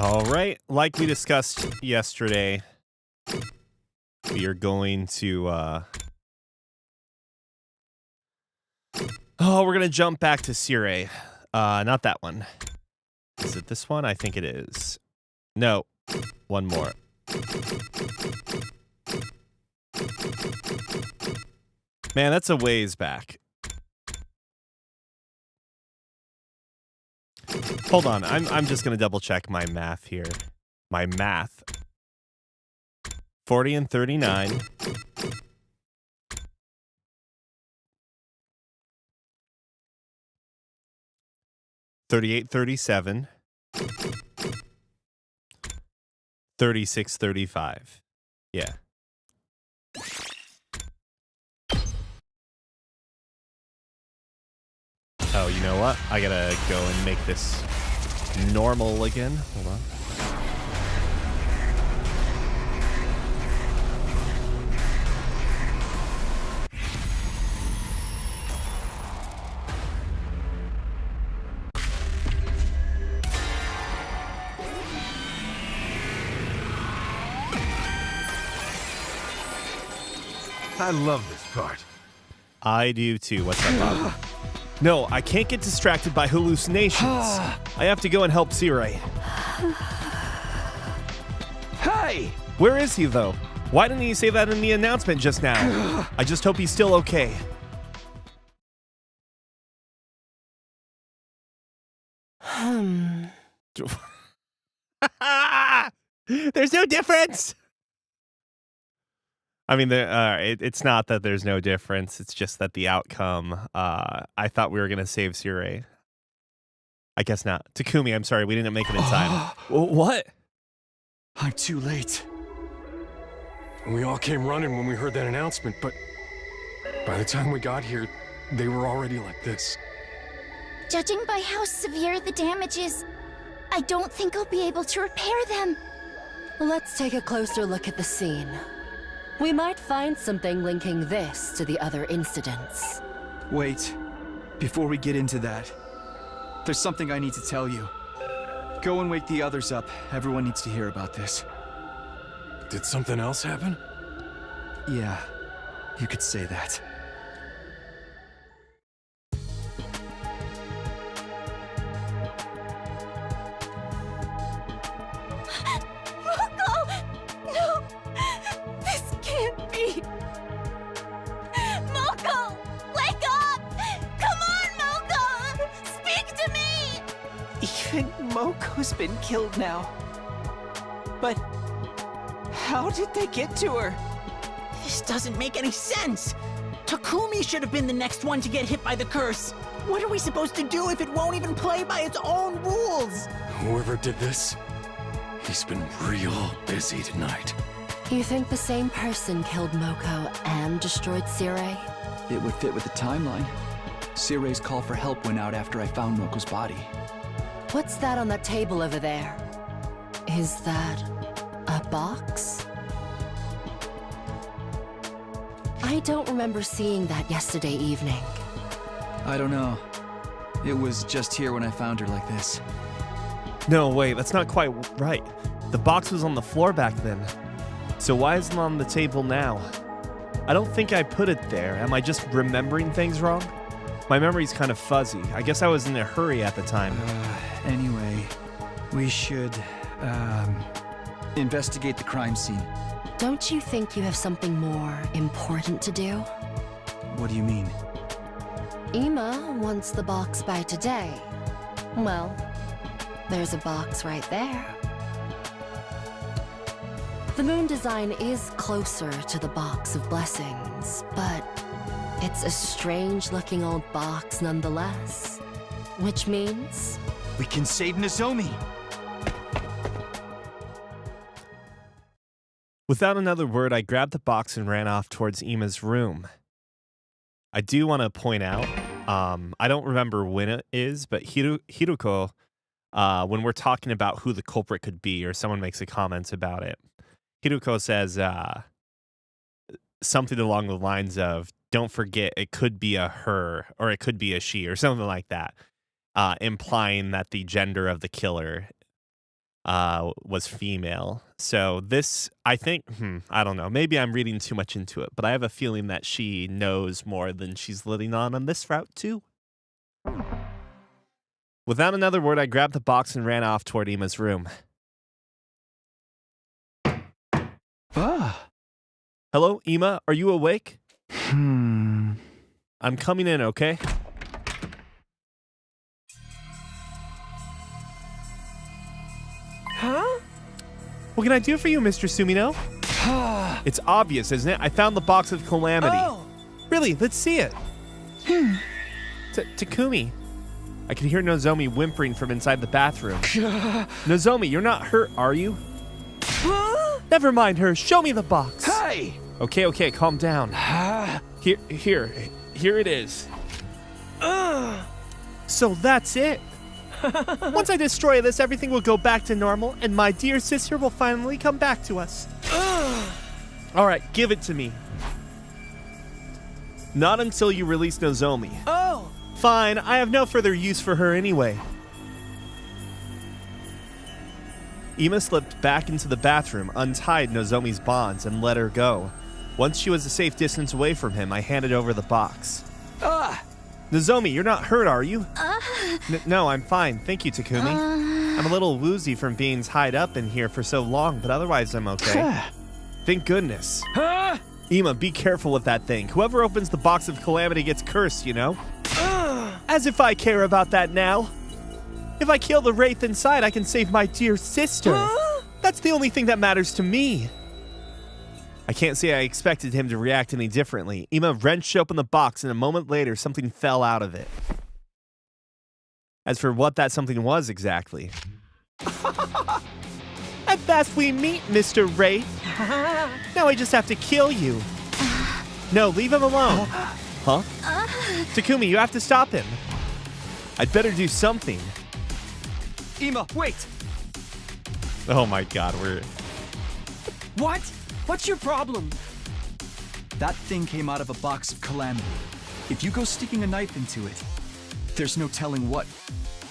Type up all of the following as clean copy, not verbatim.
All right, like we discussed yesterday, we are going to we're going to jump back to Sire. Not that one. Is it this one? I think it is. No, one more. Man, that's a ways back. Hold on, I'm just gonna double check my math here. My math. 40 and 39. 38, 37. 36, 35. Yeah. Oh, you know what? I gotta go and make this normal again. Hold on. I love this part. I do too. What's up, Bob? No, I can't get distracted by hallucinations. I have to go and help Sire. Hey! Where is he, though? Why didn't he say that in the announcement just now? I just hope he's still okay. There's no difference! I mean, it's not that there's no difference. It's just that the outcome, I thought we were going to save Sire. I guess not. Takumi, I'm sorry. We didn't make it in time. What? I'm too late. We all came running when we heard that announcement, but by the time we got here, they were already like this. Judging by how severe the damage is, I don't think I'll be able to repair them. Let's take a closer look at the scene. We might find something linking this to the other incidents. Wait. Before we get into that, there's something I need to tell you. Go and wake the others up. Everyone needs to hear about this. Did something else happen? Yeah, you could say that. Moko! No! This can't be! Moko! Wake up! Come on, Moko! Speak to me! Even Moko's been killed now. But how did they get to her? This doesn't make any sense. Takumi should have been the next one to get hit by the curse. What are we supposed to do if it won't even play by its own rules? Whoever did this, he's been real busy tonight. You think the same person killed Moko and destroyed Sire? It would fit with the timeline. Sire's call for help went out after I found Moko's body. What's that on that table over there? Is that a box? I don't remember seeing that yesterday evening. I don't know. It was just here when I found her like this. No, wait, that's not quite right. The box was on the floor back then. So why isn't it on the table now? I don't think I put it there. Am I just remembering things wrong? My memory's kind of fuzzy. I guess I was in a hurry at the time. Anyway, we should, investigate the crime scene. Don't you think you have something more important to do? What do you mean? Ima wants the box by today. Well, there's a box right there. The moon design is closer to the box of blessings, but it's a strange-looking old box nonetheless. Which means... we can save Nozomi! Without another word, I grabbed the box and ran off towards Ima's room. I do want to point out, I don't remember when it is, but Hiruko, when we're talking about who the culprit could be, or someone makes a comment about it, Hiruko says something along the lines of, don't forget, it could be a her, or it could be a she, or something like that, implying that the gender of the killer was female. So this, I think, I don't know. Maybe I'm reading too much into it, but I have a feeling that she knows more than she's letting on this route too. Without another word, I grabbed the box and ran off toward Ima's room. Ah. Hello, Ima, are you awake? Hmm. I'm coming in, okay? Huh? What can I do for you, Mr. Sumino? It's obvious, isn't it? I found the box of calamity. Oh. Really, let's see it. Takumi. I can hear Nozomi whimpering from inside the bathroom. Nozomi, you're not hurt, are you? Huh? Never mind her. Show me the box. Hey! Okay, calm down. Here it is. So that's it. Once I destroy this, everything will go back to normal, and my dear sister will finally come back to us. All right, give it to me. Not until you release Nozomi. Oh. Fine, I have no further use for her anyway. Ima slipped back into the bathroom, untied Nozomi's bonds, and let her go. Once she was a safe distance away from him, I handed over the box. Nozomi, you're not hurt, are you? No, I'm fine. Thank you, Takumi. I'm a little woozy from being tied up in here for so long, but otherwise I'm okay. Thank goodness. Ima, be careful with that thing. Whoever opens the box of calamity gets cursed, you know? As if I care about that now. If I kill the wraith inside, I can save my dear sister. That's the only thing that matters to me. I can't say I expected him to react any differently. Ima wrenched open the box, and a moment later, something fell out of it. As for what that something was exactly. At last we meet, Mr. Wraith. Now I just have to kill you. No, leave him alone. Huh? Takumi, you have to stop him. I'd better do something. Ima, wait! Oh my god, we're... What? What's your problem? That thing came out of a box of calamity. If you go sticking a knife into it, there's no telling what.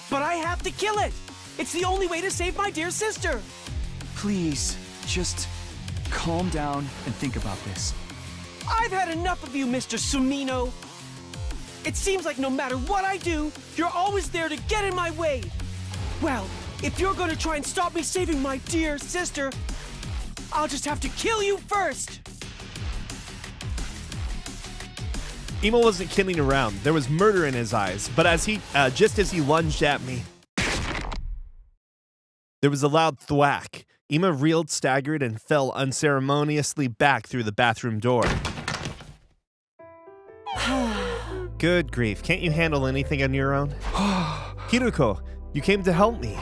But I have to kill it! It's the only way to save my dear sister! Please, just calm down and think about this. I've had enough of you, Mr. Sumino! It seems like no matter what I do, you're always there to get in my way! Well, if you're gonna try and stop me saving my dear sister, I'll just have to kill you first! Ima wasn't kidding around. There was murder in his eyes, but just as he lunged at me, there was a loud thwack. Ima reeled, staggered, and fell unceremoniously back through the bathroom door. Good grief, can't you handle anything on your own? Hiruko, you came to help me.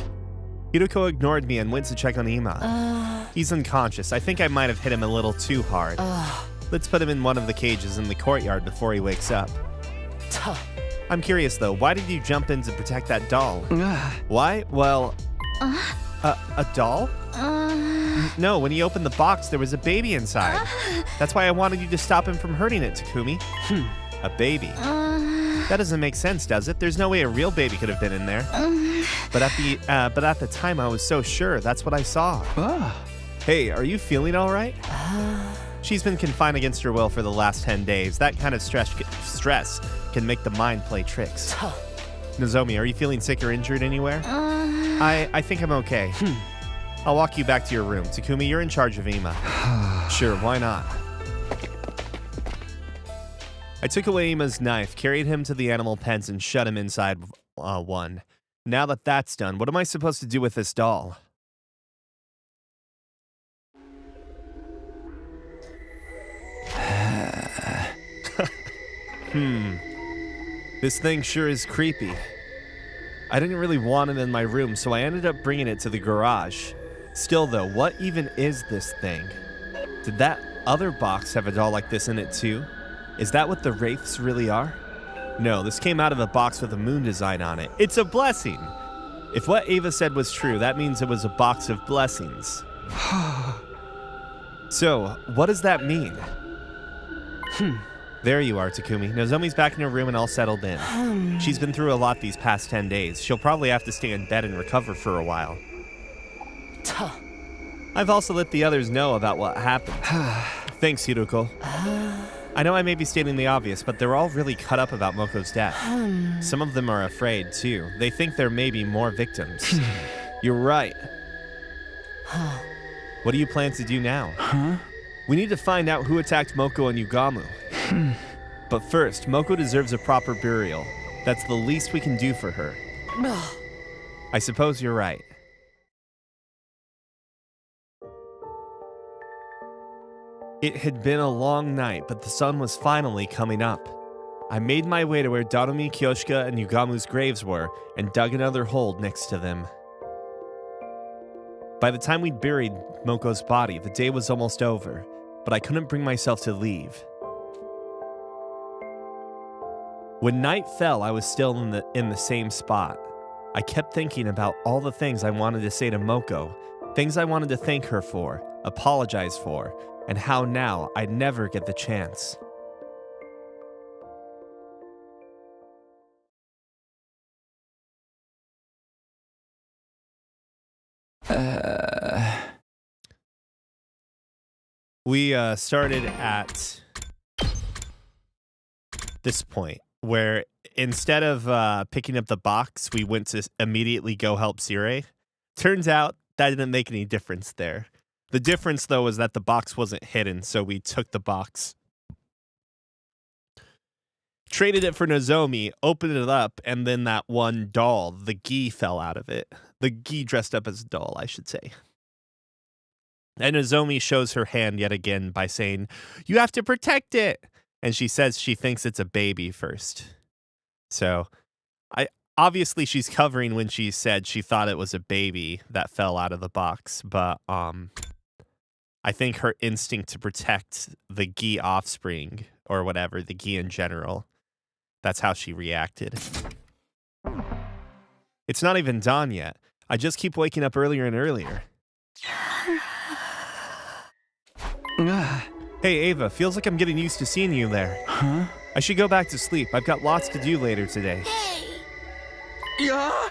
Hiruko ignored me and went to check on Ima. He's unconscious. I think I might have hit him a little too hard. Let's put him in one of the cages in the courtyard before he wakes up. I'm curious though, why did you jump in to protect that doll? Why? Well, a doll? No, when he opened the box, there was a baby inside. That's why I wanted you to stop him from hurting it, Takumi. A baby. That doesn't make sense, does it? There's no way a real baby could have been in there. But at the time, I was so sure. That's what I saw. Hey, are you feeling all right? She's been confined against her will for the last 10 days. That kind of stress can make the mind play tricks. Nozomi, are you feeling sick or injured anywhere? I think I'm okay. I'll walk you back to your room. Takumi, you're in charge of Ima. Sure, why not? I took away Ima's knife, carried him to the animal pens, and shut him inside one. Now that that's done, what am I supposed to do with this doll? This thing sure is creepy. I didn't really want it in my room, so I ended up bringing it to the garage. Still though, what even is this thing? Did that other box have a doll like this in it too? Is that what the wraiths really are? No, this came out of a box with a moon design on it. It's a blessing! If what Ava said was true, that means it was a box of blessings. So, what does that mean? There you are, Takumi. Nozomi's back in her room and all settled in. She's been through a lot these past 10 days. She'll probably have to stay in bed and recover for a while. Tuh. I've also let the others know about what happened. Thanks, Hiruko. I know I may be stating the obvious, but they're all really cut up about Moko's death. Some of them are afraid, too. They think there may be more victims. You're right. What do you plan to do now? We need to find out who attacked Moko and Yugamu. But first, Moko deserves a proper burial. That's the least we can do for her. I suppose you're right. It had been a long night, but the sun was finally coming up. I made my way to where Darumi, Kyoshika, and Yugamu's graves were and dug another hole next to them. By the time we'd buried Moko's body, the day was almost over, but I couldn't bring myself to leave. When night fell, I was still in the same spot. I kept thinking about all the things I wanted to say to Moko, things I wanted to thank her for, apologize for, and how now I'd never get the chance. We started at this point where instead of picking up the box, we went to immediately go help Sire. Turns out that didn't make any difference there. The difference, though, was that the box wasn't hidden, so we took the box, traded it for Nozomi, opened it up, and then that one doll, the gi, fell out of it. The gi dressed up as a doll, I should say. And Nozomi shows her hand yet again by saying, "You have to protect it!" And she says she thinks it's a baby first. So, obviously she's covering when she said she thought it was a baby that fell out of the box, but I think her instinct to protect the gi offspring, or whatever, the gi in general, that's how she reacted. It's not even dawn yet. I just keep waking up earlier and earlier. Hey, Ava, feels like I'm getting used to seeing you there. Huh? I should go back to sleep. I've got lots to do later today. Yeah.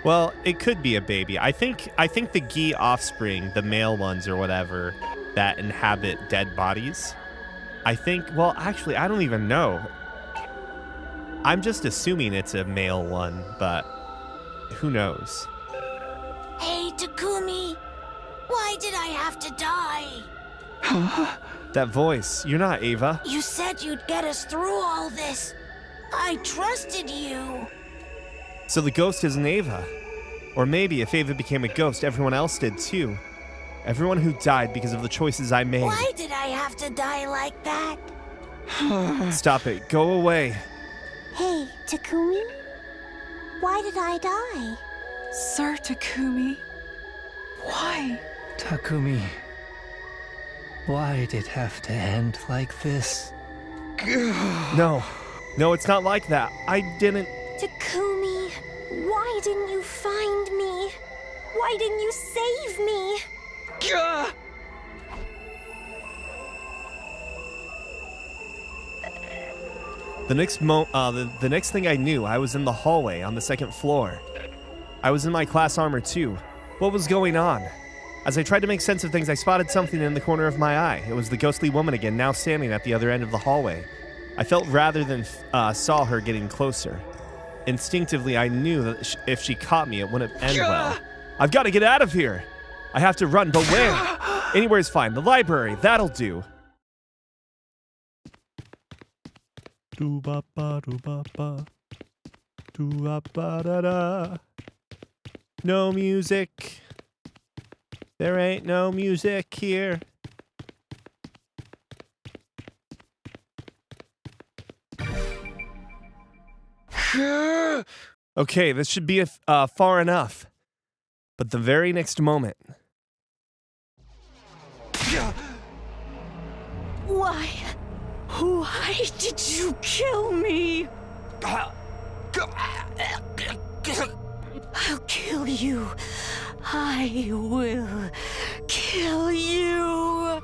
Well, it could be a baby. I think the gi offspring, the male ones or whatever, that inhabit dead bodies, well, actually, I don't even know. I'm just assuming it's a male one, but who knows? Hey, Takumi! Why did I have to die? That voice, you're not Ava. You said you'd get us through all this. I trusted you. So the ghost isn't Ava. Or maybe if Ava became a ghost, everyone else did too. Everyone who died because of the choices I made. Why did I have to die like that? Stop it. Go away. Hey, Takumi? Why did I die? Sir Takumi, why? Takumi, why'd it have to end like this? No, it's not like that. I didn't. Takumi, why didn't you find me? Why didn't you save me? The next thing I knew, I was in the hallway on the second floor. I was in my class armor too. What was going on? As I tried to make sense of things, I spotted something in the corner of my eye. It was the ghostly woman again, now standing at the other end of the hallway. I felt rather than saw her getting closer. Instinctively, I knew that if she caught me, it wouldn't end well. I've got to get out of here! I have to run, but where? Anywhere's fine. The library, that'll do. Do-ba-ba-do-ba-ba. Do-ba-ba-da-da. No music. There ain't no music here. Okay, this should be far enough. But the very next moment... Why? Why did you kill me? I'll kill you. I will kill you.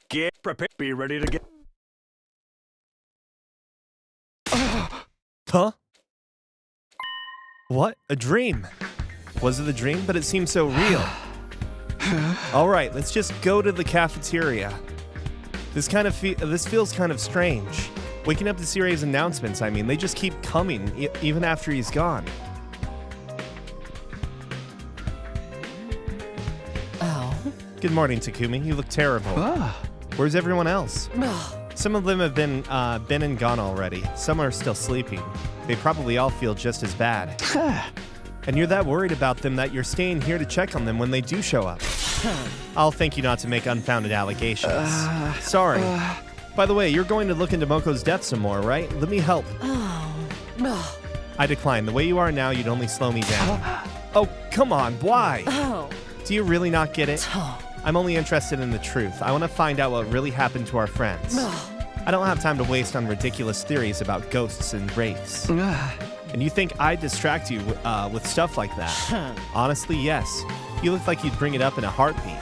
Get prepared. Be ready to get. Huh? What? A dream? Was it a dream? But it seemed so real. All right, let's just go to the cafeteria. This feels kind of strange. Waking up to Siri's announcements, I mean, they just keep coming, even after he's gone. Oh. Good morning, Takumi. You look terrible. Where's everyone else? Some of them have been and gone already. Some are still sleeping. They probably all feel just as bad. And you're that worried about them that you're staying here to check on them when they do show up. I'll thank you not to make unfounded allegations. Sorry. By the way, you're going to look into Moko's death some more, right? Let me help. I decline. The way you are now, you'd only slow me down. Oh, come on. Why? Do you really not get it? I'm only interested in the truth. I want to find out what really happened to our friends. I don't have time to waste on ridiculous theories about ghosts and wraiths. And you think I'd distract you with stuff like that? Honestly, yes. You look like you'd bring it up in a heartbeat.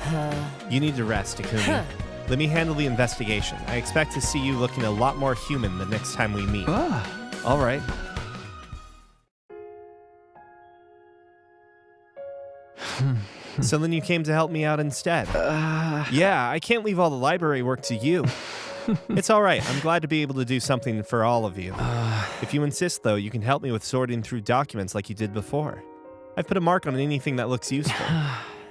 You need to rest, Takumi. Let me handle the investigation. I expect to see you looking a lot more human the next time we meet. All right. So then you came to help me out instead. Yeah, I can't leave all the library work to you. It's all right. I'm glad to be able to do something for all of you. If you insist, though, you can help me with sorting through documents like you did before. I've put a mark on anything that looks useful.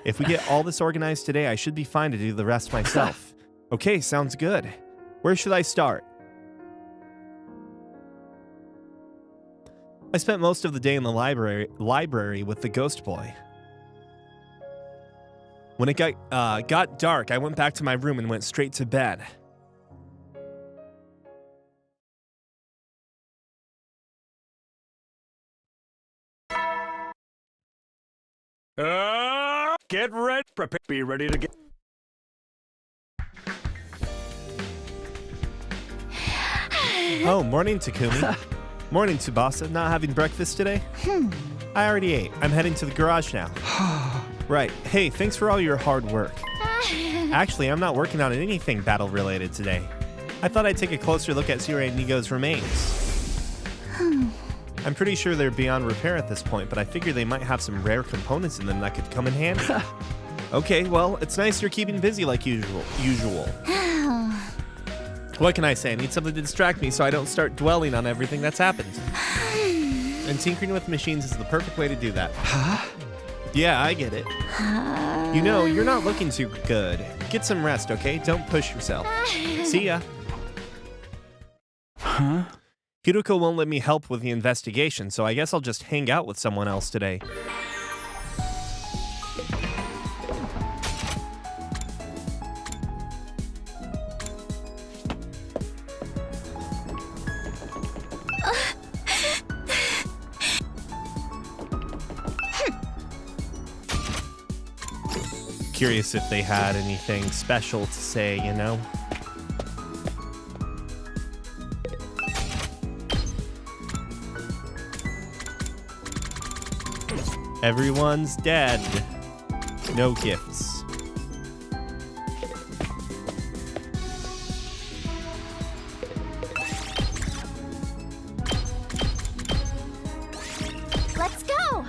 If we get all this organized today, I should be fine to do the rest myself. Okay, sounds good. Where should I start? I spent most of the day in the library with the ghost boy. When it got dark, I went back to my room and went straight to bed. Get ready. Prepare. Be ready to get. Oh, morning, Takumi. Morning, Tsubasa. Not having breakfast today? I already ate. I'm heading to the garage now. Right. Hey, thanks for all your hard work. Actually, I'm not working on anything battle-related today. I thought I'd take a closer look at Sire Nigo's remains. I'm pretty sure they're beyond repair at this point, but I figure they might have some rare components in them that could come in handy. Okay, well, it's nice you're keeping busy like usual. What can I say? I need something to distract me so I don't start dwelling on everything that's happened. And tinkering with machines is the perfect way to do that. Yeah, I get it. You know, you're not looking too good. Get some rest, okay? Don't push yourself. See ya. Hiruko won't let me help with the investigation, so I guess I'll just hang out with someone else today. Curious if they had anything special to say, you know? Everyone's dead. No gifts. Let's go!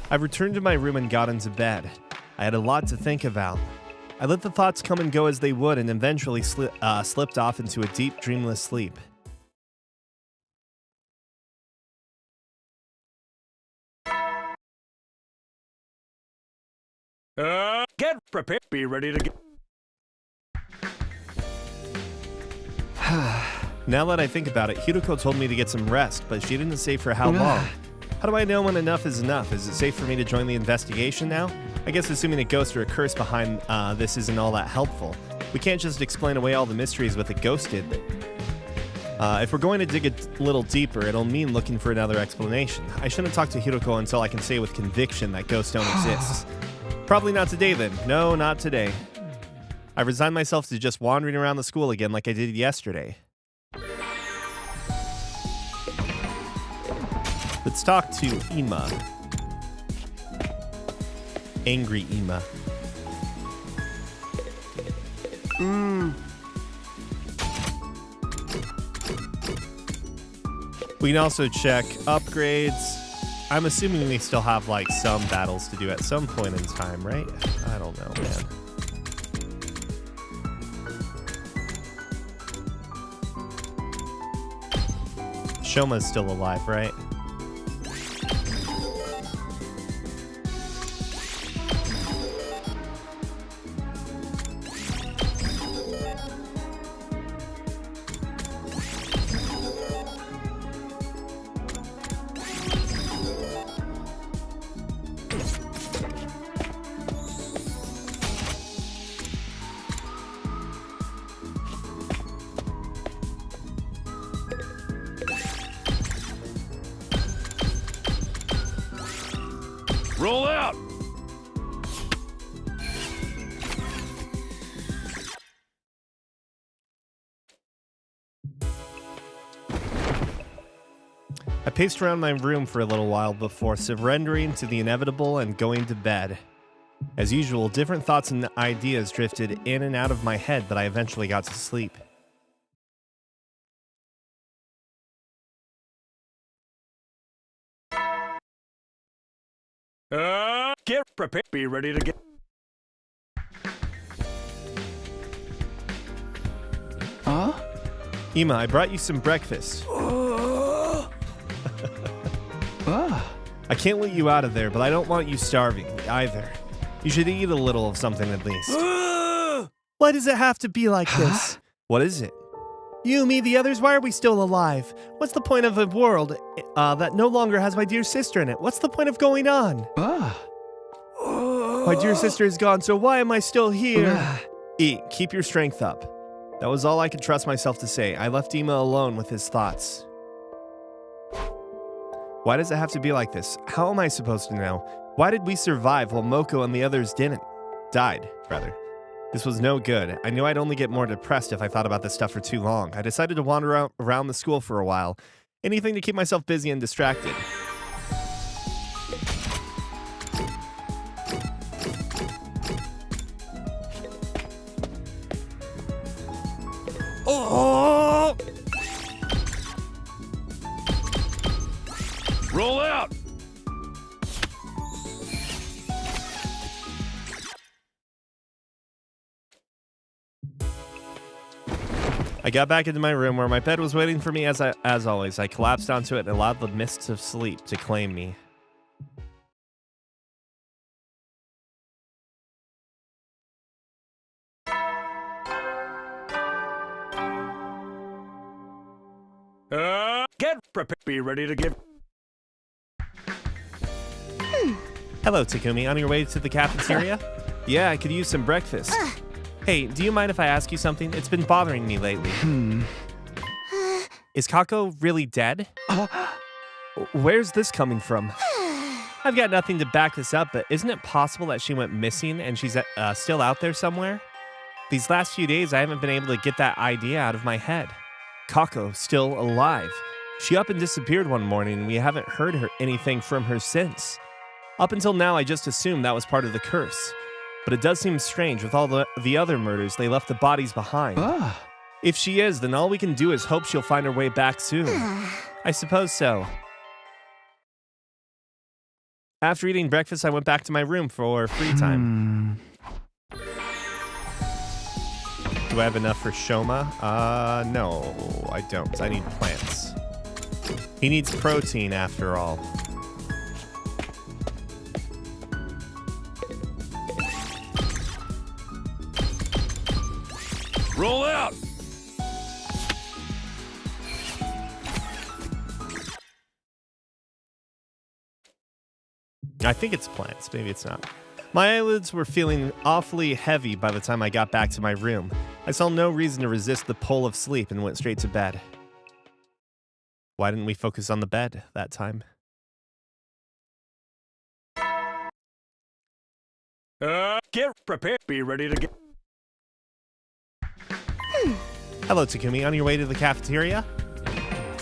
I returned to my room and got into bed. I had a lot to think about. I let the thoughts come and go as they would and eventually slipped off into a deep, dreamless sleep. Get prepared. Be ready to get. Now that I think about it, Hiruko told me to get some rest, but she didn't say for how long. How do I know when enough is enough? Is it safe for me to join the investigation now? I guess assuming a ghost or a curse behind this isn't all that helpful. We can't just explain away all the mysteries with a ghost did. If we're going to dig a little deeper, it'll mean looking for another explanation. I shouldn't talk to Hiruko until I can say with conviction that ghosts don't exist. Probably not today then. No, not today. I resigned myself to just wandering around the school again like I did yesterday. Let's talk to Ima. Angry Ima. We can also check upgrades. I'm assuming we still have like some battles to do at some point in time, right? I don't know, man. Shoma's still alive, right? Roll out! I paced around my room for a little while before surrendering to the inevitable and going to bed. As usual, different thoughts and ideas drifted in and out of my head, but I eventually got to sleep. Get prepared. Be ready to get... Huh? Ima, I brought you some breakfast. I can't let you out of there, but I don't want you starving either. You should eat a little of something at least. Why does it have to be like this? What is it? You, me, the others, why are we still alive? What's the point of a world that no longer has my dear sister in it? What's the point of going on? My dear sister is gone, so why am I still here? Eat, keep your strength up. That was all I could trust myself to say. I left Ima alone with his thoughts. Why does it have to be like this? How am I supposed to know? Why did we survive while Moko and the others didn't? Died, rather. This was no good. I knew I'd only get more depressed if I thought about this stuff for too long. I decided to wander around the school for a while. Anything to keep myself busy and distracted. Oh! Roll out! I got back into my room where my bed was waiting for me as always. I collapsed onto it and allowed the mists of sleep to claim me. Get prepared. Be ready to give... Hello, Takumi. On your way to the cafeteria? Yeah, I could use some breakfast. Hey, do you mind if I ask you something? It's been bothering me lately. Is Kako really dead? Where's this coming from? I've got nothing to back this up, but isn't it possible that she went missing and she's still out there somewhere? These last few days, I haven't been able to get that idea out of my head. Kako still alive. She up and disappeared one morning, and we haven't heard anything from her since. Up until now, I just assumed that was part of the curse. But it does seem strange with all the other murders, they left the bodies behind. If she is, then all we can do is hope she'll find her way back soon. I suppose so. After eating breakfast, I went back to my room for free time. Do I have enough for Shoma? No, I don't. I need plants. He needs protein after all. Roll out! I think it's plants. Maybe it's not. My eyelids were feeling awfully heavy by the time I got back to my room. I saw no reason to resist the pull of sleep and went straight to bed. Why didn't we focus on the bed that time? Get prepared. Be ready to get... Hello, Takumi. On your way to the cafeteria?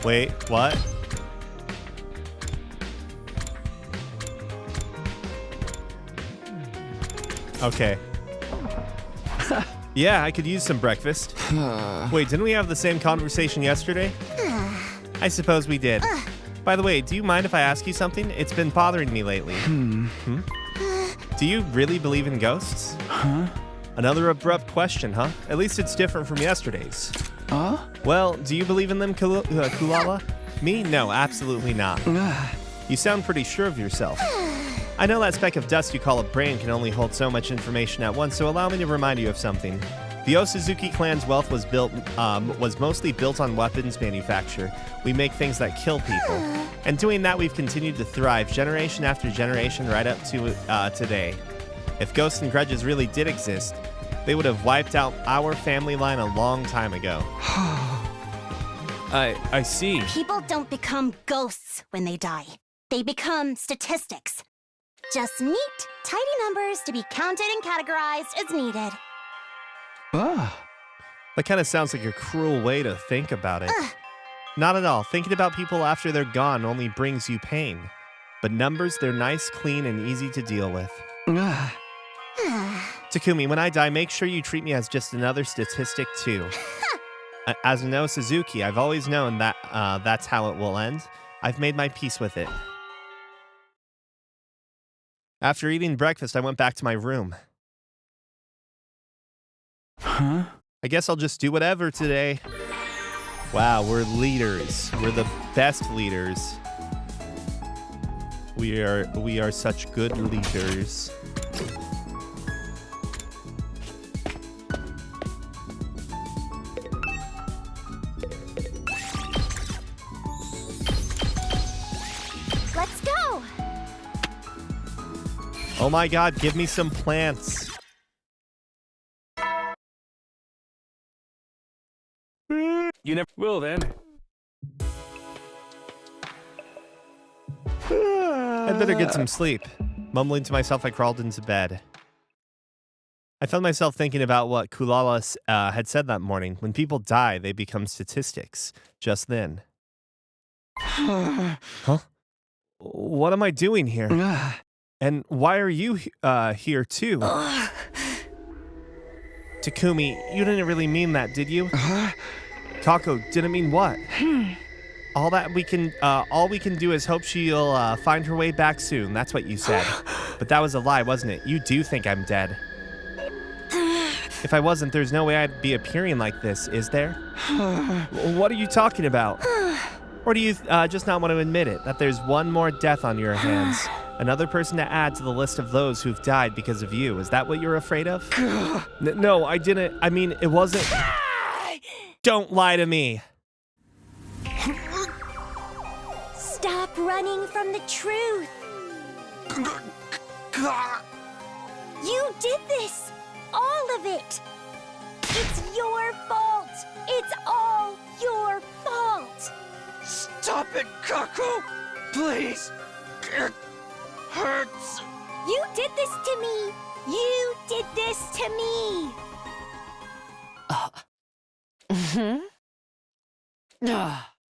Wait, what? Okay. Yeah, I could use some breakfast. Wait, didn't we have the same conversation yesterday? I suppose we did. By the way, do you mind if I ask you something? It's been bothering me lately. Do you really believe in ghosts? Huh? Another abrupt question, huh? At least it's different from yesterday's. Huh? Well, do you believe in them, Kulala? Me? No, absolutely not. You sound pretty sure of yourself. I know that speck of dust you call a brain can only hold so much information at once, so allow me to remind you of something. The Osuzuki clan's wealth was mostly built on weapons manufacture. We make things that kill people. And doing that, we've continued to thrive generation after generation right up to today. If ghosts and grudges really did exist, they would have wiped out our family line a long time ago. I see. People don't become ghosts when they die. They become statistics. Just neat, tidy numbers to be counted and categorized as needed. That kind of sounds like a cruel way to think about it. Not at all. Thinking about people after they're gone only brings you pain. But numbers, they're nice, clean, and easy to deal with. Takumi, when I die, make sure you treat me as just another statistic, too. As an Osuzuki, I've always known that that's how it will end. I've made my peace with it. After eating breakfast, I went back to my room. Huh? I guess I'll just do whatever today. Wow, we're leaders. We're the best leaders. We are such good leaders. Let's go! Oh my god, give me some plants. You never will then. I'd better get some sleep. Mumbling to myself, I crawled into bed. I found myself thinking about what Kulala had said that morning. When people die, they become statistics. Just then. Huh? What am I doing here? And why are you here too? Takumi, you didn't really mean that, did you? Kako, didn't mean what? All we can do is hope she'll find her way back soon. That's what you said. But that was a lie, wasn't it? You do think I'm dead. If I wasn't, there's no way I'd be appearing like this, is there? What are you talking about? Or do you just not want to admit it, that there's one more death on your hands? Another person to add to the list of those who've died because of you. Is that what you're afraid of? No, I didn't. I mean, it wasn't... Don't lie to me. Stop running from the truth. You did this. All of it. It's your fault. It's all your fault. Stop it, Kaku! Please! It hurts! You did this to me. You did this to me.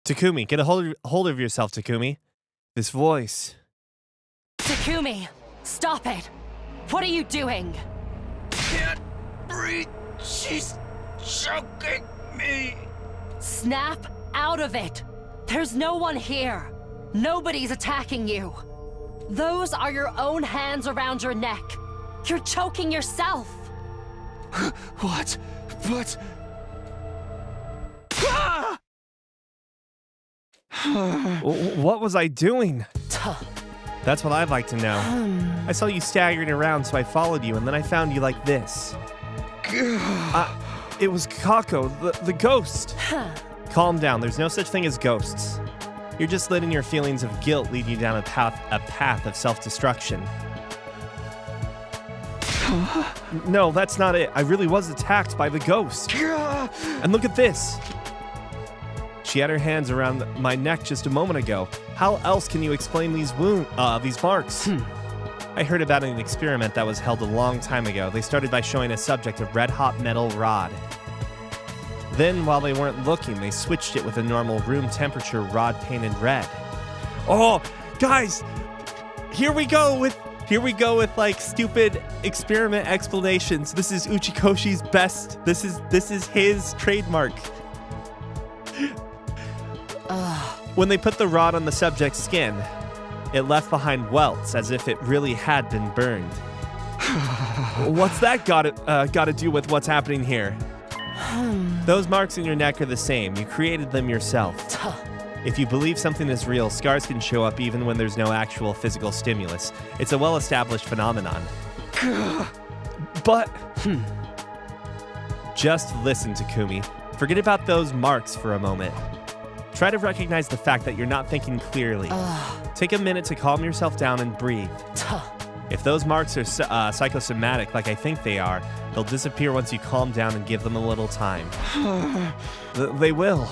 Takumi, get a hold of yourself, Takumi. This voice. Takumi, stop it! What are you doing? Can't breathe! She's choking me! Snap out of it! There's no one here. Nobody's attacking you. Those are your own hands around your neck. You're choking yourself. What? But... What was I doing? That's what I'd like to know. I saw you staggering around, so I followed you, and then I found you like this. It was Kako, the ghost. Calm down, there's no such thing as ghosts. You're just letting your feelings of guilt lead you down a path of self-destruction. No, that's not it. I really was attacked by the ghost. And look at this. She had her hands around my neck just a moment ago. How else can you explain these marks? I heard about an experiment that was held a long time ago. They started by showing a subject a red-hot metal rod. Then, while they weren't looking, they switched it with a normal room temperature rod painted red. Oh, guys! Here we go with Here we go with like stupid experiment explanations. This is Uchikoshi's best. This is his trademark. When they put the rod on the subject's skin, it left behind welts as if it really had been burned. What's that got to do with what's happening here? Those marks in your neck are the same. You created them yourself. If you believe something is real, scars can show up even when there's no actual physical stimulus. It's a well-established phenomenon. But... Just listen, Takumi. Forget about those marks for a moment. Try to recognize the fact that you're not thinking clearly. Take a minute to calm yourself down and breathe. If those marks are psychosomatic, like I think they are, they'll disappear once you calm down and give them a little time. They will.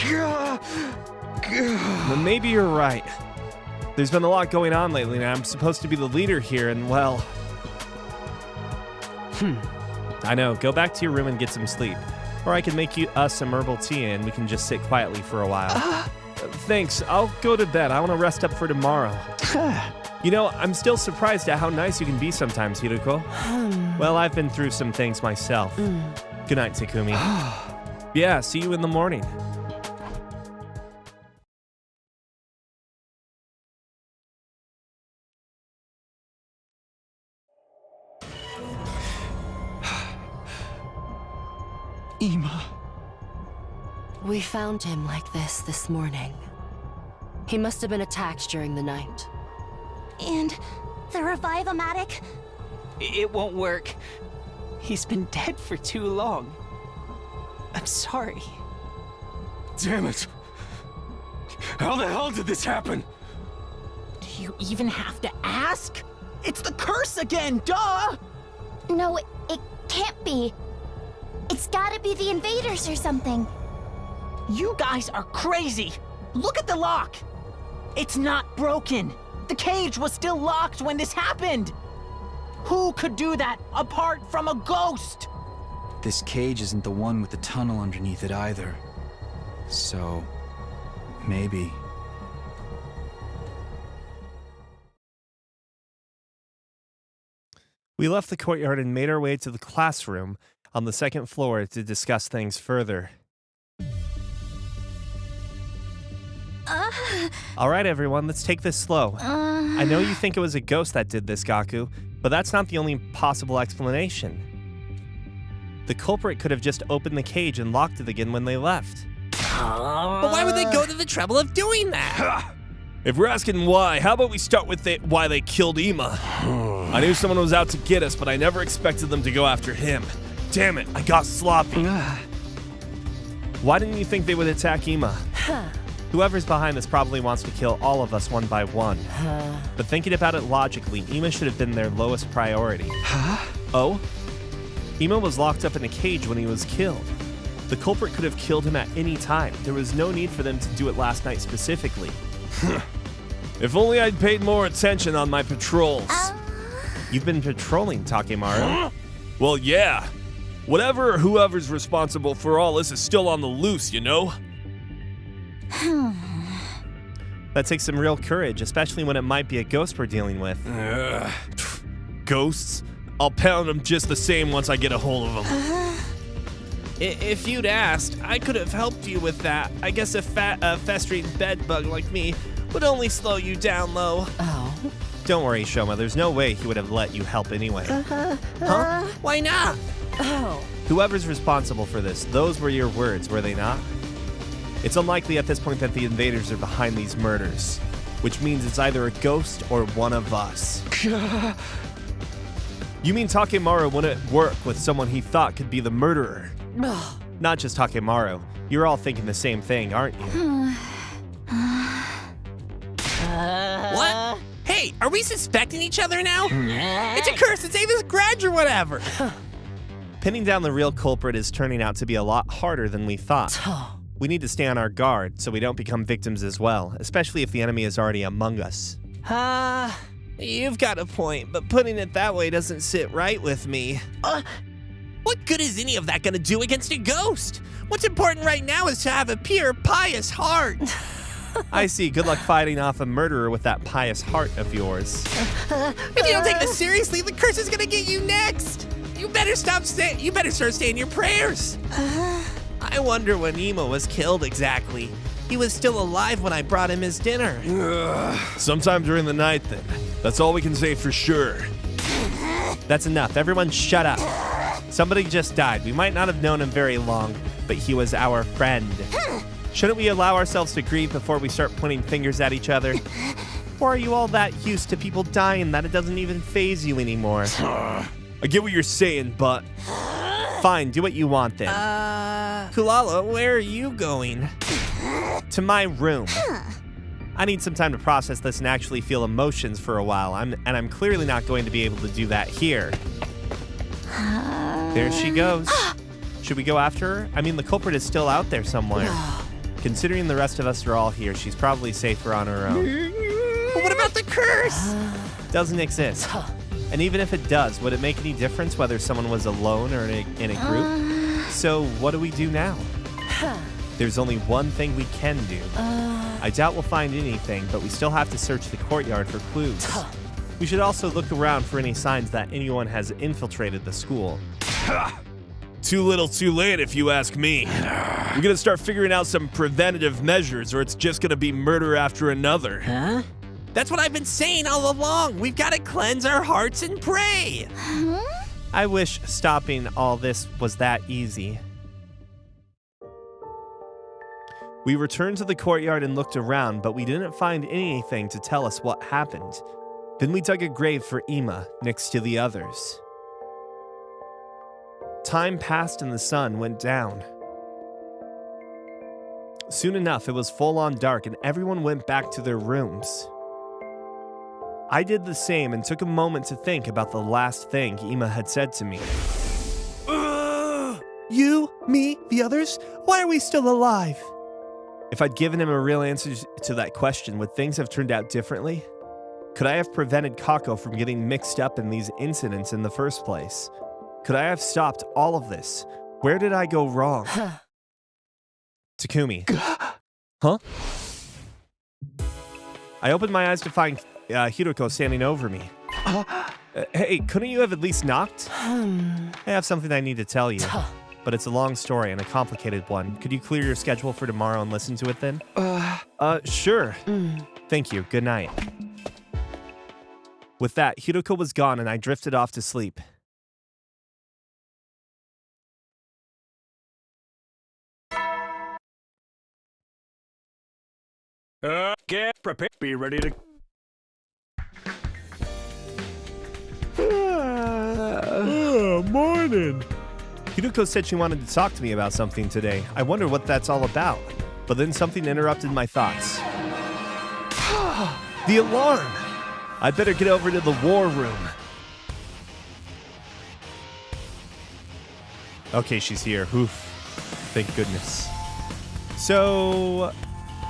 Maybe you're right. There's been a lot going on lately, and I'm supposed to be the leader here, and well... I know. Go back to your room and get some sleep. Or I can make us some herbal tea, and we can just sit quietly for a while. Thanks. I'll go to bed. I want to rest up for tomorrow. You know, I'm still surprised at how nice you can be sometimes, Hiruko. Well, I've been through some things myself. Good night, Takumi. Yeah, see you in the morning. Ima. We found him like this morning. He must have been attacked during the night. And the revive-o-matic? It won't work. He's been dead for too long. I'm sorry. Damn it! How the hell did this happen? Do you even have to ask? It's the curse again, duh! No, it can't be. It's gotta be the invaders or something. You guys are crazy! Look at the lock! It's not broken! The cage was still locked when this happened! Who could do that apart from a ghost? This cage isn't the one with the tunnel underneath it either. So, maybe. We left the courtyard and made our way to the classroom on the second floor to discuss things further. All right, everyone, let's take this slow. I know you think it was a ghost that did this, Gaku, but that's not the only possible explanation. The culprit could have just opened the cage and locked it again when they left. But why would they go to the trouble of doing that? If we're asking why, how about we start with why they killed Ima? I knew someone was out to get us, but I never expected them to go after him. Damn it, I got sloppy. Why didn't you think they would attack Ima? Whoever's behind this probably wants to kill all of us one by one. But thinking about it logically, Ima should have been their lowest priority. Oh? Ima was locked up in a cage when he was killed. The culprit could have killed him at any time. There was no need for them to do it last night specifically. If only I'd paid more attention on my patrols. You've been patrolling, Takemaru. Well, yeah. Whatever or whoever's responsible for all this is still on the loose, you know? That takes some real courage, especially when it might be a ghost we're dealing with. Ghosts? I'll pound them just the same once I get a hold of them. If you'd asked, I could have helped you with that. I guess a festering bedbug like me would only slow you down, though. Oh. Don't worry, Shoma. There's no way he would have let you help anyway. Huh? Why not? Oh. Whoever's responsible for this, those were your words, were they not? It's unlikely at this point that the invaders are behind these murders, which means it's either a ghost or one of us. You mean Takemaru wouldn't work with someone he thought could be the murderer? Not just Takemaru. You're all thinking the same thing, aren't you? What? Hey, are we suspecting each other now? It's a curse to save his grudge or whatever. Pinning down the real culprit is turning out to be a lot harder than we thought. We need to stay on our guard so we don't become victims as well, especially if the enemy is already among us. You've got a point, but putting it that way doesn't sit right with me. What good is any of that gonna do against a ghost? What's important right now is to have a pure, pious heart. I see. Good luck fighting off a murderer with that pious heart of yours. If you don't take this seriously, the curse is gonna get you next. You better start saying your prayers. I wonder when Emo was killed exactly. He was still alive when I brought him his dinner. Sometime during the night, then. That's all we can say for sure. That's enough. Everyone shut up. Somebody just died. We might not have known him very long, but he was our friend. Shouldn't we allow ourselves to grieve before we start pointing fingers at each other? Or are you all that used to people dying that it doesn't even faze you anymore? I get what you're saying, but... Fine, do what you want then. Kulala, where are you going? To my room. I need some time to process this and actually feel emotions for a while. I'm clearly not going to be able to do that here. There she goes. Should we go after her? I mean, the culprit is still out there somewhere. Considering the rest of us are all here, she's probably safer on her own. But what about the curse? Doesn't exist. And even if it does, would it make any difference whether someone was alone or in a group? So what do we do now? There's only one thing we can do. I doubt we'll find anything, but we still have to search the courtyard for clues. We should also look around for any signs that anyone has infiltrated the school. Too little, too late, if you ask me. We're gonna start figuring out some preventative measures, or it's just gonna be murder after another. Huh? That's what I've been saying all along. We've got to cleanse our hearts and pray. I wish stopping all this was that easy. We returned to the courtyard and looked around, but we didn't find anything to tell us what happened. Then we dug a grave for Ima next to the others. Time passed and the sun went down. Soon enough, it was full-on dark and everyone went back to their rooms. I did the same and took a moment to think about the last thing Ima had said to me. You, me, the others? Why are we still alive? If I'd given him a real answer to that question, would things have turned out differently? Could I have prevented Kako from getting mixed up in these incidents in the first place? Could I have stopped all of this? Where did I go wrong? Takumi. Huh? I opened my eyes to find Hiroko standing over me. Hey, couldn't you have at least knocked? I have something I need to tell you, but it's a long story and a complicated one. Could you clear your schedule for tomorrow and listen to it then? Sure. Thank you. Good night. With that, Hiroko was gone and I drifted off to sleep. Get prepared. Be ready to... Morning. Hiroko said she wanted to talk to me about something today. I wonder what that's all about. But then something interrupted my thoughts. The alarm! I better get over to the war room. Okay, she's here. Oof. Thank goodness. So,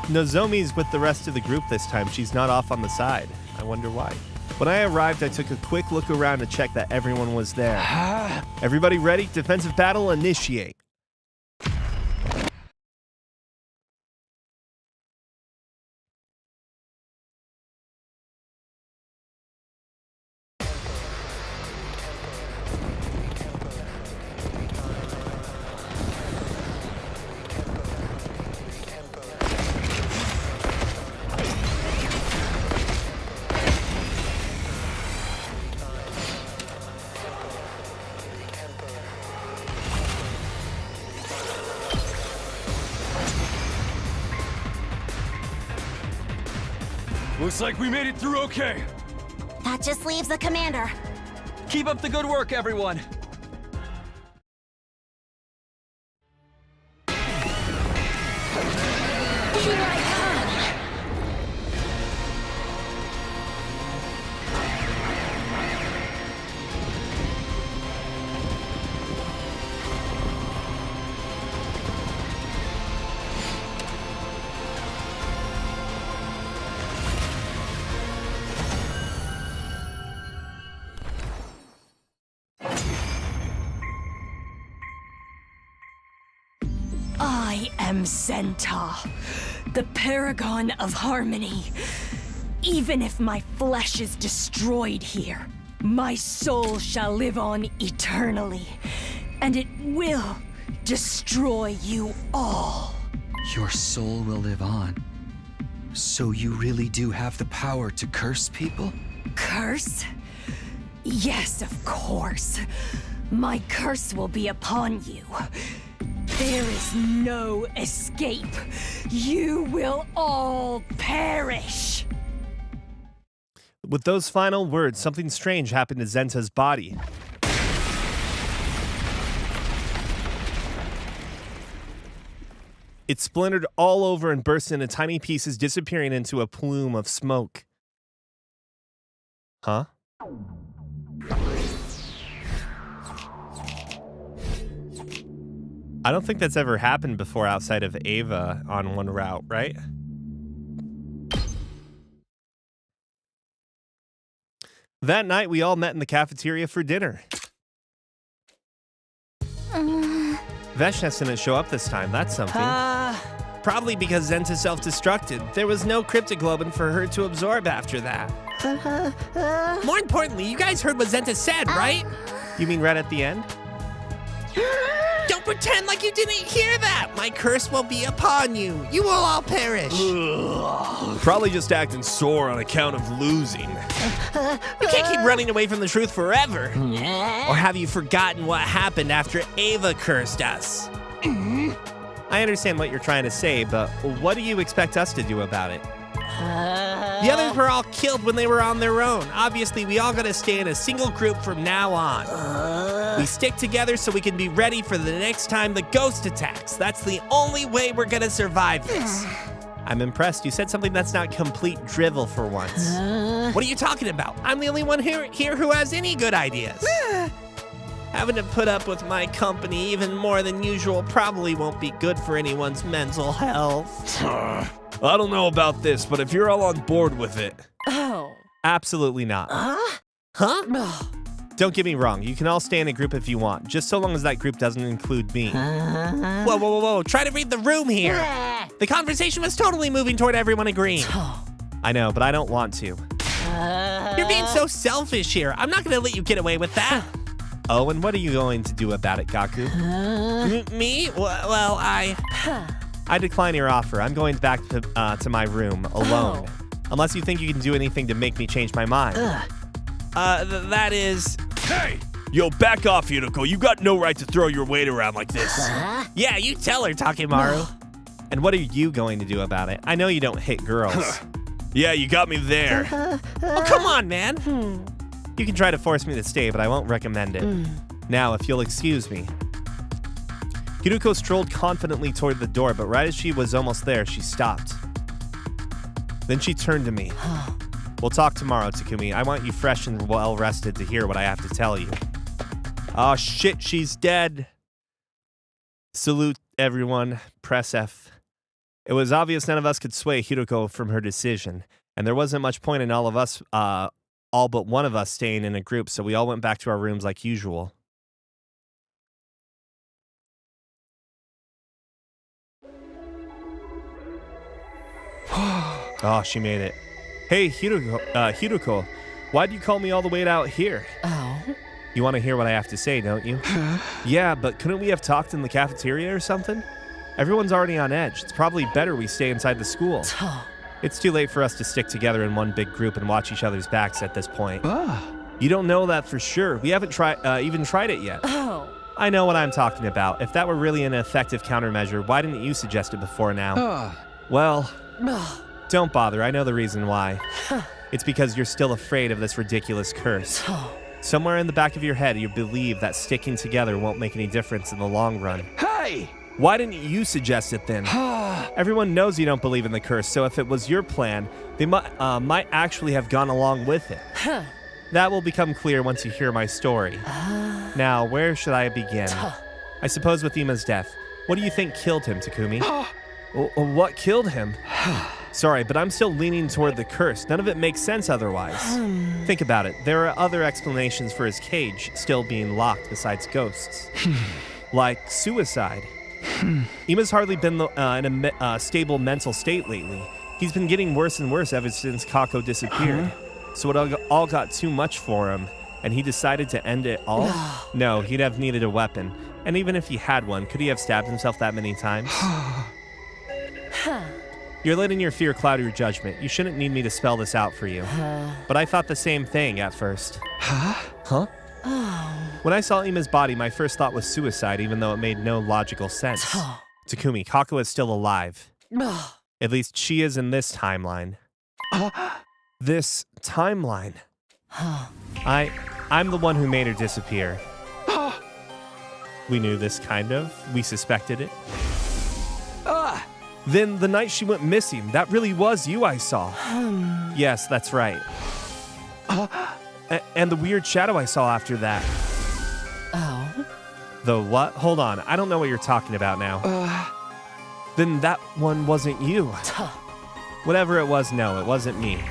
Nozomi's with the rest of the group this time. She's not off on the side. I wonder why. When I arrived, I took a quick look around to check that everyone was there. Everybody ready? Defensive battle, initiate. Looks like we made it through okay. That just leaves the commander. Keep up the good work, everyone. I am Zenta, the paragon of harmony. Even if my flesh is destroyed here, my soul shall live on eternally, and it will destroy you all. Your soul will live on. So you really do have the power to curse people? Curse? Yes, of course. My curse will be upon you. There is no escape. You will all perish. With those final words, something strange happened to Zenta's body. It splintered all over and burst into tiny pieces, disappearing into a plume of smoke. Huh? I don't think that's ever happened before outside of Ava on one route, right? That night, we all met in the cafeteria for dinner. Veshnes didn't show up this time. That's something. Probably because Zenta self-destructed. There was no cryptoglobin for her to absorb after that. More importantly, you guys heard what Zenta said, right? You mean right at the end? Don't pretend like you didn't hear that. My curse will be upon you. You will all perish. Probably just acting sore on account of losing. You can't keep running away from the truth forever. Or have you forgotten what happened after Ava cursed us? I understand what you're trying to say, but what do you expect us to do about it? The others were all killed when they were on their own. Obviously, we all gotta stay in a single group from now on. We stick together so we can be ready for the next time the ghost attacks. That's the only way we're gonna survive this. I'm impressed. You said something that's not complete drivel for once. What are you talking about? I'm the only one here who has any good ideas. Having to put up with my company even more than usual probably won't be good for anyone's mental health. I don't know about this, but if you're all on board with it. Oh. Absolutely not. Huh? Don't get me wrong. You can all stay in a group if you want, just so long as that group doesn't include me. Whoa. Try to read the room here. The conversation was totally moving toward everyone agreeing. I know, but I don't want to. You're being so selfish here. I'm not gonna let you get away with that. Oh, and what are you going to do about it, Gaku? Me? Well, I decline your offer. I'm going back to my room alone. Unless you think you can do anything to make me change my mind. That is... Hey! Yo, back off, Hiroko. You got no right to throw your weight around like this. Yeah, you tell her, Takemaru. And what are you going to do about it? I know you don't hit girls. Yeah, you got me there. Oh, come on, man. You can try to force me to stay, but I won't recommend it. Now, if you'll excuse me. Hiroko strolled confidently toward the door, but right as she was almost there, she stopped. Then she turned to me. We'll talk tomorrow, Takumi. I want you fresh and well-rested to hear what I have to tell you. Oh, shit, she's dead. Salute, everyone. Press F. It was obvious none of us could sway Hiroko from her decision, and there wasn't much point in all but one of us staying in a group, so we all went back to our rooms like usual. Oh, she made it. Hey, Hiroko, why'd you call me all the way out here? Oh? You want to hear what I have to say, don't you? Yeah, but couldn't we have talked in the cafeteria or something? Everyone's already on edge. It's probably better we stay inside the school. It's too late for us to stick together in one big group and watch each other's backs at this point. You don't know that for sure. We haven't even tried it yet. Oh. I know what I'm talking about. If that were really an effective countermeasure, why didn't you suggest it before now? Well, don't bother. I know the reason why. It's because you're still afraid of this ridiculous curse. Somewhere in the back of your head, you believe that sticking together won't make any difference in the long run. Hey! Why didn't you suggest it then? Everyone knows you don't believe in the curse, so if it was your plan, they might actually have gone along with it. That will become clear once you hear my story. Now, where should I begin? I suppose with Ima's death. What do you think killed him, Takumi? What killed him? Sorry, but I'm still leaning toward the curse. None of it makes sense otherwise. Think about it. There are other explanations for his cage still being locked besides ghosts. Like suicide. Ima's hardly been in a stable mental state lately. He's been getting worse and worse ever since Kako disappeared. So it all got too much for him, and he decided to end it all? No, he'd have needed a weapon. And even if he had one, could he have stabbed himself that many times? You're letting your fear cloud your judgment. You shouldn't need me to spell this out for you. But I thought the same thing at first. Huh? When I saw Ima's body, my first thought was suicide, even though it made no logical sense. Takumi, Kako is still alive. At least she is in this timeline. This timeline. I'm the one who made her disappear. We knew this, kind of. We suspected it. Then the night she went missing, that really was you I saw. Yes, that's right. And the weird shadow I saw after that. Oh? The what? Hold on, I don't know what you're talking about now. Then that one wasn't you. Whatever it was, no, it wasn't me.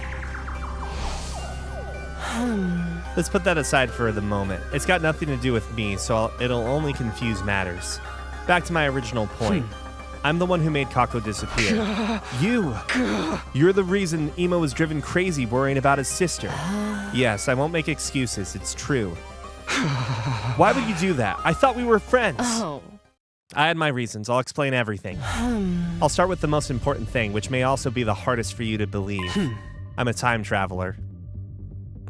Let's put that aside for the moment. It's got nothing to do with me, so it'll only confuse matters. Back to my original point. I'm the one who made Kako disappear. You're the reason Imo was driven crazy worrying about his sister. Yes, I won't make excuses. It's true. Why would you do that? I thought we were friends. I had my reasons. I'll explain everything. I'll start with the most important thing, which may also be the hardest for you to believe. I'm a time traveler.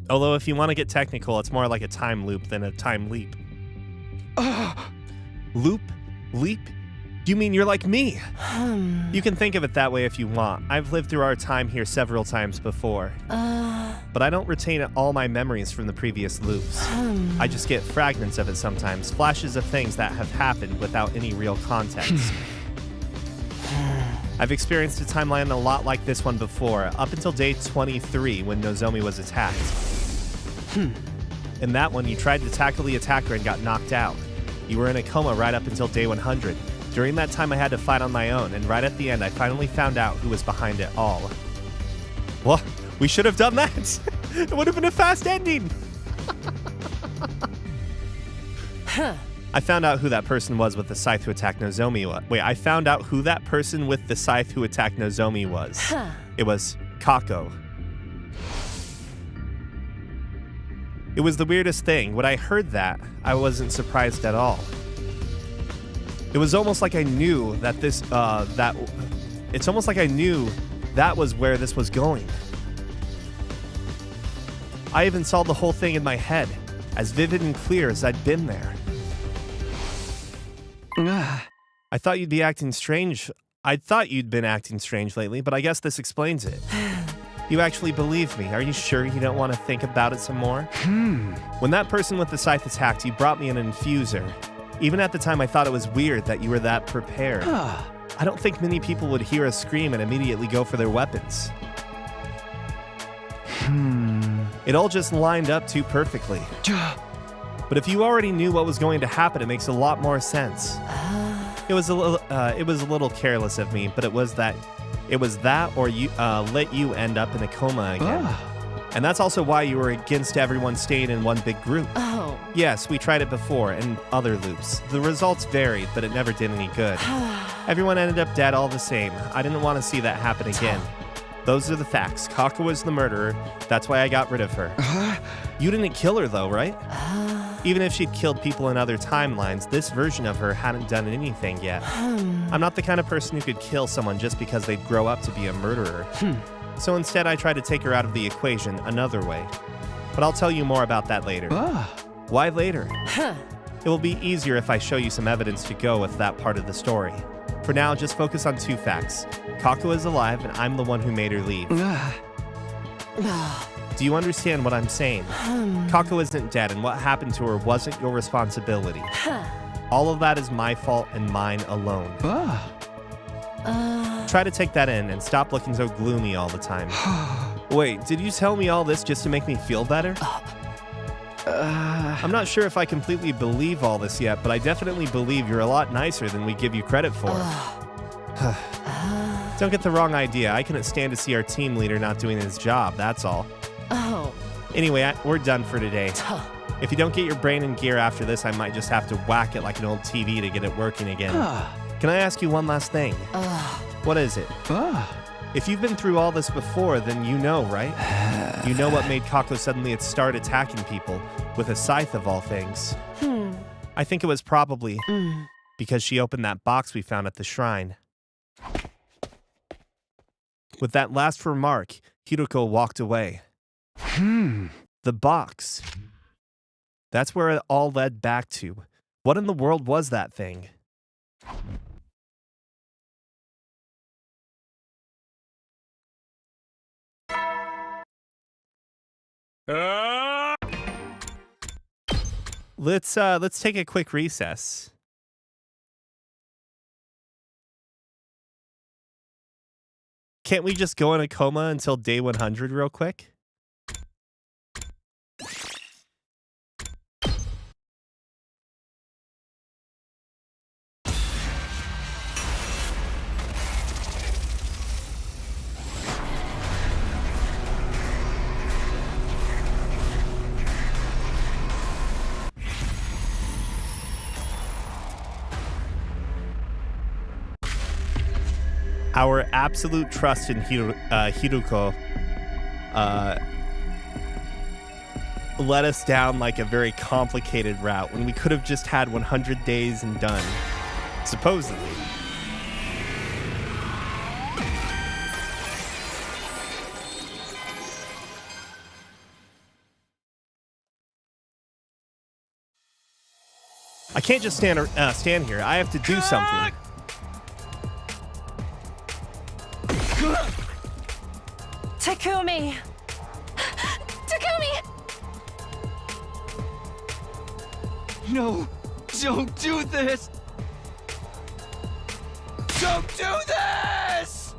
Although if you want to get technical, it's more like a time loop than a time leap. Loop? Leap? You mean you're like me? You can think of it that way if you want. I've lived through our time here several times before. But I don't retain all my memories from the previous loops. I just get fragments of it sometimes, flashes of things that have happened without any real context. I've experienced a timeline a lot like this one before, up until day 23 when Nozomi was attacked. In that one, you tried to tackle the attacker and got knocked out. You were in a coma right up until day 100. During that time, I had to fight on my own, and right at the end, I finally found out who was behind it all. Well, we should have done that. It would have been a fast ending. I found out who that person was with the scythe who attacked Nozomi. Wait, I found out who that person with the scythe who attacked Nozomi was. It was Kako. It was the weirdest thing. When I heard that, I wasn't surprised at all. It was almost like I knew that it's almost like I knew that was where this was going. I even saw the whole thing in my head, as vivid and clear as I'd been there. I thought you'd be acting strange. I thought you'd been acting strange lately, but I guess this explains it. You actually believe me. Are you sure you don't want to think about it some more? When that person with the scythe attacked, you brought me an infuser. Even at the time, I thought it was weird that you were that prepared. I don't think many people would hear a scream and immediately go for their weapons. It all just lined up too perfectly. But if you already knew what was going to happen, it makes a lot more sense. It was a little careless of me, but it was that or you let you end up in a coma again. And that's also why you were against everyone staying in one big group. Yes, we tried it before in other loops. The results varied, but it never did any good. Everyone ended up dead all the same. I didn't want to see that happen again. Those are the facts. Kako was the murderer. That's why I got rid of her. You didn't kill her though, right? Even if she'd killed people in other timelines, this version of her hadn't done anything yet. I'm not the kind of person who could kill someone just because they'd grow up to be a murderer. So instead, I tried to take her out of the equation another way. But I'll tell you more about that later. Why later? It will be easier if I show you some evidence to go with that part of the story. For now, just focus on two facts. Kako is alive, and I'm the one who made her leave. Do you understand what I'm saying? Kako isn't dead, and what happened to her wasn't your responsibility. All of that is my fault and mine alone. Try to take that in and stop looking so gloomy all the time. Wait, did you tell me all this just to make me feel better? I'm not sure if I completely believe all this yet, but I definitely believe you're a lot nicer than we give you credit for. Don't get the wrong idea. I couldn't stand to see our team leader not doing his job, that's all. Anyway, we're done for today. If you don't get your brain in gear after this, I might just have to whack it like an old TV to get it working again. Can I ask you one last thing? What is it? If you've been through all this before, then you know, right? You know what made Kako suddenly start attacking people with a scythe of all things. I think it was probably because she opened that box we found at the shrine. With that last remark, Hiruko walked away. The box. That's where it all led back to. What in the world was that thing? Let's take a quick recess. Can't we just go in a coma until day 100 real quick? Our absolute trust in Hiruko led us down like a very complicated route when we could have just had 100 days and done, supposedly. I can't just stand here. I have to do something. Takumi! Takumi! No! Don't do this! Don't do this!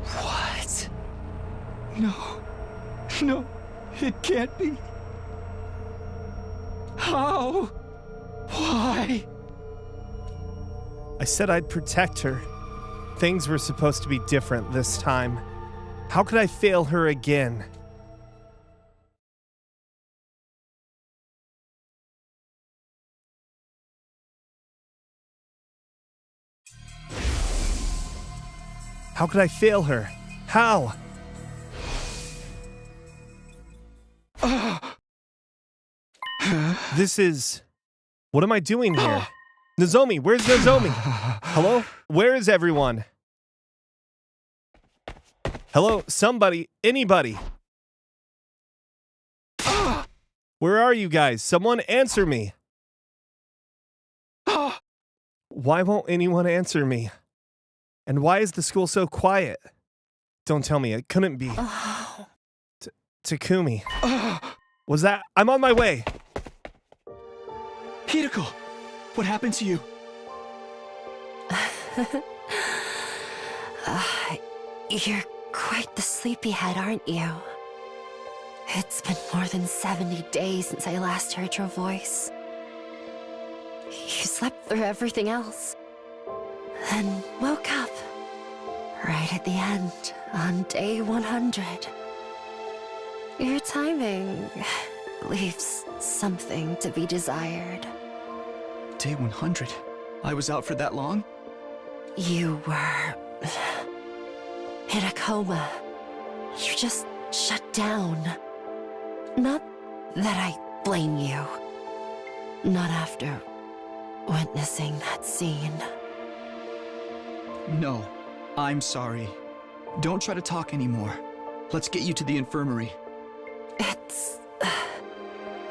What? No. No. It can't be. How? Why? I said I'd protect her. Things were supposed to be different this time. How could I fail her again? How could I fail her? How? This is... What am I doing here? Nozomi, where's Nozomi? Hello? Where is everyone? Hello? Somebody? Anybody? Where are you guys? Someone answer me. Why won't anyone answer me? And why is the school so quiet? Don't tell me, it couldn't be. Takumi. Was that... I'm on my way. Hiruko, what happened to you? You're quite the sleepyhead, aren't you? It's been more than 70 days since I last heard your voice. You slept through everything else, then woke up right at the end on day 100. Your timing leaves something to be desired. Day 100? I was out for that long? You were in a coma. You just shut down. Not that I blame you. Not after witnessing that scene. No, I'm sorry. Don't try to talk anymore. Let's get you to the infirmary. It's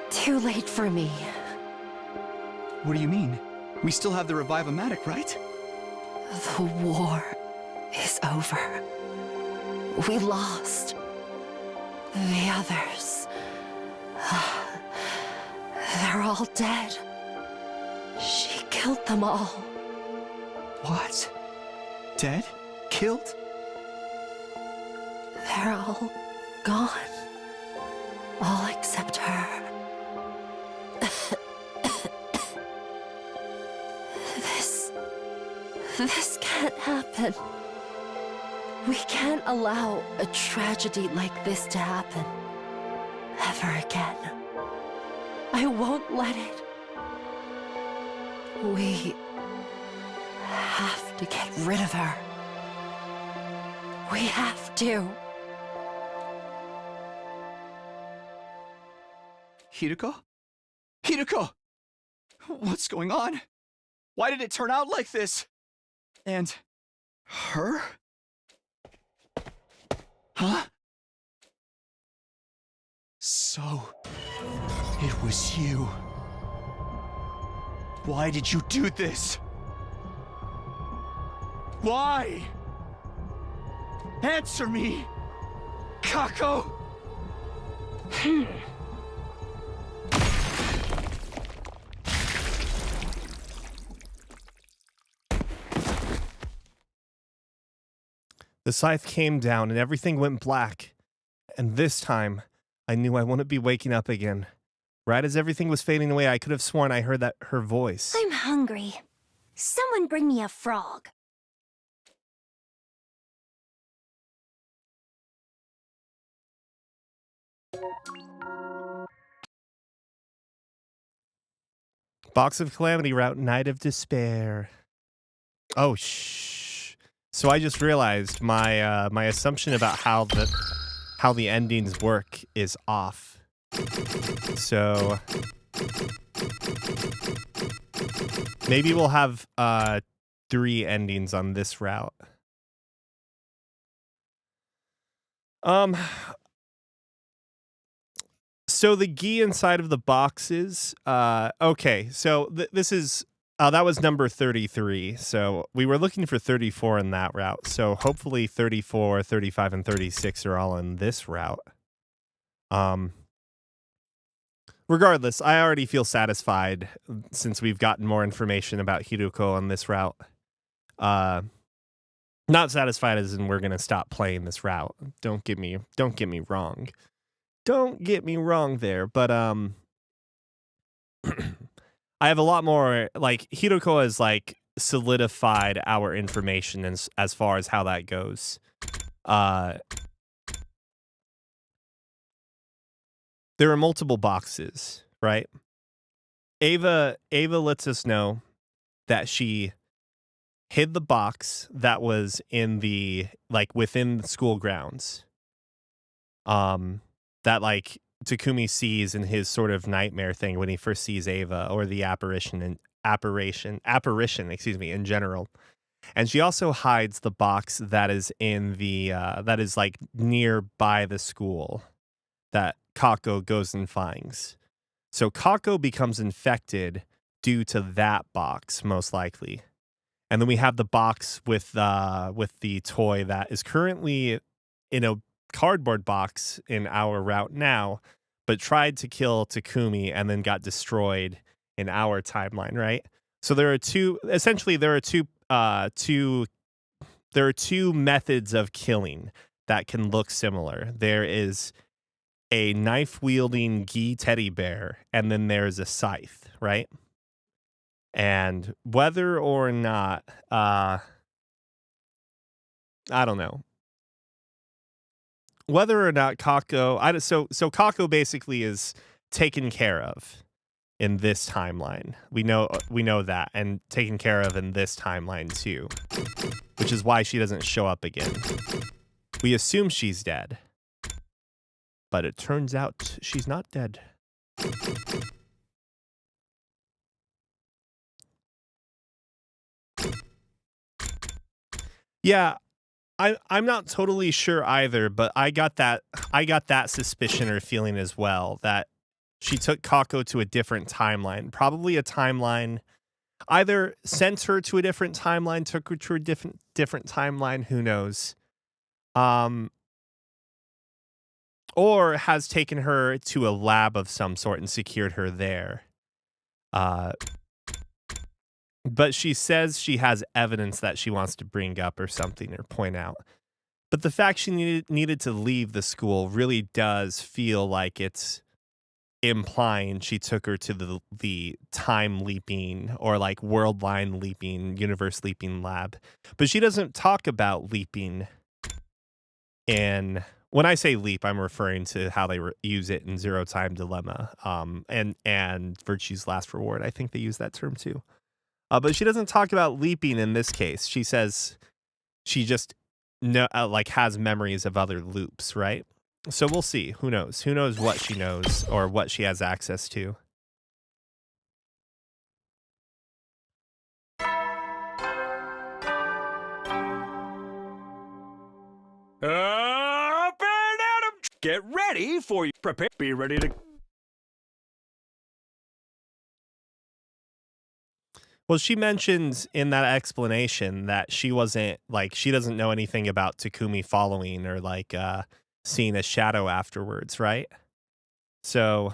too late for me. What do you mean? We still have the Revive-O-Matic, right? The war is over. We lost. The others. They're all dead. She killed them all. What? Dead? Killed? They're all gone. All except her. This can't happen. We can't allow a tragedy like this to happen ever again. I won't let it. We have to get rid of her. We have to. Hiruko? Hiruko! What's going on? Why did it turn out like this? And her? Huh? So, it was you. Why did you do this? Why? Answer me, Kako! The scythe came down and everything went black. And this time, I knew I wouldn't be waking up again. Right as everything was fading away, I could have sworn I heard her voice. I'm hungry. Someone bring me a frog. Box of Calamity route, Night of Despair. Oh, shh. So I just realized my my assumption about how the endings work is off. So maybe we'll have 3 endings on this route. So the gi inside of the boxes, okay, so this is, that was number 33, so we were looking for 34 in that route, so hopefully 34, 35, and 36 are all in this route. Regardless, I already feel satisfied since we've gotten more information about Hiruko on this route. Not satisfied as in we're gonna stop playing this route. Don't get me wrong. Don't get me wrong there, but I have a lot more, like, Hiruko has, like, solidified our information as far as how that goes. There are multiple boxes, right? Ava lets us know that she hid the box that was in the, like, within the school grounds. That, like, Takumi sees in his sort of nightmare thing when he first sees Ava, or the apparition, excuse me, in general. And she also hides the box that is in the that is, like, nearby the school that Kako goes and finds. So Kako becomes infected due to that box, most likely. And then we have the box with the toy that is currently in a cardboard box in our route now, but tried to kill Takumi and then got destroyed in our timeline, right? So there are two methods of killing that can look similar. There is a knife-wielding gi teddy bear, and then there's a scythe, right? And whether or not, I don't know. Whether or not Kako, so Kako basically is taken care of in this timeline. We know that, and taken care of in this timeline too, which is why she doesn't show up again. We assume she's dead, but it turns out she's not dead. Yeah, I'm not totally sure either, but I got that suspicion or feeling as well, that she took Kako to a different timeline, probably a timeline, either sent her to a different timeline, took her to a different timeline, who knows, or has taken her to a lab of some sort and secured her there. But she says she has evidence that she wants to bring up or something, or point out. But the fact she needed to leave the school really does feel like it's implying she took her to the time leaping, or like world line leaping, universe leaping lab. But she doesn't talk about leaping in when I say leap, I'm referring to how they use it in Zero Time Dilemma, and Virtue's Last Reward. I think they use that term too. But she doesn't talk about leaping in this case. She says she just like has memories of other loops, right? So we'll see. Who knows? Who knows what she knows or what she has access to? Up and at 'em! Get ready for you. Prepare. Be ready to. Well, she mentions in that explanation that she wasn't like she doesn't know anything about Takumi following or like seeing a shadow afterwards, right? So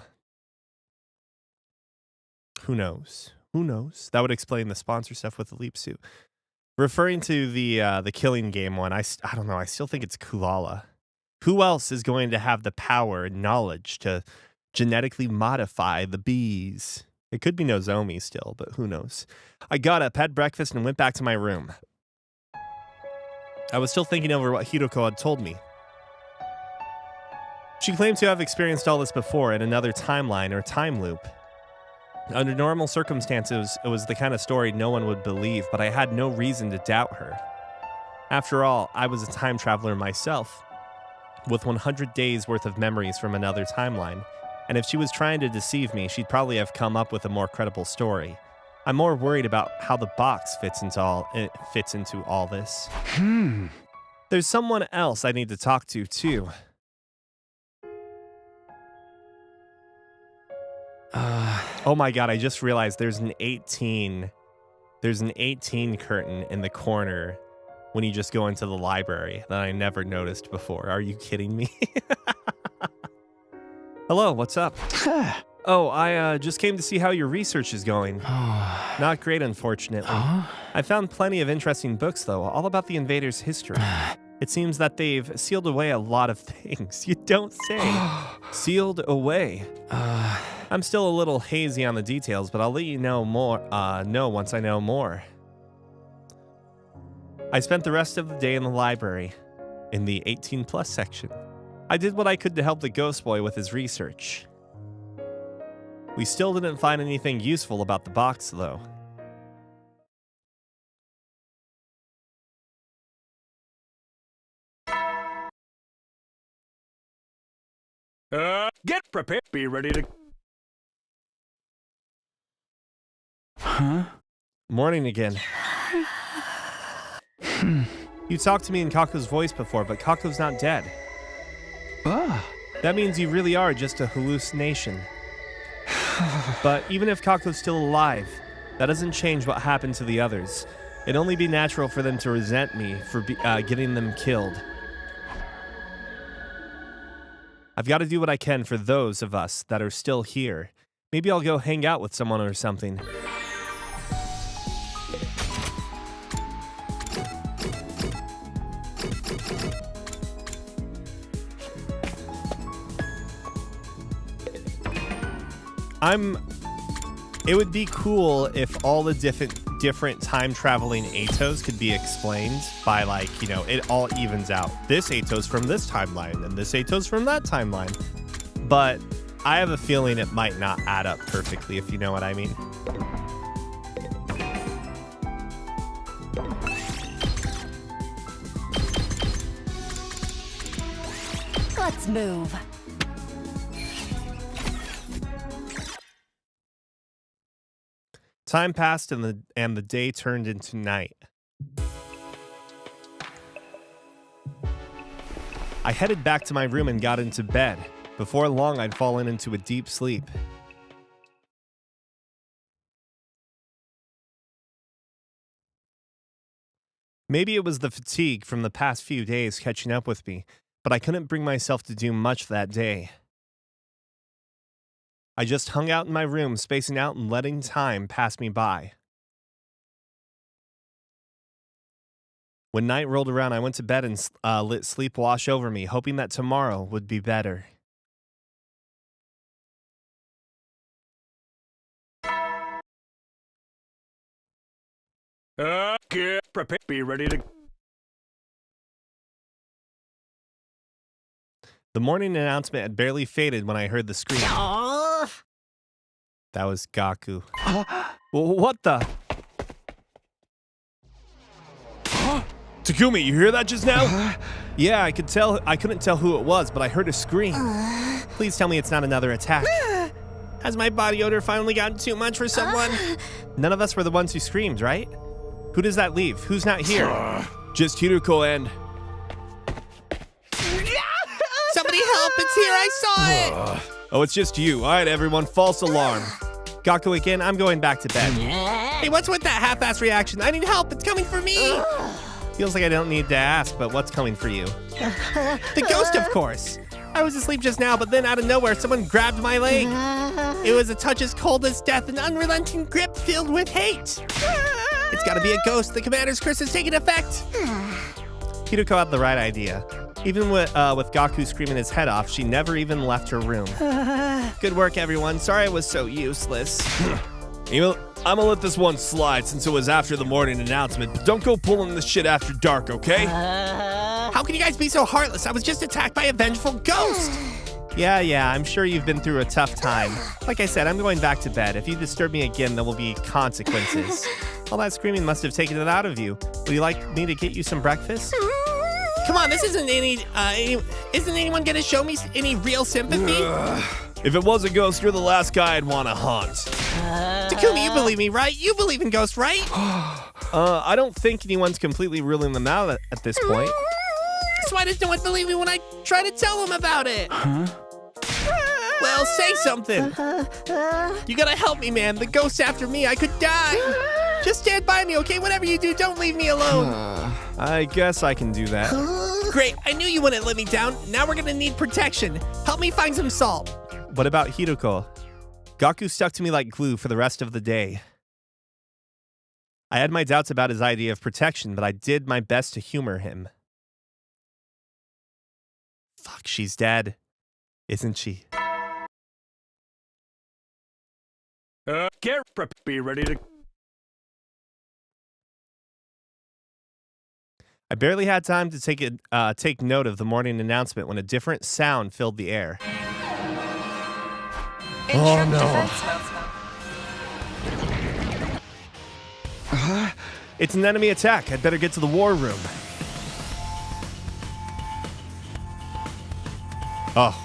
who knows? Who knows? That would explain the sponsor stuff with the leap suit. Referring to the killing game one, I don't know. I still think it's Kulala. Who else is going to have the power and knowledge to genetically modify the bees? It could be Nozomi still, but who knows? I got up, had breakfast, and went back to my room. I was still thinking over what Hiroko had told me. She claimed to have experienced all this before in another timeline or time loop. Under normal circumstances, it was the kind of story no one would believe, but I had no reason to doubt her. After all, I was a time traveler myself, with 100 days worth of memories from another timeline, and if she was trying to deceive me, she'd probably have come up with a more credible story. I'm more worried about how the box fits into all this. There's someone else I need to talk to, too. Oh my god, I just realized there's an 18 curtain in the corner when you just go into the library that I never noticed before. Are you kidding me? Hello, what's up? Oh, I just came to see how your research is going. Not great, unfortunately. I found plenty of interesting books, though, all about the invaders' history. It seems that they've sealed away a lot of things. You don't say. Sealed away. I'm still a little hazy on the details, but I'll let you know once I know more. I spent the rest of the day in the library, in the 18+ section. I did what I could to help the ghost boy with his research. We still didn't find anything useful about the box, though. Get prepared. Be ready to. Huh? Morning again. You talked to me in Kako's voice before, but Kako's not dead. That means you really are just a hallucination. But even if Kako's still alive, that doesn't change what happened to the others. It'd only be natural for them to resent me for getting them killed. I've got to do what I can for those of us that are still here. Maybe I'll go hang out with someone or something. It would be cool if all the different time traveling Atos could be explained by, like, you know, it all evens out. This Atos from this timeline and this Atos from that timeline. But I have a feeling it might not add up perfectly, if you know what I mean. Let's move. Time passed and the day turned into night. I headed back to my room and got into bed. Before long, I'd fallen into a deep sleep. Maybe it was the fatigue from the past few days catching up with me, but I couldn't bring myself to do much that day. I just hung out in my room, spacing out and letting time pass me by. When night rolled around, I went to bed and let sleep wash over me, hoping that tomorrow would be better. Get prepared. Be ready to. The morning announcement had barely faded when I heard the scream. Oh. That was Gaku. What the? Takumi, you hear that just now? Yeah, I could tell. I couldn't tell who it was, but I heard a scream. Please tell me it's not another attack. Has my body odor finally gotten too much for someone? None of us were the ones who screamed, right? Who does that leave? Who's not here? Just Hiruko and... Somebody help, it's here, I saw it! Oh, it's just you. All right, everyone, false alarm. Gaku again, I'm going back to bed. Hey, what's with that half-ass reaction? I need help, it's coming for me! Feels like I don't need to ask, but what's coming for you? The ghost, of course! I was asleep just now, but then out of nowhere, someone grabbed my leg. It was a touch as cold as death, an unrelenting grip filled with hate. It's gotta be a ghost. The commander's curse is taking effect. Hiruko had the right idea. Even with Gaku screaming his head off, she never even left her room. Good work, everyone. Sorry I was so useless. I'm gonna let this one slide since it was after the morning announcement, but don't go pulling this shit after dark, okay? How can you guys be so heartless? I was just attacked by a vengeful ghost. Yeah, I'm sure you've been through a tough time. Like I said, I'm going back to bed. If you disturb me again, there will be consequences. All that screaming must have taken it out of you. Would you like me to get you some breakfast? Come on, this isn't isn't anyone gonna show me any real sympathy? If it was a ghost, you're the last guy I'd want to haunt. Takumi, you believe me, right? You believe in ghosts, right? I don't think anyone's completely ruling them out at this point. So why does no one believe me when I try to tell them about it? Well, say something. You gotta help me, man. The ghost's after me. I could die. Just stand by me, okay? Whatever you do, don't leave me alone. I guess I can do that. Great. I knew you wouldn't let me down. Now we're gonna need protection. Help me find some salt. What about Hiruko? Gaku stuck to me like glue for the rest of the day. I had my doubts about his idea of protection, but I did my best to humor him. Fuck, she's dead. Isn't she? Be ready to... I barely had time to take note of the morning announcement when a different sound filled the air. Oh no. It's an enemy attack. I'd better get to the war room. Oh.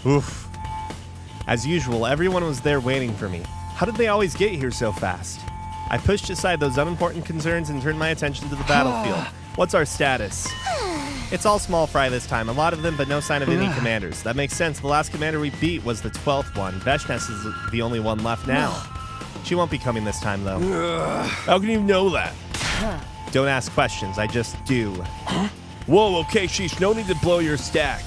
Oof. As usual, everyone was there waiting for me. How did they always get here so fast? I pushed aside those unimportant concerns and turned my attention to the battlefield. What's our status? It's all small fry this time. A lot of them, but no sign of any commanders. That makes sense. The last commander we beat was the 12th one. Veshnes is the only one left now. She won't be coming this time, though. How can you know that? Don't ask questions. I just do. Whoa, okay, Sheesh, no need to blow your stack.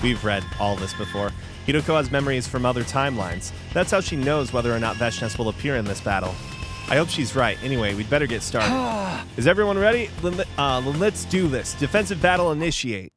We've read all this before. Hiruko has memories from other timelines. That's how she knows whether or not Veshnes will appear in this battle. I hope she's right. Anyway, we'd better get started. Is everyone ready? Let's do this. Defensive battle initiate.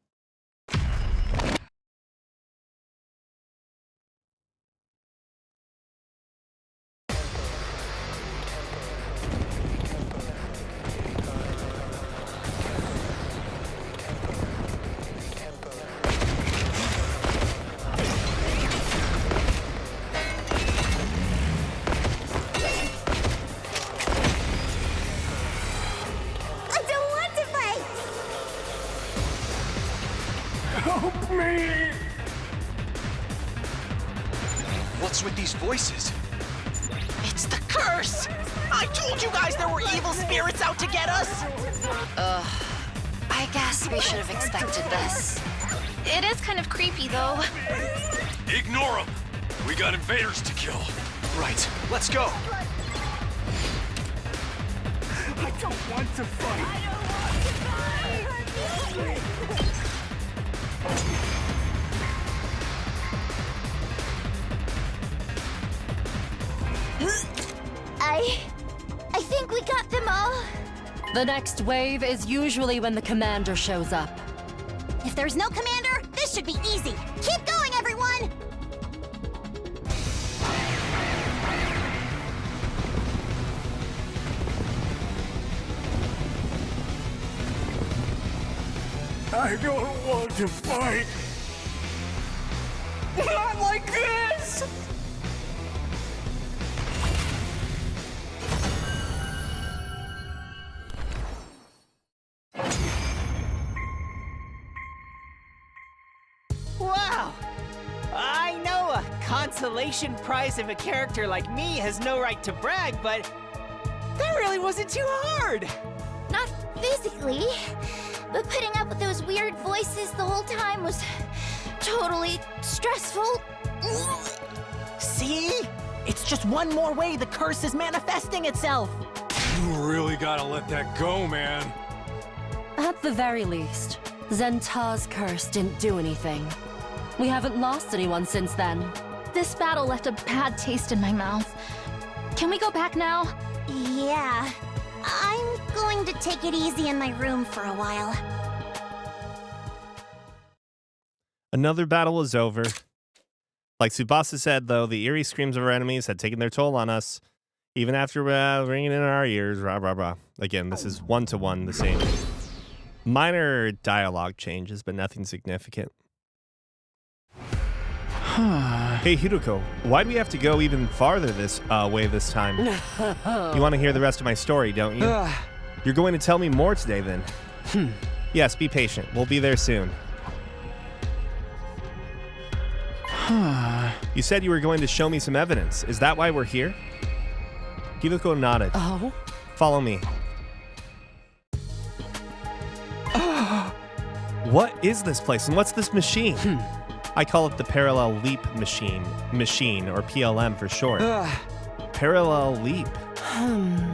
Help me! What's with these voices? It's the curse! I told you guys there were evil spirits out to get us! I guess we should have expected this. It is kind of creepy, though. Ignore them! We got invaders to kill. Right, let's go. I don't want to fight. I think we got them all. The next wave is usually when the commander shows up. If there's no commander, this should be easy. Keep going, everyone! I don't want to fight. consolation prize of a character like me has no right to brag, but that really wasn't too hard. Not physically, but putting up with those weird voices the whole time was totally stressful. See? It's just one more way the curse is manifesting itself. You really gotta let that go, man. At the very least, Zenta's curse didn't do anything. We haven't lost anyone since then. This battle left a bad taste in my mouth. Can we go back now? Yeah. I'm going to take it easy in my room for a while. Another battle is over. Like Tsubasa said, though, the eerie screams of our enemies had taken their toll on us, even after ringing in our ears. Rah, rah, rah. Again, this is one-to-one the same. Minor dialogue changes, but nothing significant. Hey, Hiruko, why do we have to go even farther this way this time? You want to hear the rest of my story, don't you? You're going to tell me more today, then? Yes, be patient. We'll be there soon. You said you were going to show me some evidence. Is that why we're here? Hiruko nodded. Oh? Follow me. What is this place, and what's this machine? I call it the Parallel Leap Machine, or PLM for short. Parallel Leap.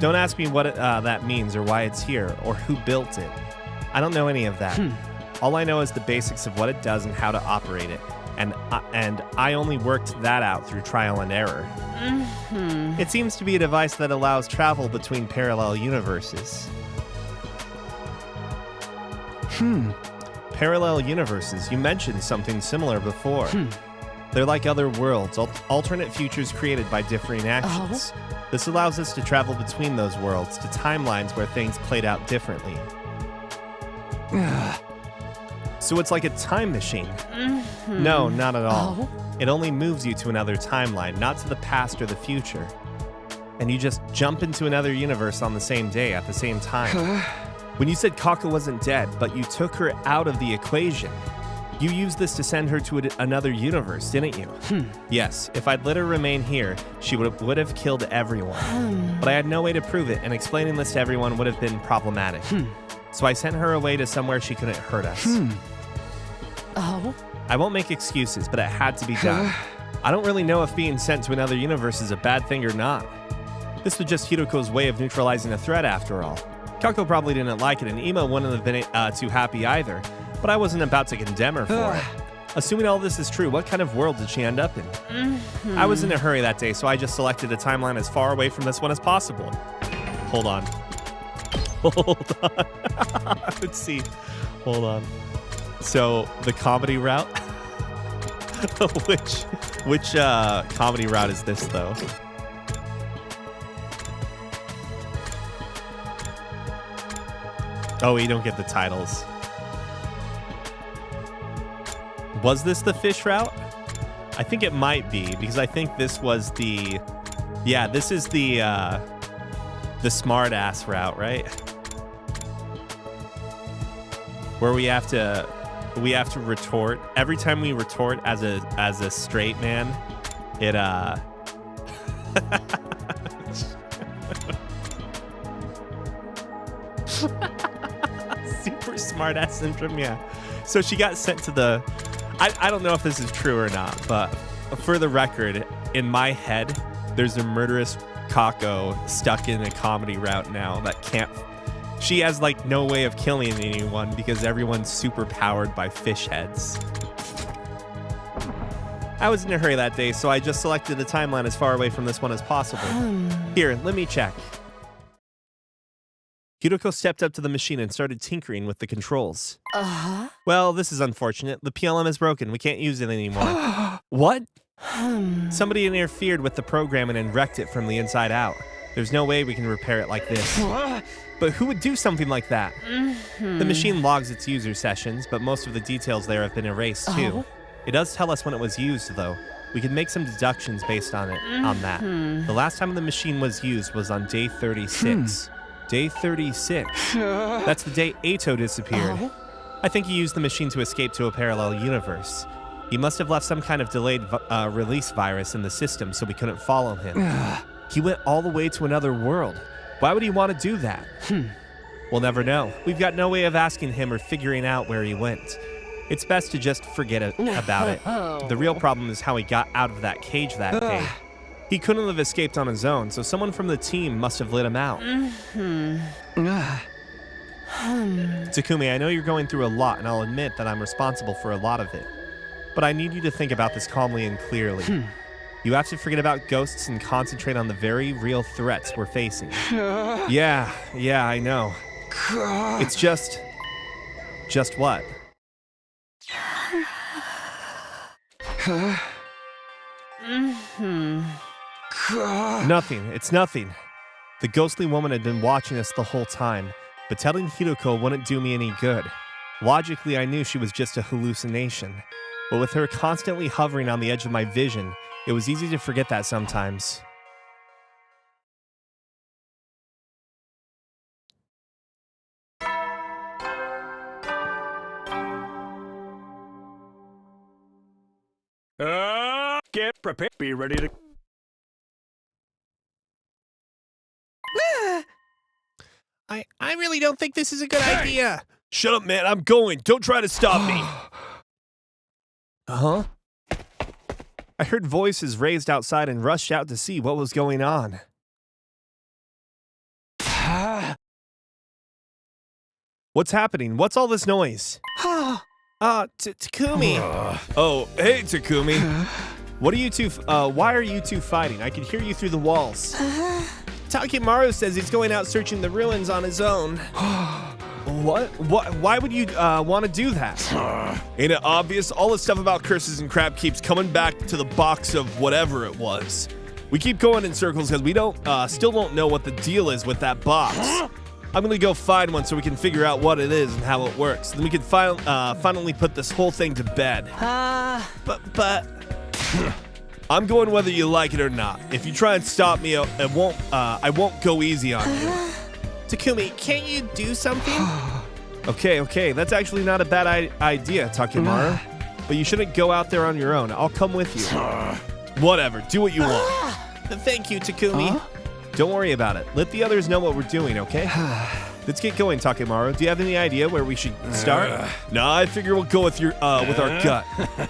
Don't ask me what that means or why it's here or who built it. I don't know any of that. All I know is the basics of what it does and how to operate it. And I only worked that out through trial and error. It seems to be a device that allows travel between parallel universes. Parallel universes. You mentioned something similar before. They're like other worlds, alternate futures created by differing actions. This allows us to travel between those worlds to timelines where things played out differently. So it's like a time machine. No, not at all. It only moves you to another timeline, not to the past or the future. And you just jump into another universe on the same day at the same time. When you said Kaka wasn't dead, but you took her out of the equation, you used this to send her to another universe, didn't you? Yes, if I'd let her remain here, she would have killed everyone. But I had no way to prove it, and explaining this to everyone would have been problematic. So I sent her away to somewhere she couldn't hurt us. I won't make excuses, but it had to be done. I don't really know if being sent to another universe is a bad thing or not. This was just Hiruko's way of neutralizing a threat after all. Kako probably didn't like it, and Ima wouldn't have been too happy either, but I wasn't about to condemn her for it. Assuming all this is true, what kind of world did she end up in? I was in a hurry that day, so I just selected a timeline as far away from this one as possible. Hold on. Hold on. Let's see. Hold on. So, the comedy route? Which comedy route is this, though? Oh, you don't get the titles. Was this the fish route? I think it might be, because I think this was the... Yeah, this is the smart ass route, right? Where we have to retort. Every time we retort as a straight man, it super smart ass syndrome, yeah. So she got sent to the I don't know if this is true or not, but for the record, in my head, there's a murderous Kako stuck in a comedy route now that can't. She has like no way of killing anyone because everyone's super powered by fish heads. I was in a hurry that day, so I just selected a timeline as far away from this one as possible. Here, let me check. Hiruko stepped up to the machine and started tinkering with the controls. Well, this is unfortunate. The PLM is broken. We can't use it anymore. What? Somebody interfered with the programming and wrecked it from the inside out. There's no way we can repair it like this. But who would do something like that? The machine logs its user sessions, but most of the details there have been erased too. It does tell us when it was used, though. We can make some deductions based on that. The last time the machine was used was on day 36. Day 36. That's the day Ato disappeared. I think he used the machine to escape to a parallel universe. He must have left some kind of delayed release virus in the system so we couldn't follow him. He went all the way to another world. Why would he want to do that? We'll never know. We've got no way of asking him or figuring out where he went. It's best to just forget about it. The real problem is how he got out of that cage that day. He couldn't have escaped on his own, so someone from the team must have let him out. Takumi, I know you're going through a lot, and I'll admit that I'm responsible for a lot of it. But I need you to think about this calmly and clearly. You have to forget about ghosts and concentrate on the very real threats we're facing. Yeah, I know. It's just what? Nothing. It's nothing. The ghostly woman had been watching us the whole time, but telling Hiroko wouldn't do me any good. Logically, I knew she was just a hallucination. But with her constantly hovering on the edge of my vision, it was easy to forget that sometimes. Get prepared. Be ready to... I really don't think this is a good idea. Shut up, man. I'm going. Don't try to stop me. Huh? I heard voices raised outside and rushed out to see what was going on. What's happening? What's all this noise? Takumi. Oh, hey, Takumi. What are you two, why are you two fighting? I can hear you through the walls. Takimaru says he's going out searching the ruins on his own. What? Why would you want to do that? Ain't it obvious? All the stuff about curses and crap keeps coming back to the box of whatever it was. We keep going in circles because we still don't know what the deal is with that box. I'm gonna go find one so we can figure out what it is and how it works. Then we can finally put this whole thing to bed. But I'm going whether you like it or not. If you try and stop me, I won't go easy on you. Takumi, can't you do something? Okay, that's actually not a bad idea, Takimaru. But you shouldn't go out there on your own. I'll come with you. Whatever, do what you want. Thank you, Takumi. Don't worry about it. Let the others know what we're doing, okay? Let's get going, Takimaru. Do you have any idea where we should start? Nah, I figure we'll go with with our gut.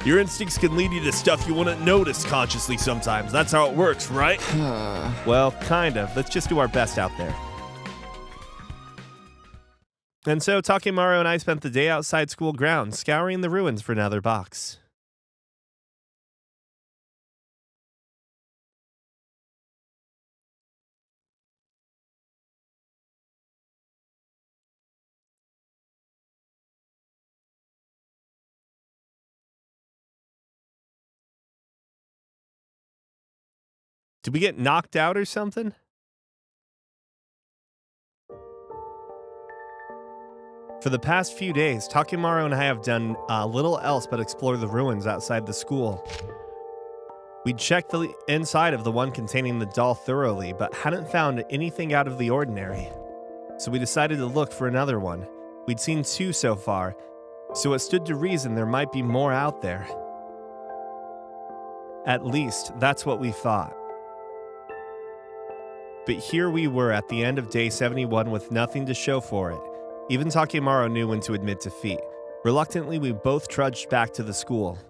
Your instincts can lead you to stuff you wouldn't notice consciously sometimes. That's how it works, right? Well, kind of. Let's just do our best out there. And so Takimaru and I spent the day outside school grounds, scouring the ruins for another box. Did we get knocked out or something? For the past few days, Takimaru and I have done little else but explore the ruins outside the school. We'd checked the inside of the one containing the doll thoroughly, but hadn't found anything out of the ordinary. So we decided to look for another one. We'd seen 2 so far, so it stood to reason there might be more out there. At least, that's what we thought. But here we were at the end of day 71 with nothing to show for it. Even Takimaru knew when to admit defeat. Reluctantly, we both trudged back to the school.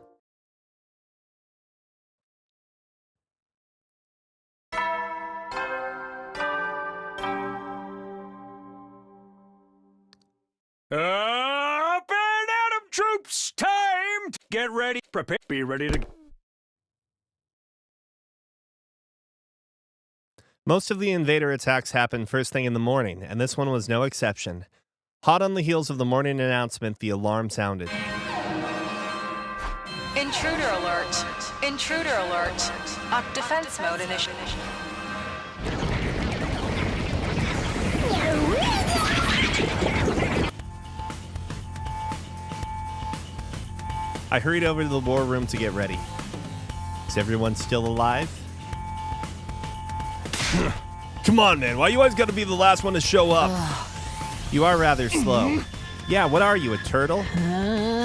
Up and Adam troops, time to get ready. Prepare. Be ready to... Most of the invader attacks happened first thing in the morning, and this one was no exception. Hot on the heels of the morning announcement, the alarm sounded. Intruder alert. Intruder alert. Up defense mode initiative. I hurried over to the war room to get ready. Is everyone still alive? Come on, man. Why you always gotta be the last one to show up? You are rather slow. Yeah, what are you, a turtle?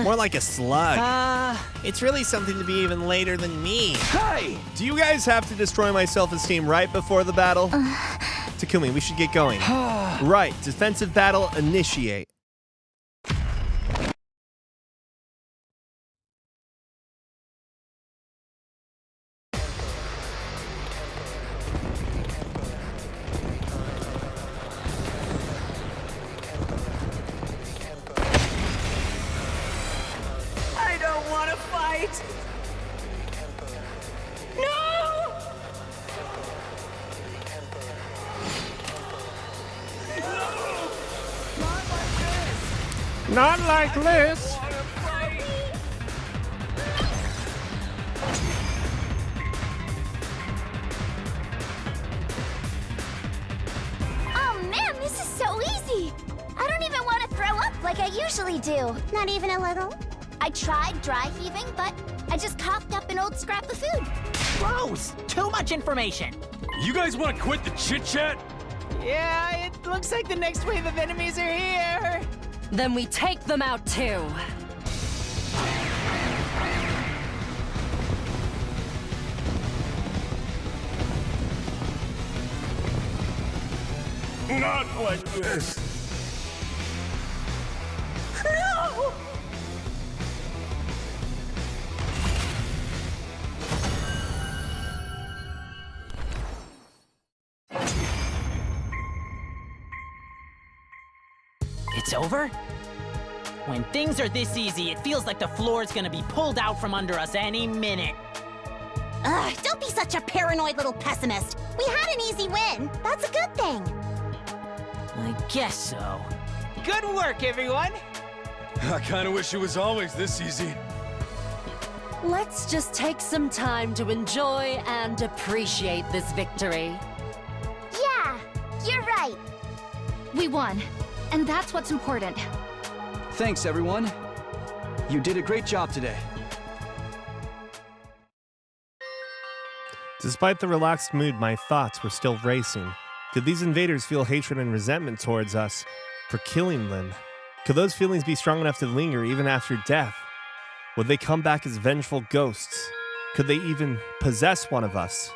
More like a slug. It's really something to be even later than me. Hey! Do you guys have to destroy my self-esteem right before the battle? Takumi, we should get going. Right, defensive battle initiate. I don't want to fight! No! Not like this. Oh man, this is so easy! I don't even want to throw up like I usually do. Not even a little? I tried dry heaving, but I just coughed up an old scrap of food. Gross! Too much information. You guys want to quit the chit-chat? Yeah, it looks like the next wave of enemies are here. Then we take them out too. Not like this. No! It's over? When things are this easy, it feels like the floor is gonna be pulled out from under us any minute. Ugh, don't be such a paranoid little pessimist. We had an easy win. That's a good thing. I guess so. Good work, everyone! I kind of wish it was always this easy. Let's just take some time to enjoy and appreciate this victory. Yeah, you're right. We won, and that's what's important. Thanks, everyone. You did a great job today. Despite the relaxed mood, my thoughts were still racing. Did these invaders feel hatred and resentment towards us for killing them? Could those feelings be strong enough to linger even after death? Would they come back as vengeful ghosts? Could they even possess one of us?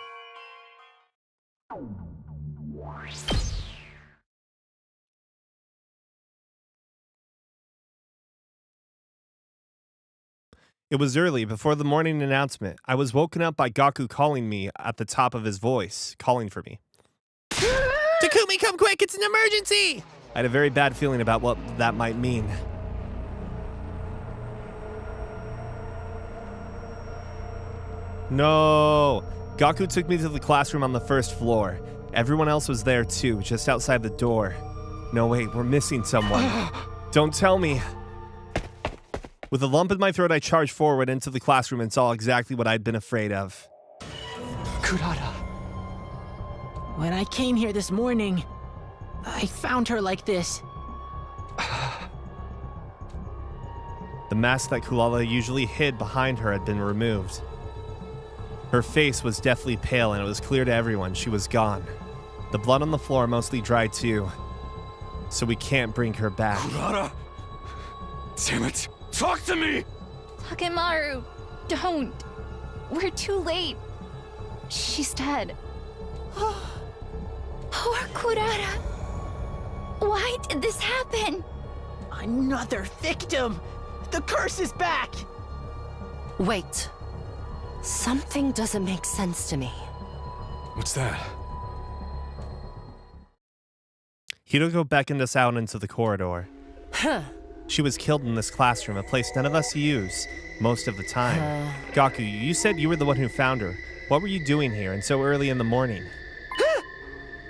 It was early, before the morning announcement. I was woken up by Gaku calling me at the top of his voice, calling for me. Takumi, come quick! It's an emergency! I had a very bad feeling about what that might mean. No! Gaku took me to the classroom on the first floor. Everyone else was there too, just outside the door. No, wait, we're missing someone. Don't tell me. With a lump in my throat, I charged forward into the classroom and saw exactly what I'd been afraid of. Kurata. When I came here this morning, I found her like this. The mask that Kulala usually hid behind her had been removed. Her face was deathly pale, and it was clear to everyone she was gone. The blood on the floor mostly dried too, so we can't bring her back. Kurata! Damn it! Talk to me! Takemaru, don't. We're too late. She's dead. Poor Kurata. Why did this happen? Another victim! The curse is back! Wait. Something doesn't make sense to me. What's that? Hiroko beckoned us out into the corridor. Huh. She was killed in this classroom, a place none of us use most of the time. Gaku, you said you were the one who found her. What were you doing here and so early in the morning?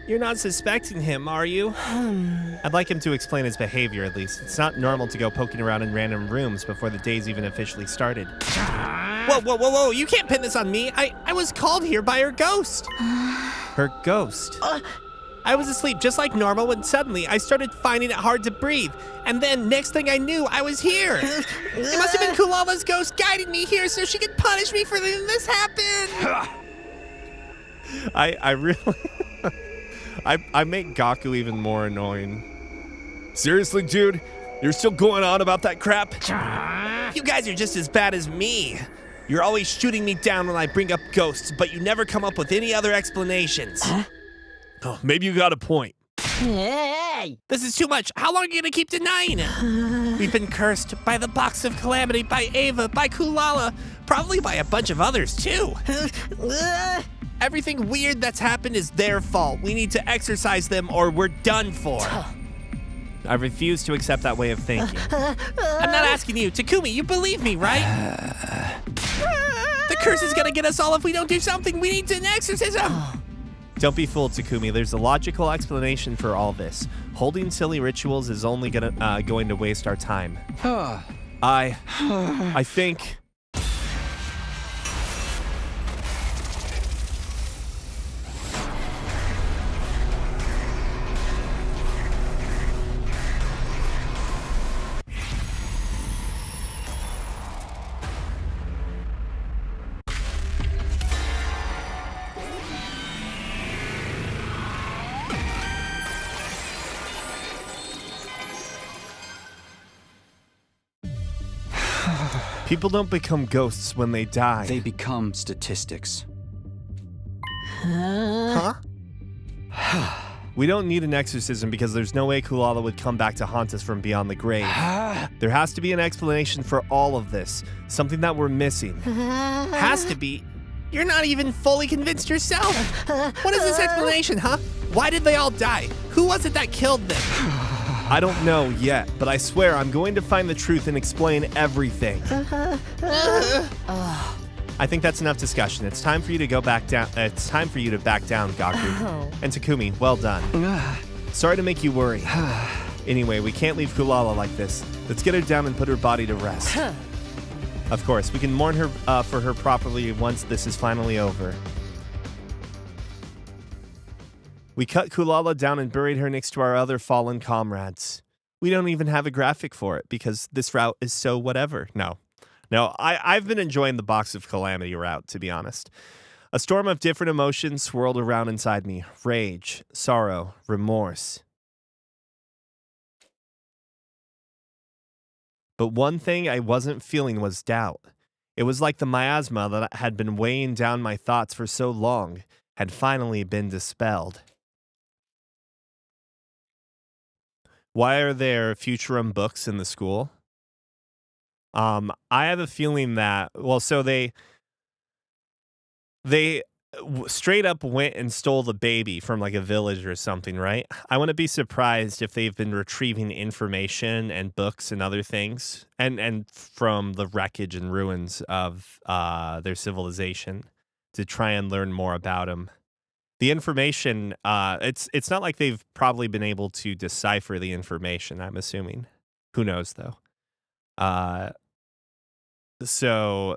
You're not suspecting him, are you? I'd like him to explain his behavior at least. It's not normal to go poking around in random rooms before the day's even officially started. Whoa, whoa, whoa, whoa, you can't pin this on me. I was called here by her ghost. Her ghost? I was asleep just like normal when suddenly I started finding it hard to breathe. And then next thing I knew, I was here. It must have been Kulala's ghost guiding me here so she could punish me for letting this happen. I really... I make Gaku even more annoying. Seriously, dude? You're still going on about that crap? You guys are just as bad as me. You're always shooting me down when I bring up ghosts, but you never come up with any other explanations. Oh, maybe you got a point. Hey! This is too much. How long are you gonna keep denying it? We've been cursed by the Box of Calamity, by Ava, by Kulala, probably by a bunch of others too. Everything weird that's happened is their fault. We need to exorcise them or we're done for. I refuse to accept that way of thinking. I'm not asking you. Takumi, you believe me, right? The curse is gonna get us all if we don't do something. We need an exorcism. Don't be fooled, Takumi. There's a logical explanation for all this. Holding silly rituals is only going to waste our time. I think... People don't become ghosts when they die. They become statistics. Huh? We don't need an exorcism because there's no way Kulala would come back to haunt us from beyond the grave. There has to be an explanation for all of this. Something that we're missing. Has to be. You're not even fully convinced yourself. What is this explanation, huh? Why did they all die? Who was it that killed them? I don't know yet, but I swear I'm going to find the truth and explain everything. I think that's enough discussion. It's time for you to go back down. It's time for you to back down, Gaku. And Takumi, well done. Sorry to make you worry. Anyway, we can't leave Kulala like this. Let's get her down and put her body to rest. Of course, we can mourn her for her properly once this is finally over. We cut Kulala down and buried her next to our other fallen comrades. We don't even have a graphic for it because this route is so whatever. No, I've been enjoying the Box of Calamity route, to be honest. A storm of different emotions swirled around inside me. Rage, sorrow, remorse. But one thing I wasn't feeling was doubt. It was like the miasma that had been weighing down my thoughts for so long had finally been dispelled. Why are there Futurum books in the school? I have a feeling that, well, so they straight up went and stole the baby from like a village or something, right? I wouldn't be surprised if they've been retrieving information and books and other things and from the wreckage and ruins of their civilization to try and learn more about them. The information, it's not like they've probably been able to decipher the information, I'm assuming. Who knows, though? So,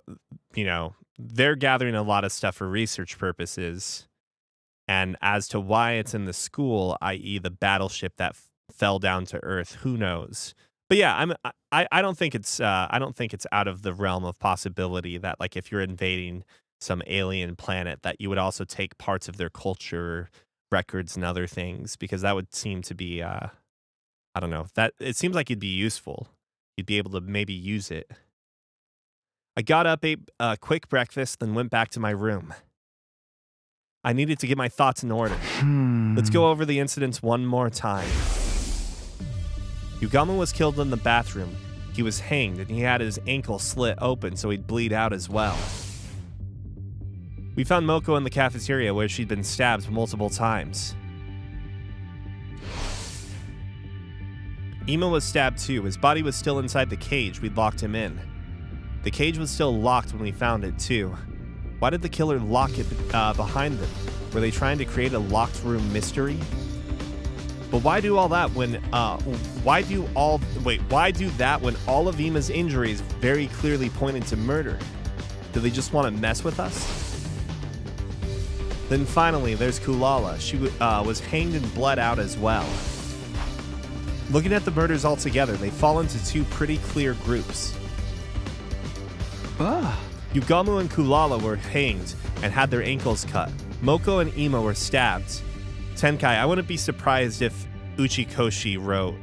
you know, they're gathering a lot of stuff for research purposes. And as to why it's in the school, i.e. the battleship that fell down to Earth, who knows? But yeah, I don't think it's out of the realm of possibility that, like, if you're invading some alien planet, that you would also take parts of their culture, records, and other things, because that would seem to be, I don't know, that it seems like it'd be useful. You'd be able to maybe use it. I got up, ate a quick breakfast, then went back to my room. I needed to get my thoughts in order. Let's go over the incidents one more time. Yugama was killed in the bathroom. He was hanged, and he had his ankle slit open so he'd bleed out as well. We found Moko in the cafeteria where she'd been stabbed multiple times. Imo was stabbed too. His body was still inside the cage. We'd locked him in. The cage was still locked when we found it too. Why did the killer lock it behind them? Were they trying to create a locked room mystery? But why do all that when why do that when all of Ima's injuries very clearly pointed to murder? Do they just want to mess with us? Then finally, there's Kulala. She was hanged and bled out as well. Looking at the murders all together, they fall into two pretty clear groups. Yugamu and Kulala were hanged and had their ankles cut. Moko and Imo were stabbed. Tenkai, I wouldn't be surprised if Uchikoshi wrote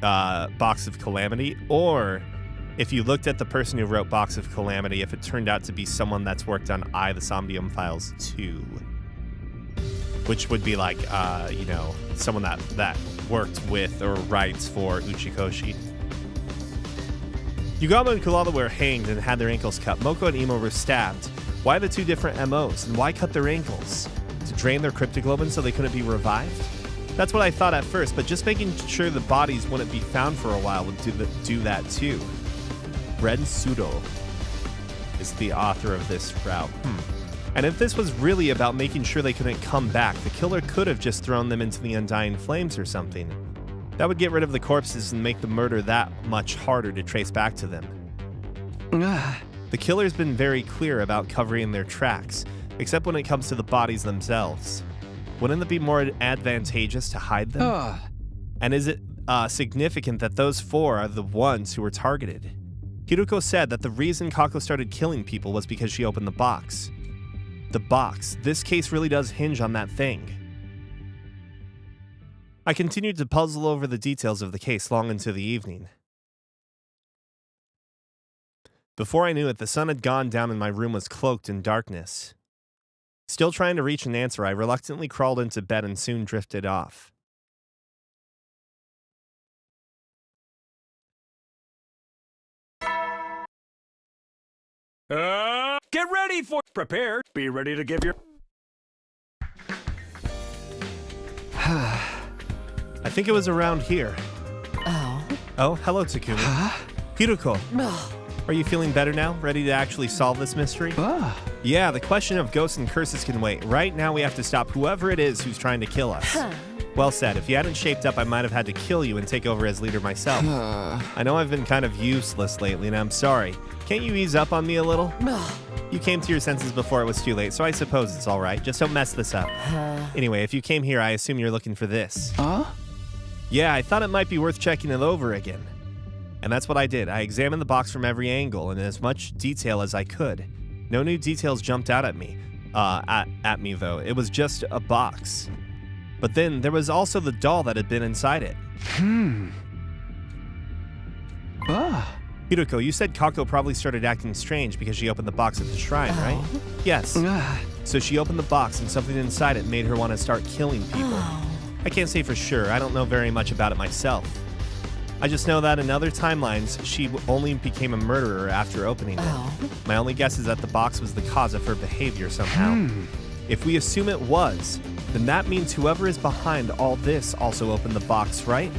Box of Calamity, or if you looked at the person who wrote Box of Calamity, if it turned out to be someone that's worked on the Somnium Files 2. Which would be like, you know, someone that worked with or writes for Uchikoshi. Yugamo and Kulala were hanged and had their ankles cut. Moko and Imo were stabbed. Why the two different MOs, and why cut their ankles? To drain their cryptoglobin so they couldn't be revived? That's what I thought at first, but just making sure the bodies wouldn't be found for a while would do that too. Ren Sudo is the author of this route. And if this was really about making sure they couldn't come back, the killer could have just thrown them into the undying flames or something. That would get rid of the corpses and make the murder that much harder to trace back to them. The killer's been very clear about covering their tracks, except when it comes to the bodies themselves. Wouldn't it be more advantageous to hide them? And is it significant that those 4 are the ones who were targeted? Hiruko said that the reason Kako started killing people was because she opened the box. The box. This case really does hinge on that thing. I continued to puzzle over the details of the case long into the evening. Before I knew it, the sun had gone down and my room was cloaked in darkness. Still trying to reach an answer, I reluctantly crawled into bed and soon drifted off. Get ready for prepare. Be ready to give your. I think it was around here. Oh, hello, Takumi. Hiruko. Are you feeling better now? Ready to actually solve this mystery? Yeah, the question of ghosts and curses can wait. Right now we have to stop whoever it is who's trying to kill us. Well said. If you hadn't shaped up, I might have had to kill you and take over as leader myself. I know I've been kind of useless lately, and I'm sorry. Can't you ease up on me a little? You came to your senses before it was too late, so I suppose it's all right. Just don't mess this up. Anyway, if you came here, I assume you're looking for this. Yeah, I thought it might be worth checking it over again. And that's what I did. I examined the box from every angle and in as much detail as I could. No new details jumped out at me. At me, though. It was just a box. But then there was also the doll that had been inside it. Hiruko, you said Kako probably started acting strange because she opened the box at the shrine, right? Yes. So she opened the box and something inside it made her want to start killing people. I can't say for sure. I don't know very much about it myself. I just know that in other timelines, she only became a murderer after opening it. My only guess is that the box was the cause of her behavior somehow. If we assume it was, then that means whoever is behind all this also opened the box, right?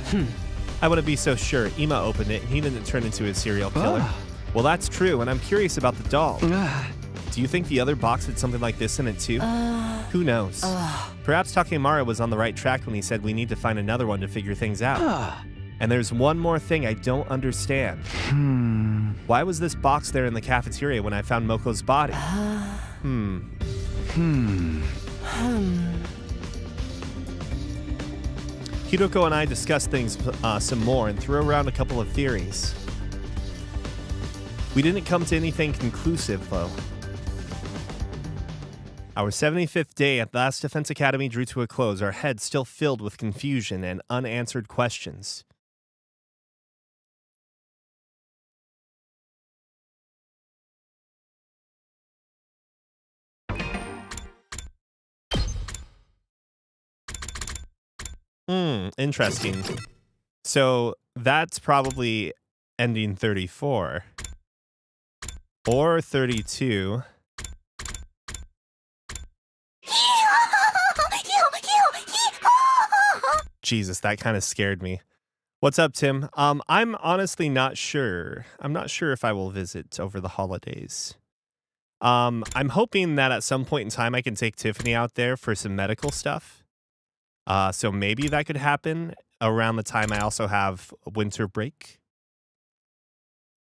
I wouldn't be so sure. Ima opened it and he didn't turn into a serial killer. Well, that's true, and I'm curious about the doll. Do you think the other box had something like this in it too? Who knows? Perhaps Takemura was on the right track when he said we need to find another one to figure things out. And there's one more thing I don't understand. Why was this box there in the cafeteria when I found Moko's body? Hiroko and I discussed things some more and threw around a couple of theories. We didn't come to anything conclusive, though. Our 75th day at Last Defense Academy drew to a close, our heads still filled with confusion and unanswered questions. Interesting. So that's probably ending 34. Or 32. Jesus, that kind of scared me. What's up, Tim? I'm honestly not sure. I'm not sure if I will visit over the holidays. I'm hoping that at some point in time I can take Tiffany out there for some medical stuff. So maybe that could happen around the time I also have winter break.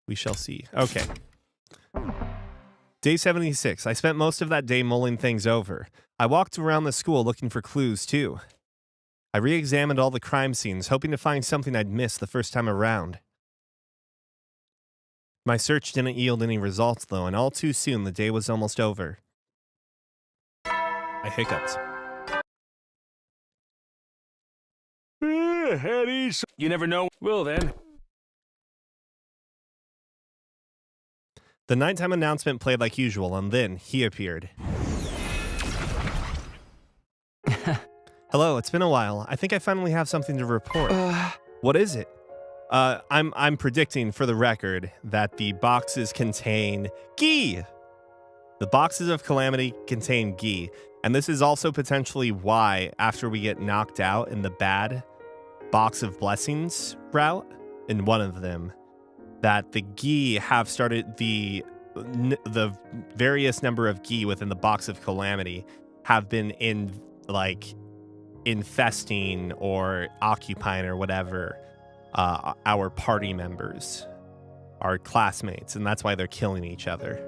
We shall see. Okay. Day 76. I spent most of that day mulling things over. I walked around the school looking for clues, too. I re-examined all the crime scenes, hoping to find something I'd missed the first time around. My search didn't yield any results, though, and all too soon the day was almost over. I hiccuped. Eddie. You never know. Well then. The nighttime announcement played like usual, and then he appeared. Hello, it's been a while. I think I finally have something to report. What is it? I'm predicting, for the record, that the boxes contain ghee. The boxes of Calamity contain ghee, and this is also potentially why, after we get knocked out in the bad box of blessings route, in one of them, that the ghee have started the various number of ghee within the box of Calamity have been infesting or occupying or whatever our party members, our classmates, and that's why they're killing each other.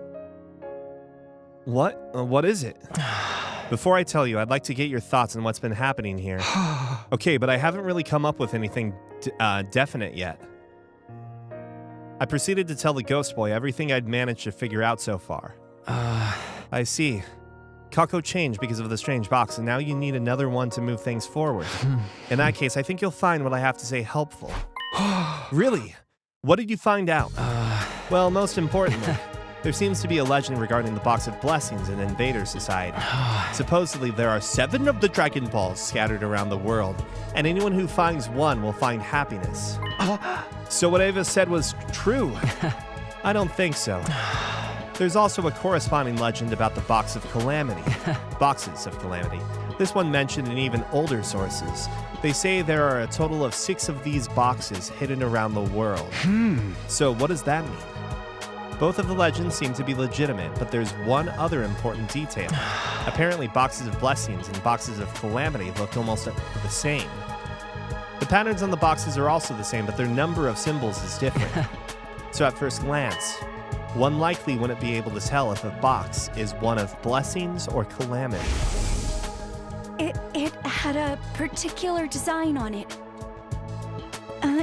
What is it? Before I tell you, I'd like to get your thoughts on what's been happening here. Okay, but I haven't really come up with anything definite yet. I proceeded to tell the ghost boy everything I'd managed to figure out so far. I see. Kako changed because of the strange box, and now you need another one to move things forward. In that case, I think you'll find what I have to say helpful. Really? What did you find out? Well, most importantly, there seems to be a legend regarding the Box of Blessings in Invader Society. Supposedly, there are 7 of the Dragon Balls scattered around the world, and anyone who finds one will find happiness. So what Ava said was true? I don't think so. There's also a corresponding legend about the Box of Calamity. Boxes of Calamity. This one mentioned in even older sources. They say there are a total of 6 of these boxes hidden around the world. So what does that mean? Both of the legends seem to be legitimate, but there's one other important detail. Apparently, Boxes of Blessings and Boxes of Calamity look almost the same. The patterns on the boxes are also the same, but their number of symbols is different. So at first glance, one likely wouldn't be able to tell if a box is one of blessings or calamity. It had a particular design on it.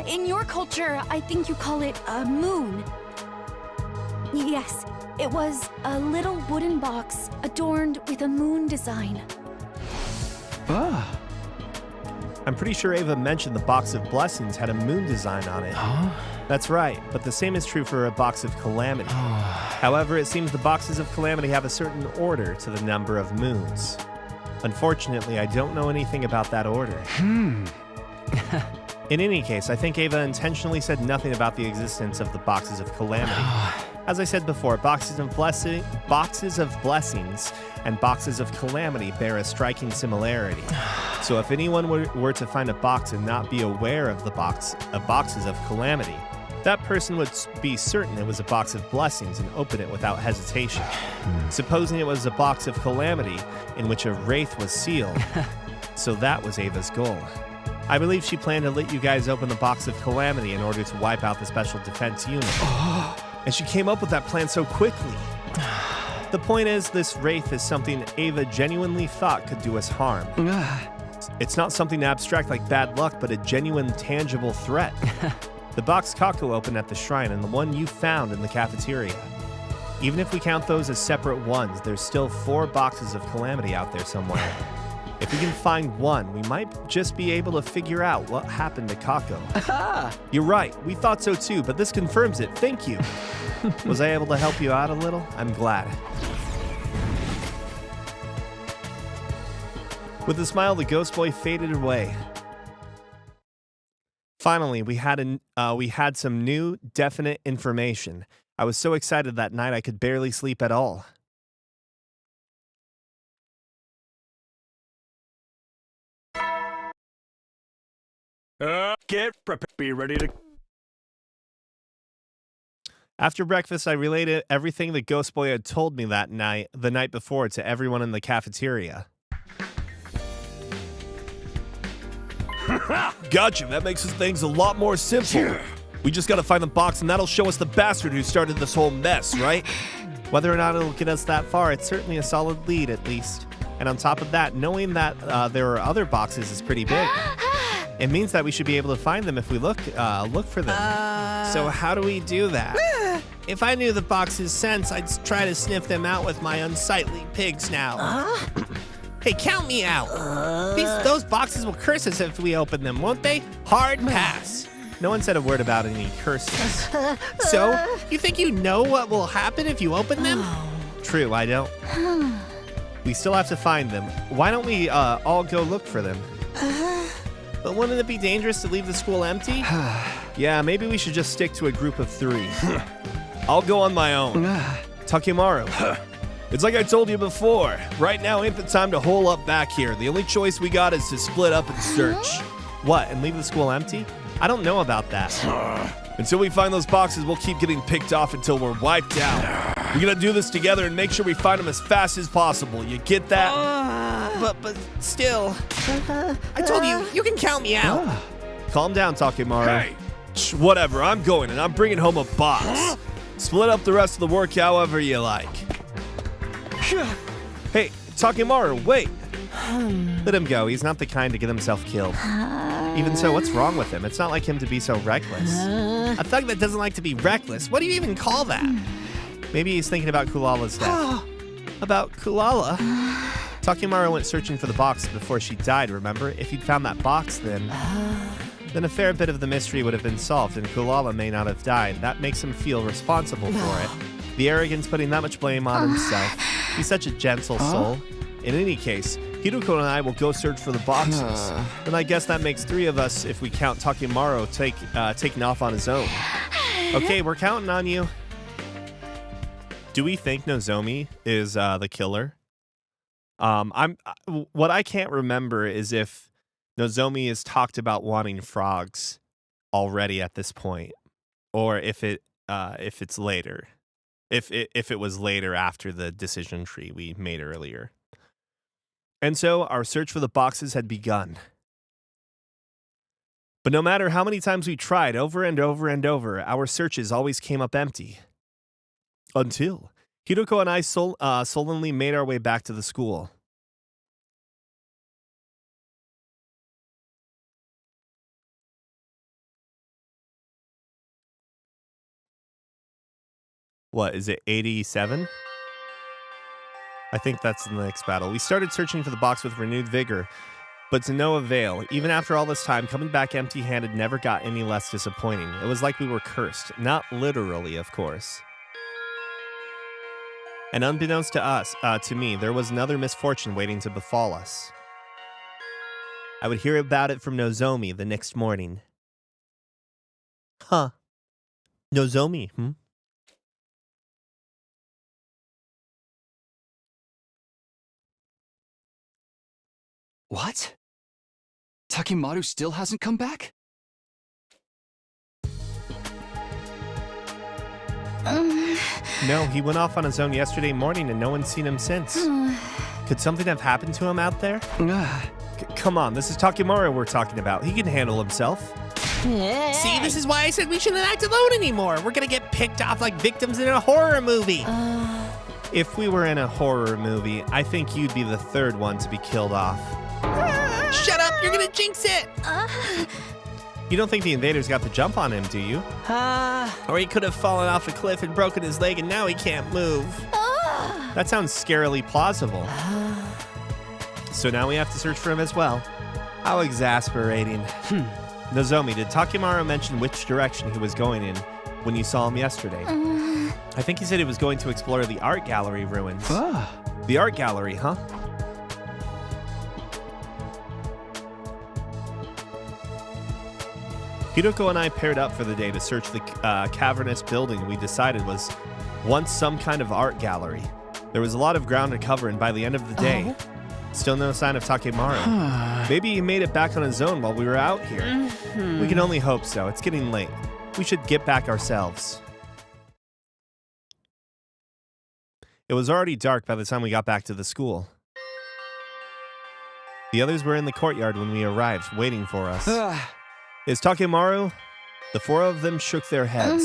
In your culture, I think you call it a moon. Yes, it was a little wooden box adorned with a moon design. I'm pretty sure Ava mentioned the Box of Blessings had a moon design on it. That's right, but the same is true for a Box of Calamity. However, it seems the Boxes of Calamity have a certain order to the number of moons. Unfortunately, I don't know anything about that order. In any case, I think Ava intentionally said nothing about the existence of the Boxes of Calamity. As I said before, Boxes of Blessings and Boxes of Calamity bear a striking similarity. So if anyone were to find a box and not be aware of the Boxes of Calamity, that person would be certain it was a Box of Blessings and open it without hesitation. Supposing it was a Box of Calamity in which a wraith was sealed. So that was Ava's goal. I believe she planned to let you guys open the Box of Calamity in order to wipe out the Special Defense Unit. And she came up with that plan so quickly. The point is, this wraith is something Ava genuinely thought could do us harm. It's not something abstract like bad luck, but a genuine, tangible threat. The box Kako opened at the shrine and the one you found in the cafeteria. Even if we count those as separate ones, there's still 4 Boxes of Calamity out there somewhere. If we can find one, we might just be able to figure out what happened to Kako. You're right, we thought so too, but this confirms it. Thank you. Was I able to help you out a little? I'm glad. With a smile, the ghost boy faded away. Finally, we had some new, definite information. I was so excited that night I could barely sleep at all. Get prepared. Be ready to... After breakfast, I relayed everything the ghost boy had told me the night before, to everyone in the cafeteria. Gotcha, that makes things a lot more simple. We just gotta find the box and that'll show us the bastard who started this whole mess, right? Whether or not it'll get us that far, it's certainly a solid lead at least. And on top of that, knowing that there are other boxes is pretty big. It means that we should be able to find them if we look for them. So how do we do that? If I knew the box's sense, I'd try to sniff them out with my unsightly pig snout. Hey, count me out. Those boxes will curse us if we open them, won't they? Hard pass. No one said a word about any curses. So, you think you know what will happen if you open them? True, I don't. We still have to find them. Why don't we all go look for them? But wouldn't it be dangerous to leave the school empty? Yeah, maybe we should just stick to a group of 3. I'll go on my own. Takimaru. It's like I told you before. Right now ain't the time to hole up back here. The only choice we got is to split up and search. What, and leave the school empty? I don't know about that. Until we find those boxes, we'll keep getting picked off until we're wiped out. We gotta do this together and make sure we find them as fast as possible. You get that? But still, I told you, you can count me out. Calm down, Takimaru. Hey, whatever. I'm going and I'm bringing home a box. Split up the rest of the work however you like. Hey, Takimaru, wait. Let him go. He's not the kind to get himself killed. Even so, what's wrong with him? It's not like him to be so reckless. A thug that doesn't like to be reckless. What do you even call that? Maybe he's thinking about Kulala's death. About Kulala? Takimaru went searching for the box before she died, remember? If he'd found that box, then a fair bit of the mystery would have been solved, and Kulala may not have died. That makes him feel responsible for it. The arrogance putting that much blame on himself. He's such a gentle soul. In any case, Hiruko and I will go search for the boxes. Then I guess that makes 3 of us if we count Takimaru taking off on his own. Okay, we're counting on you. Do we think Nozomi is the killer? What I can't remember is if Nozomi is talked about wanting frogs already at this point, or if it's later, if it was later after the decision tree we made earlier. And so our search for the boxes had begun. But no matter how many times we tried over and over and over, our searches always came up empty. Until Hiruko and I sullenly made our way back to the school. What, is it 87? I think that's the next battle. We started searching for the box with renewed vigor, but to no avail. Even after all this time, coming back empty-handed never got any less disappointing. It was like we were cursed. Not literally, of course. And unbeknownst to us, to me, there was another misfortune waiting to befall us. I would hear about it from Nozomi the next morning. Huh. Nozomi, What? Takimaru still hasn't come back? No, he went off on his own yesterday morning and no one's seen him since. Could something have happened to him out there? Come on, this is Takimaru we're talking about. He can handle himself. See, this is why I said we shouldn't act alone anymore. We're gonna get picked off like victims in a horror movie. If we were in a horror movie, I think you'd be the third one to be killed off. Shut up, you're gonna jinx it. You don't think the invaders got the jump on him, do you? Or he could have fallen off a cliff and broken his leg and now he can't move. That sounds scarily plausible. So now we have to search for him as well. How exasperating. Nozomi, did Takimaru mention which direction he was going in when you saw him yesterday? I think he said he was going to explore the art gallery ruins. The art gallery, huh? Hiruko and I paired up for the day to search the cavernous building we decided was once some kind of art gallery. There was a lot of ground to cover, and by the end of the day, still no sign of Takimaru. Maybe he made it back on his own while we were out here. We can only hope so. It's getting late. We should get back ourselves. It was already dark by the time we got back to the school. The others were in the courtyard when we arrived, waiting for us. Is Takimaru? The 4 of them shook their heads.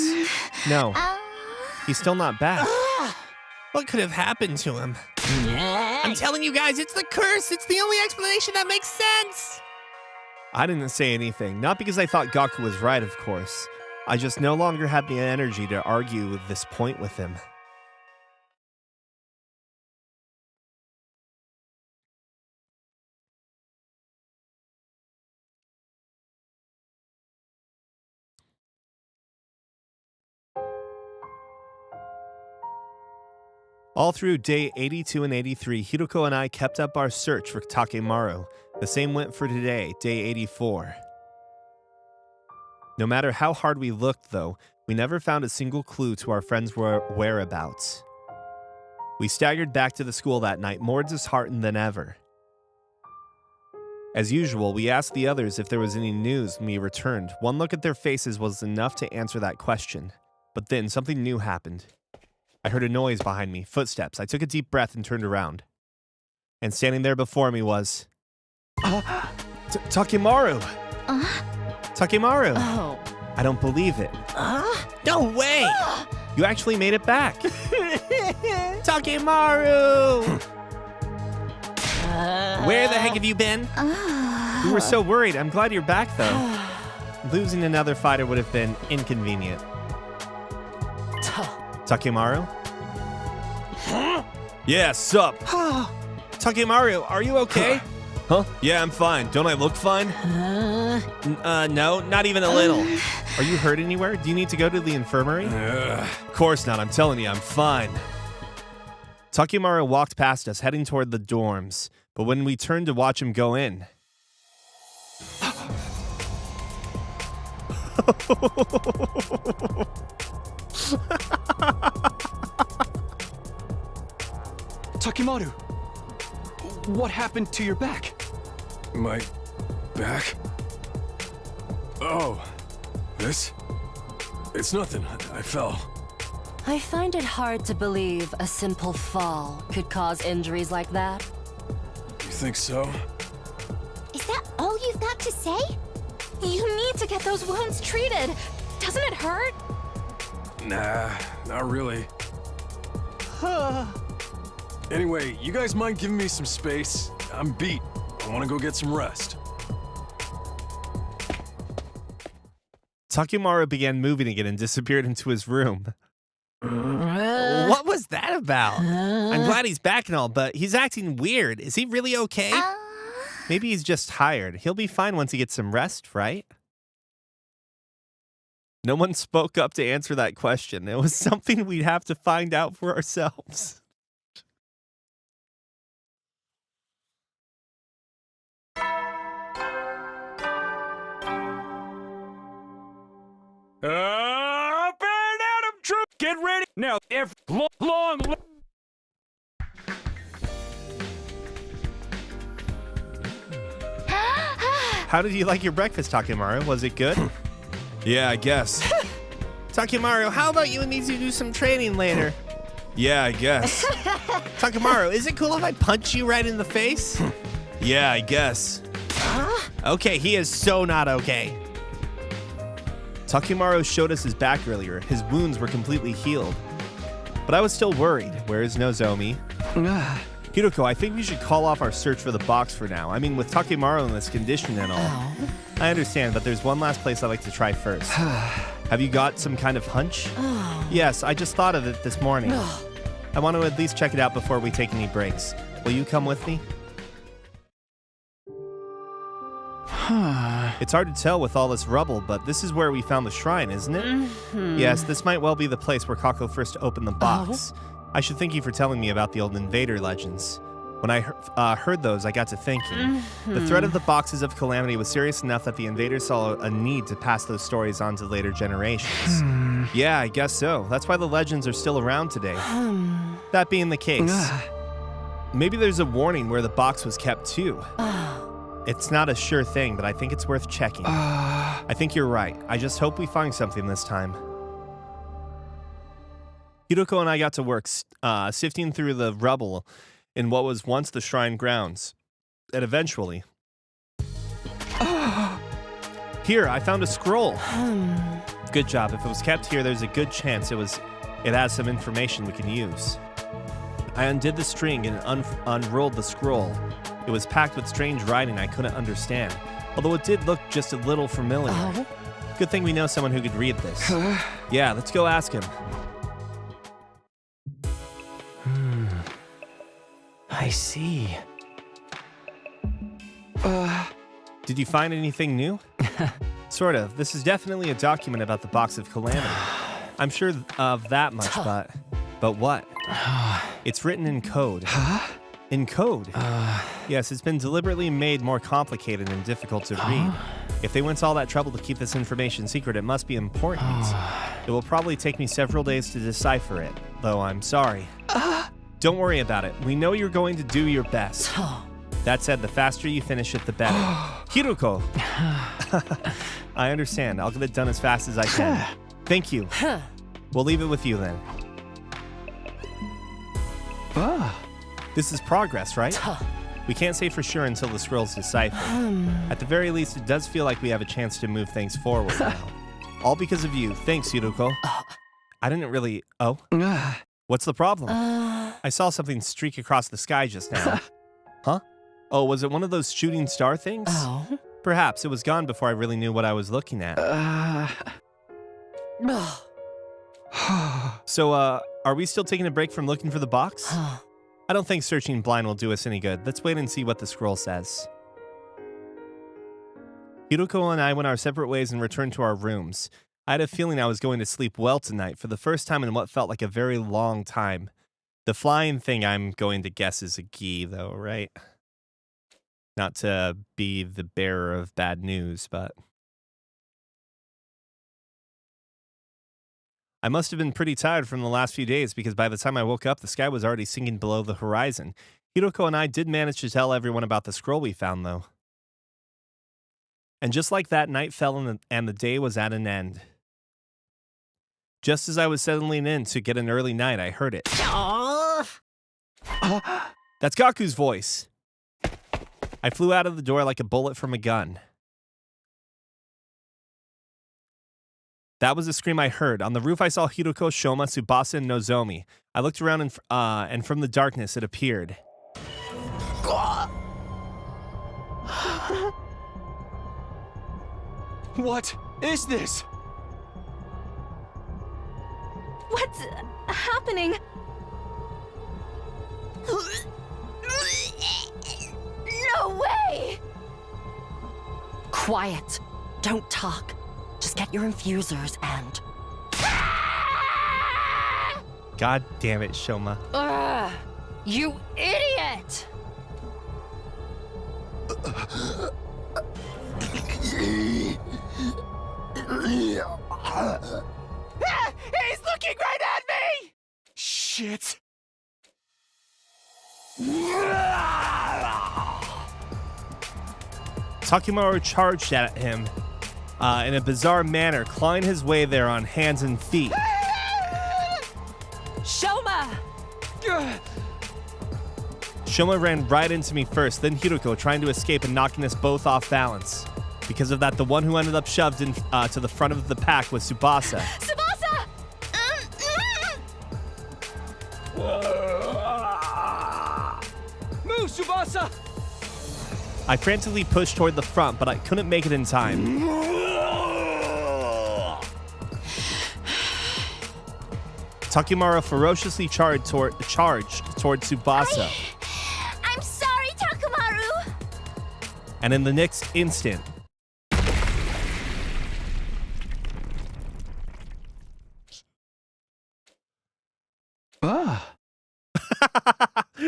No, he's still not back. What could have happened to him? I'm telling you guys, it's the curse. It's the only explanation that makes sense. I didn't say anything, not because I thought Gaku was right, of course. I just no longer had the energy to argue this point with him. All through day 82 and 83, Hiroko and I kept up our search for Takemaru. The same went for today, day 84. No matter how hard we looked, though, we never found a single clue to our friend's whereabouts. We staggered back to the school that night, more disheartened than ever. As usual, we asked the others if there was any news when we returned. One look at their faces was enough to answer that question. But then something new happened. I heard a noise behind me, footsteps. I took a deep breath and turned around. And standing there before me was... Takemaru! Takemaru! Oh. I don't believe it. No way! You actually made it back. Takemaru! Where the heck have you been? We were so worried. I'm glad you're back, though. Losing another fighter would have been inconvenient. Takemaru? Yeah, sup? Takemaru, are you okay? Huh? Yeah, I'm fine. Don't I look fine? No, not even a little. Are you hurt anywhere? Do you need to go to the infirmary? Of course not. I'm telling you, I'm fine. Takemaru walked past us, heading toward the dorms. But when we turned to watch him go in... Takemaru, what happened to your back? My back? Oh, this? It's nothing. I fell. I find it hard to believe a simple fall could cause injuries like that. You think so? Is that all you've got to say? You need to get those wounds treated. Doesn't it hurt? Nah, not really. Anyway, you guys mind giving me some space? I'm beat. I want to go get some rest. Takemaru began moving again and disappeared into his room. What was that about? I'm glad he's back and all, but he's acting weird. Is he really okay? Maybe he's just tired. He'll be fine once he gets some rest, right? No one spoke up to answer that question. It was something we'd have to find out for ourselves. Up and Adam Troop, get ready now. If long. How did you like your breakfast, Takemaru? Was it good? Yeah, I guess. Takemaru, how about you and me to do some training later? Yeah, I guess. Takemaru, is it cool if I punch you right in the face? Yeah, I guess. Okay, he is so not okay. Takemaru showed us his back earlier. His wounds were completely healed. But I was still worried. Where is Nozomi? Hiroko, I think we should call off our search for the box for now. I mean, with Takemaru in this condition and all. I understand, but there's one last place I'd like to try first. Have you got some kind of hunch? Yes, I just thought of it this morning. I want to at least check it out before we take any breaks. Will you come with me? It's hard to tell with all this rubble, but this is where we found the shrine, isn't it? Yes, this might well be the place where Kako first opened the box. I should thank you for telling me about the old invader legends. When I heard those, I got to thinking. The threat of the boxes of calamity was serious enough that the invaders saw a need to pass those stories on to later generations. Yeah, I guess so. That's why the legends are still around today. That being the case, maybe there's a warning where the box was kept too. It's not a sure thing, but I think it's worth checking. I think you're right. I just hope we find something this time. Hiroko and I got to work sifting through the rubble in what was once the shrine grounds. And eventually... Here, I found a scroll. Good job. If it was kept here, there's a good chance it has some information we can use. I undid the string and unrolled the scroll. It was packed with strange writing I couldn't understand, although it did look just a little familiar. Good thing we know someone who could read this. Yeah, let's go ask him. I see. Did you find anything new? Sort of. This is definitely a document about the Box of Calamity. I'm sure of that much, but... But what? It's written in code. Huh? In code? Yes, it's been deliberately made more complicated and difficult to read. If they went to all that trouble to keep this information secret, it must be important. It will probably take me several days to decipher it, though I'm sorry. Don't worry about it. We know you're going to do your best. That said, the faster you finish it, the better. Hiruko! I understand. I'll get it done as fast as I can. Thank you. We'll leave it with you then. This is progress, right? We can't say for sure until the scroll's deciphered. At the very least, it does feel like we have a chance to move things forward now. All because of you. Thanks, Hiruko. I didn't really... Oh? What's the problem? I saw something streak across the sky just now. Huh? Oh, was it one of those shooting star things? Perhaps. It was gone before I really knew what I was looking at. So, are we still taking a break from looking for the box? I don't think searching blind will do us any good. Let's wait and see what the scroll says. Hiruko and I went our separate ways and returned to our rooms. I had a feeling I was going to sleep well tonight for the first time in what felt like a very long time. The flying thing I'm going to guess is a gi, though, right? Not to be the bearer of bad news, but... I must have been pretty tired from the last few days because by the time I woke up, the sky was already sinking below the horizon. Hiruko and I did manage to tell everyone about the scroll we found, though. And just like that, night fell and the day was at an end. Just as I was settling in to get an early night, I heard it. That's Gaku's voice. I flew out of the door like a bullet from a gun. That was the scream I heard. On the roof, I saw Hiruko, Shoma, Tsubasa, and Nozomi. I looked around and from the darkness, it appeared. What is this? What's happening? No way! Quiet. Don't talk. Just get your infusers and... God damn it, Shoma. You idiot! He's looking right at me! Shit. Takimaru charged at him in a bizarre manner, clawing his way there on hands and feet. Shoma! Shoma ran right into me first, then Hiruko, trying to escape and knocking us both off balance. Because of that, the one who ended up shoved in, to the front of the pack was Tsubasa. Tsubasa! Move, Tsubasa! I frantically pushed toward the front, but I couldn't make it in time. Takimaru ferociously charged toward Tsubasa. I'm sorry, Takimaru! And in the next instant...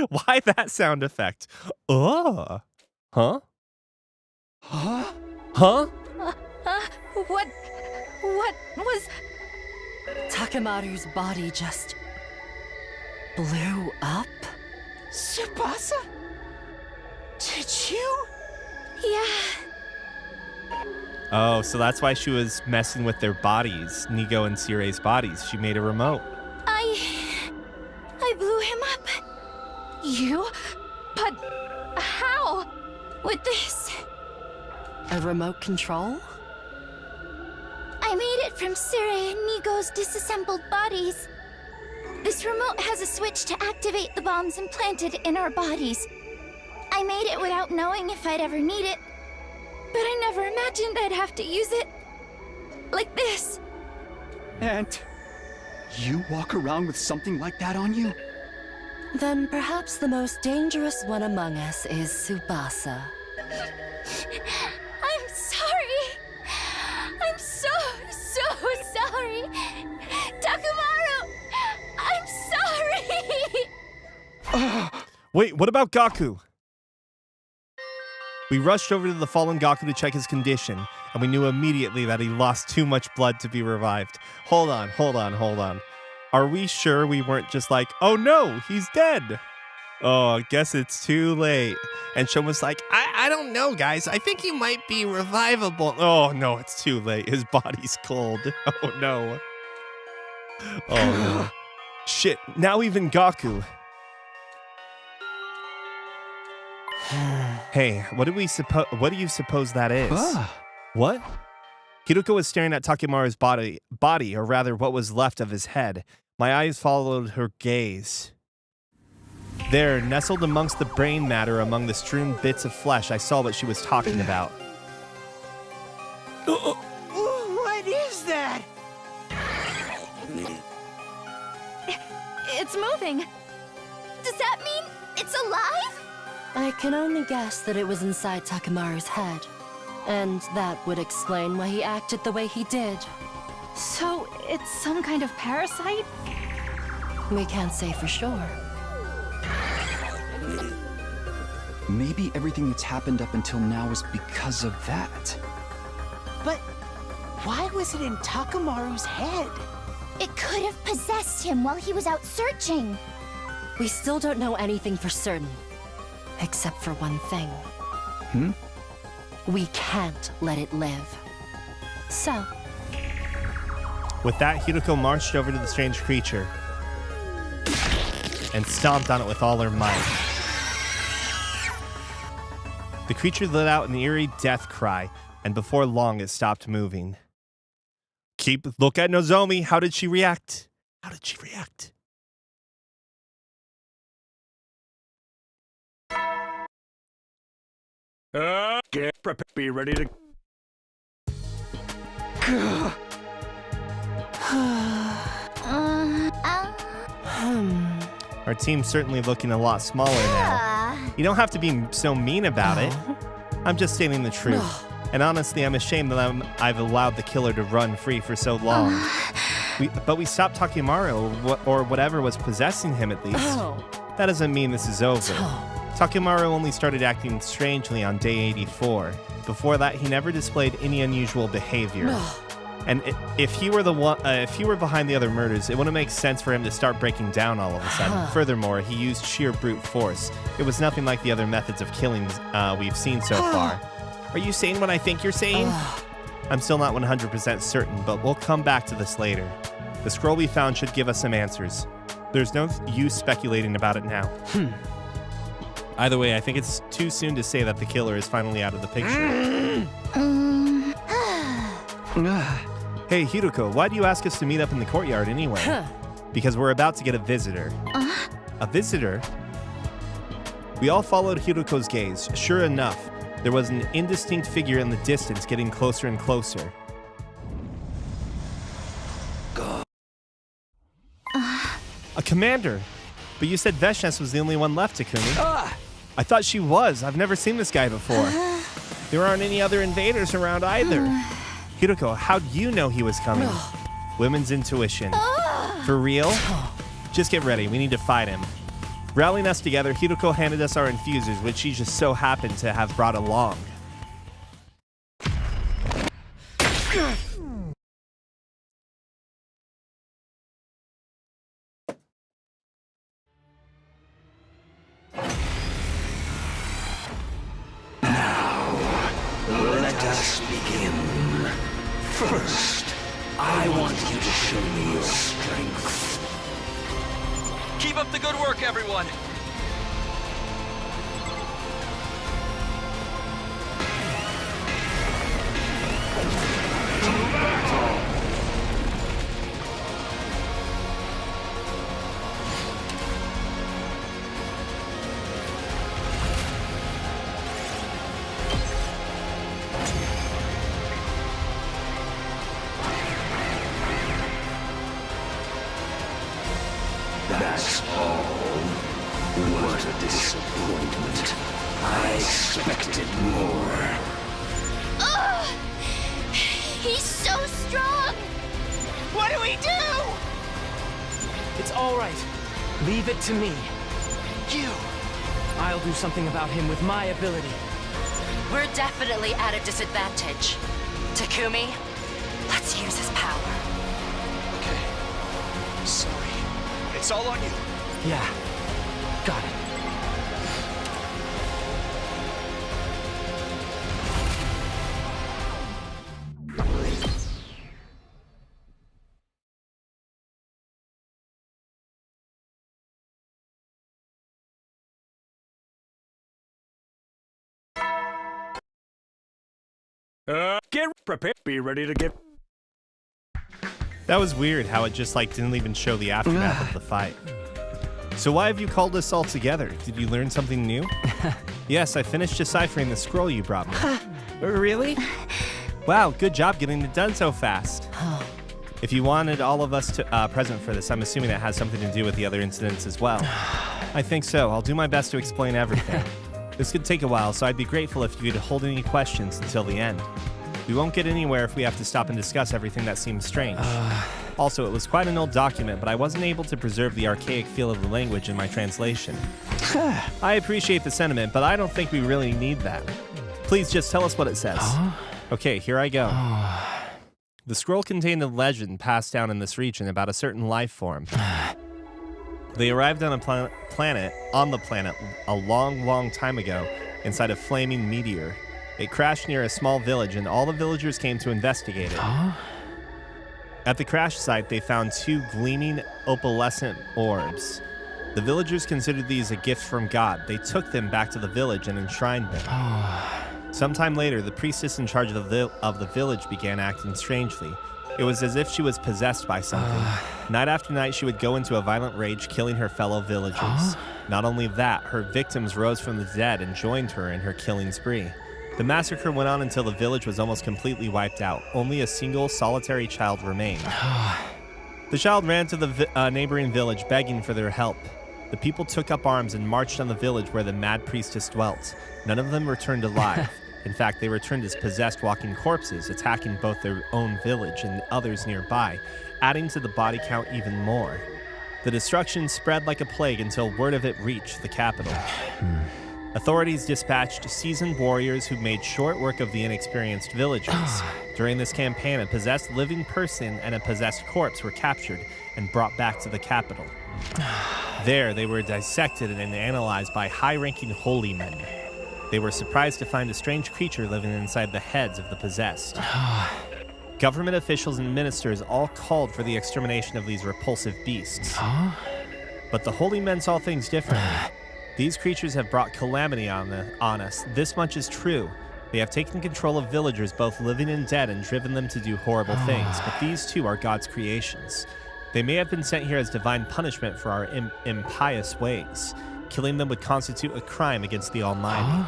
Why that sound effect? Huh? What was... Takimaru's body just... blew up? Tsubasa? Did you? Yeah. Oh, so that's why she was messing with their bodies, Nigo and Sirei's bodies. She made a remote. I blew him up. You? But how? With this. A remote control? I made it from Sirei and Nigo's disassembled bodies. This remote has a switch to activate the bombs implanted in our bodies. I made it without knowing if I'd ever need it, but I never imagined I'd have to use it. Like this. And you walk around with something like that on you? Then perhaps the most dangerous one among us is Tsubasa. I'm sorry. I'm so sorry. Takimaru, I'm sorry. Wait, what about Gaku? We rushed over to the fallen Gaku to check his condition, and we knew immediately that he lost too much blood to be revived. Hold on. Are we sure we weren't just like, oh no, he's dead? Oh, I guess it's too late. And Shun was like, I don't know, guys. I think he might be revivable. oh no, it's too late. His body's cold. Oh no. Oh no. Shit, now even Gaku. Hey, what do you suppose that is? What? Hiruko was staring at Takemaru's body, or rather what was left of his head. My eyes followed her gaze. There, nestled amongst the brain matter among the strewn bits of flesh, I saw what she was talking about. What is that? It's moving. Does that mean it's alive? I can only guess that it was inside Takemaru's head. And that would explain why he acted the way he did. So, it's some kind of parasite? We can't say for sure. Maybe everything that's happened up until now is because of that. But why was it in Takemaru's head? It could have possessed him while he was out searching. We still don't know anything for certain. Except for one thing. We can't let it live. So. With that, Hiruko marched over to the strange creature and stomped on it with all her might. The creature let out an eerie death cry, and before long it stopped moving. Look at Nozomi. How did she react? Get prepared. Be ready to. Our team's certainly looking a lot smaller now. You don't have to be so mean about it. I'm just stating the truth. And honestly, I'm ashamed that I've allowed the killer to run free for so long. But we stopped Takemaru, or whatever was possessing him at least. That doesn't mean this is over. Takemaru only started acting strangely on day 84. Before that, he never displayed any unusual behavior. And if he were behind the other murders, it wouldn't make sense for him to start breaking down all of a sudden. Furthermore, he used sheer brute force. It was nothing like the other methods of killing we've seen so far. Are you saying what I think you're saying? I'm still not 100% certain, but we'll come back to this later. The scroll we found should give us some answers. There's no use speculating about it now. Either way, I think it's too soon to say that the killer is finally out of the picture. Hey, Hiruko, why do you ask us to meet up in the courtyard anyway? Because we're about to get a visitor. A visitor? We all followed Hiruko's gaze. Sure enough, there was an indistinct figure in the distance getting closer and closer. A commander! But you said Veshnes was the only one left, Takumi. I thought she was. I've never seen this guy before. There aren't any other invaders around either. Hiruko, how'd you know he was coming? Women's intuition. For real? Just get ready. We need to fight him. Rallying us together, Hiruko handed us our infusers, which she just so happened to have brought along. Let us begin. First, I want you to show me your strength. Keep up the good work, everyone. That's all. What a disappointment. I expected more. Ugh! He's so strong! What do we do? It's all right. Leave it to me. You I'll do something about him with my ability. We're definitely at a disadvantage. Takumi, let's use his power. Okay. Sorry. It's all on you. Yeah, got it. Get prepared. Be ready to get. That was weird how it just like didn't even show the aftermath of the fight. So why have you called us all together? Did you learn something new? Yes, I finished deciphering the scroll you brought me. Really? Wow, good job getting it done so fast. If you wanted all of us to present for this, I'm assuming it has something to do with the other incidents as well. I think so. I'll do my best to explain everything. This could take a while, so I'd be grateful if you could hold any questions until the end. We won't get anywhere if we have to stop and discuss everything that seems strange. Also, it was quite an old document, but I wasn't able to preserve the archaic feel of the language in my translation. I appreciate the sentiment, but I don't think we really need that. Please just tell us what it says. Okay, here I go. The scroll contained a legend passed down in this region about a certain life form. They arrived on a planet a long, long time ago inside a flaming meteor. It crashed near a small village, and all the villagers came to investigate it. At the crash site, they found 2 gleaming opalescent orbs. The villagers considered these a gift from God. They took them back to the village and enshrined them. Sometime later, the priestess in charge of the village began acting strangely. It was as if she was possessed by something. Night after night, she would go into a violent rage, killing her fellow villagers. Not only that, her victims rose from the dead and joined her in her killing spree. The massacre went on until the village was almost completely wiped out. Only a single, solitary child remained. The child ran to the neighboring village, begging for their help. The people took up arms and marched on the village where the mad priestess dwelt. None of them returned alive. In fact, they returned as possessed walking corpses, attacking both their own village and others nearby, adding to the body count even more. The destruction spread like a plague until word of it reached the capital. Authorities dispatched seasoned warriors who made short work of the inexperienced villagers. During this campaign, a possessed living person and a possessed corpse were captured and brought back to the capital. There, they were dissected and analyzed by high-ranking holy men. They were surprised to find a strange creature living inside the heads of the possessed. Government officials and ministers all called for the extermination of these repulsive beasts. But the holy men saw things differently. These creatures have brought calamity on us. This much is true. They have taken control of villagers, both living and dead, and driven them to do horrible things. But these too are God's creations. They may have been sent here as divine punishment for our impious ways. Killing them would constitute a crime against the Almighty.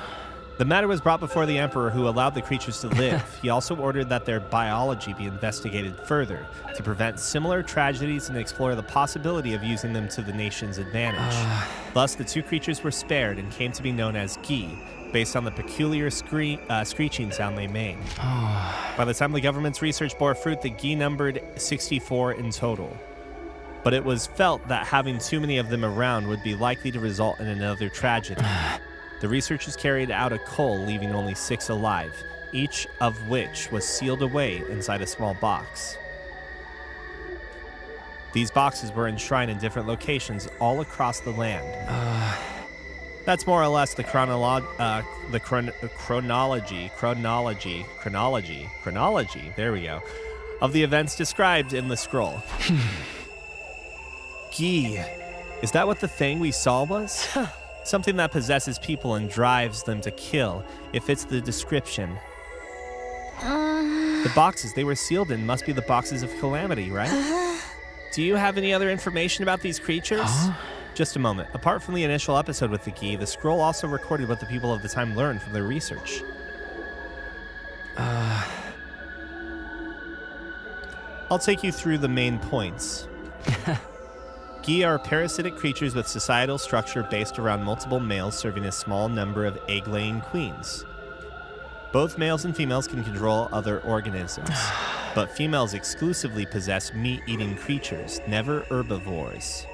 The matter was brought before the Emperor, who allowed the creatures to live. He also ordered that their biology be investigated further to prevent similar tragedies and explore the possibility of using them to the nation's advantage. Thus, the 2 creatures were spared and came to be known as Gi, based on the peculiar screeching sound they made. By the time the government's research bore fruit, the Gi numbered 64 in total. But it was felt that having too many of them around would be likely to result in another tragedy. The researchers carried out a cull, leaving only 6 alive, each of which was sealed away inside a small box. These boxes were enshrined in different locations all across the land. That's more or less the chronology, there we go, of the events described in the scroll. Gi, is that what the thing we saw was? Something that possesses people and drives them to kill. It fits the description. The boxes they were sealed in must be the boxes of calamity, right? Do you have any other information about these creatures? Just a moment. Apart from the initial episode with the Gi, the scroll also recorded what the people of the time learned from their research. I'll take you through the main points. Gi are parasitic creatures with societal structure based around multiple males serving a small number of egg-laying queens. Both males and females can control other organisms, but females exclusively possess meat-eating creatures, never herbivores.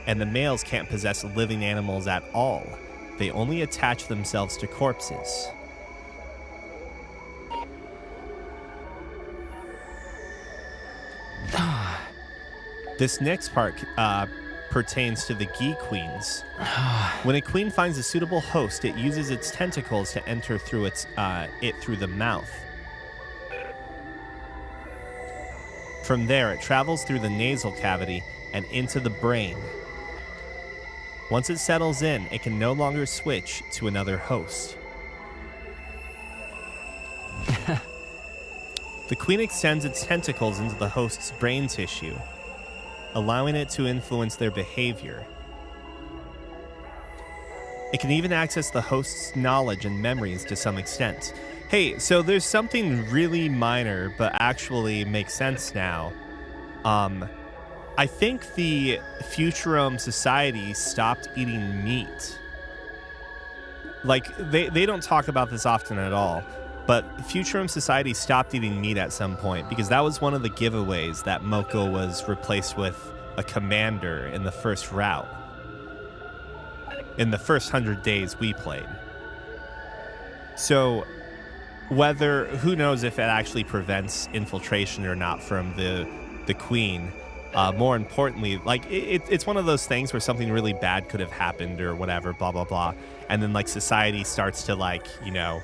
And the males can't possess living animals at all. they only attach themselves to corpses. This next part pertains to the Gi queens. When a queen finds a suitable host, it uses its tentacles to enter through it through the mouth. From there, it travels through the nasal cavity and into the brain. Once it settles in, it can no longer switch to another host. The queen extends its tentacles into the host's brain tissue, allowing it to influence their behavior. It can even access the host's knowledge and memories to some extent. Hey, so there's something really minor, but actually makes sense now. I think the Futurome Society stopped eating meat. Like, they don't talk about this often at all, but Futurome Society stopped eating meat at some point because that was one of the giveaways that Moko was replaced with a commander in the first route. In the first 100 days we played. So, who knows if it actually prevents infiltration or not from the queen. More importantly, like, it's one of those things where something really bad could have happened or whatever, blah, blah, blah. And then, like, society starts to, like, you know,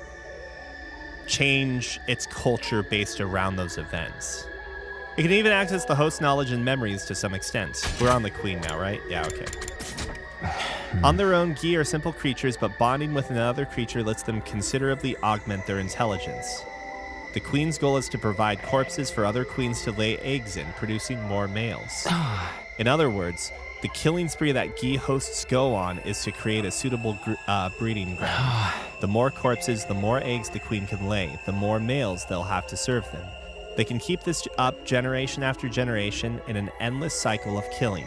change its culture based around those events. It can even access the host's knowledge and memories to some extent. We're on the queen now, right? Yeah, okay. On their own, Gi are simple creatures, but bonding with another creature lets them considerably augment their intelligence. The queen's goal is to provide corpses for other queens to lay eggs in, producing more males. In other words, the killing spree that Gi hosts go on is to create a suitable breeding ground. The more corpses, the more eggs the queen can lay, the more males they'll have to serve them. They can keep this up generation after generation in an endless cycle of killing.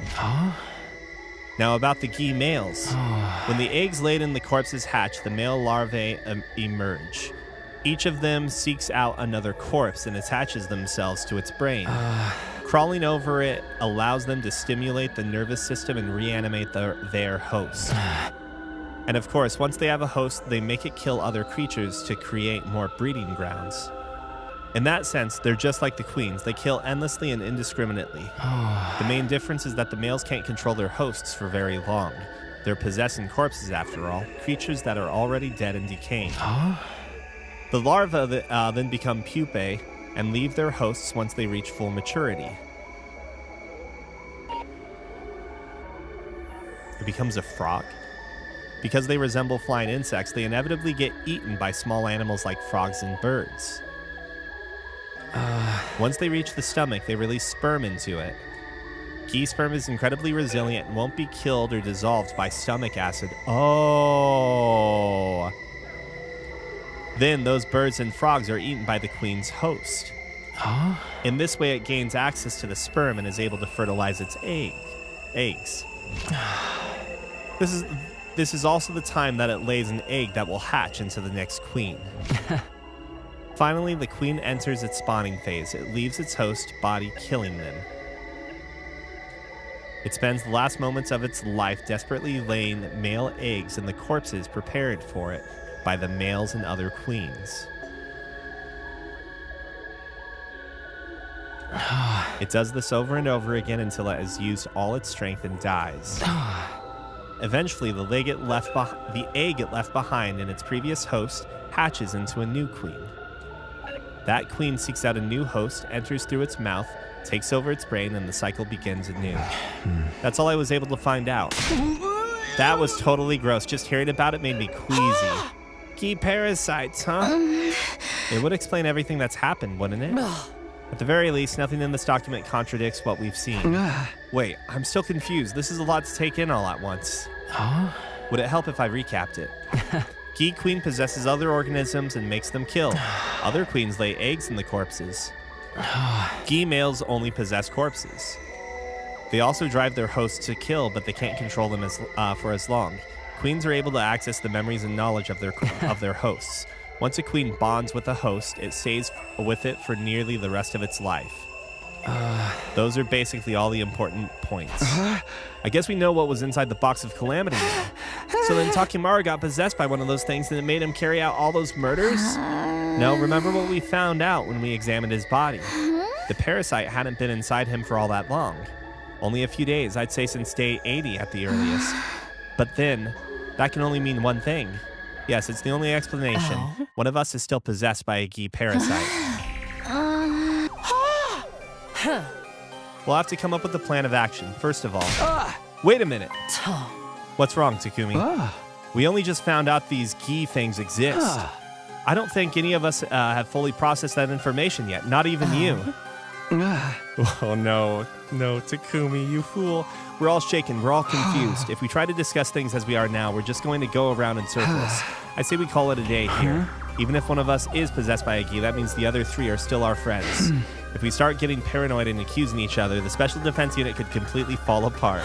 Now about the Gi males. When the eggs laid in the corpses hatch, the male larvae emerge. Each of them seeks out another corpse and attaches themselves to its brain. Crawling over it allows them to stimulate the nervous system and reanimate their host. And of course, once they have a host, they make it kill other creatures to create more breeding grounds. In that sense, they're just like the queens. They kill endlessly and indiscriminately. The main difference is that the males can't control their hosts for very long. They're possessing corpses, after all, creatures that are already dead and decaying. The larvae then become pupae and leave their hosts once they reach full maturity. It becomes a frog. Because they resemble flying insects, they inevitably get eaten by small animals like frogs and birds. Once they reach the stomach, they release sperm into it. Gi sperm is incredibly resilient and won't be killed or dissolved by stomach acid. Oh! Then those birds and frogs are eaten by the queen's host. In this way, it gains access to the sperm and is able to fertilize its eggs. This is also the time that it lays an egg that will hatch into the next queen. Finally, the queen enters its spawning phase. It leaves its host body, killing them. It spends the last moments of its life desperately laying male eggs in the corpses prepared for it by the males and other queens. It does this over and over again until it has used all its strength and dies. Eventually, the egg it left behind in its previous host hatches into a new queen. That queen seeks out a new host, enters through its mouth, takes over its brain, and the cycle begins anew. That's all I was able to find out. That was totally gross. Just hearing about it made me queasy. Gi parasites, huh? It would explain everything that's happened, wouldn't it? At the very least, nothing in this document contradicts what we've seen. Wait, I'm still confused. This is a lot to take in all at once. Would it help if I recapped it? Gi queen possesses other organisms and makes them kill. Other queens lay eggs in the corpses. Gi males only possess corpses. They also drive their hosts to kill, but they can't control them for as long. Queens are able to access the memories and knowledge of their hosts. Once a queen bonds with a host, it stays with it for nearly the rest of its life. Those are basically all the important points. I guess we know what was inside the box of calamity now. So then Takimaru got possessed by one of those things and it made him carry out all those murders? No, remember what we found out when we examined his body. The parasite hadn't been inside him for all that long. Only a few days, I'd say since day 80 at the earliest. But then, that can only mean one thing. Yes, it's the only explanation. One of us is still possessed by a Gi parasite. We'll have to come up with a plan of action, first of all. Wait a minute. What's wrong, Takumi? We only just found out these Gi things exist. I don't think any of us have fully processed that information yet, not even you. Oh no, Takumi, you fool. We're all shaken, we're all confused. If we try to discuss things as we are now, we're just going to go around in circles. I say we call it a day here. Even if one of us is possessed by a Gi, that means the other three are still our friends. If we start getting paranoid and accusing each other, the Special Defense Unit could completely fall apart.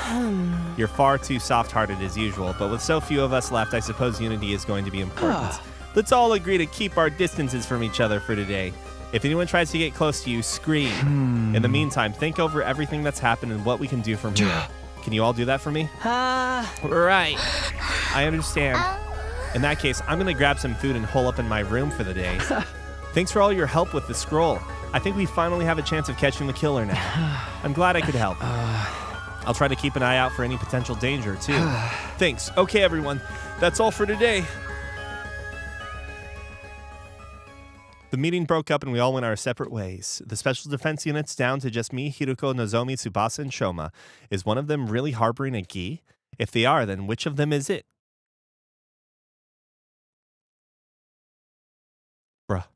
You're far too soft-hearted as usual, but with so few of us left, I suppose unity is going to be important. Let's all agree to keep our distances from each other for today. If anyone tries to get close to you, scream. In the meantime, think over everything that's happened and what we can do from here. Can you all do that for me? Right. I understand. In that case, I'm going to grab some food and hole up in my room for the day. Thanks for all your help with the scroll. I think we finally have a chance of catching the killer now. I'm glad I could help. I'll try to keep an eye out for any potential danger, too. Thanks. Okay, everyone. That's all for today. The meeting broke up and we all went our separate ways. The Special Defense Unit's down to just me, Hiruko, Nozomi, Tsubasa, and Shoma. Is one of them really harboring a Gi? If they are, then which of them is it? Bruh.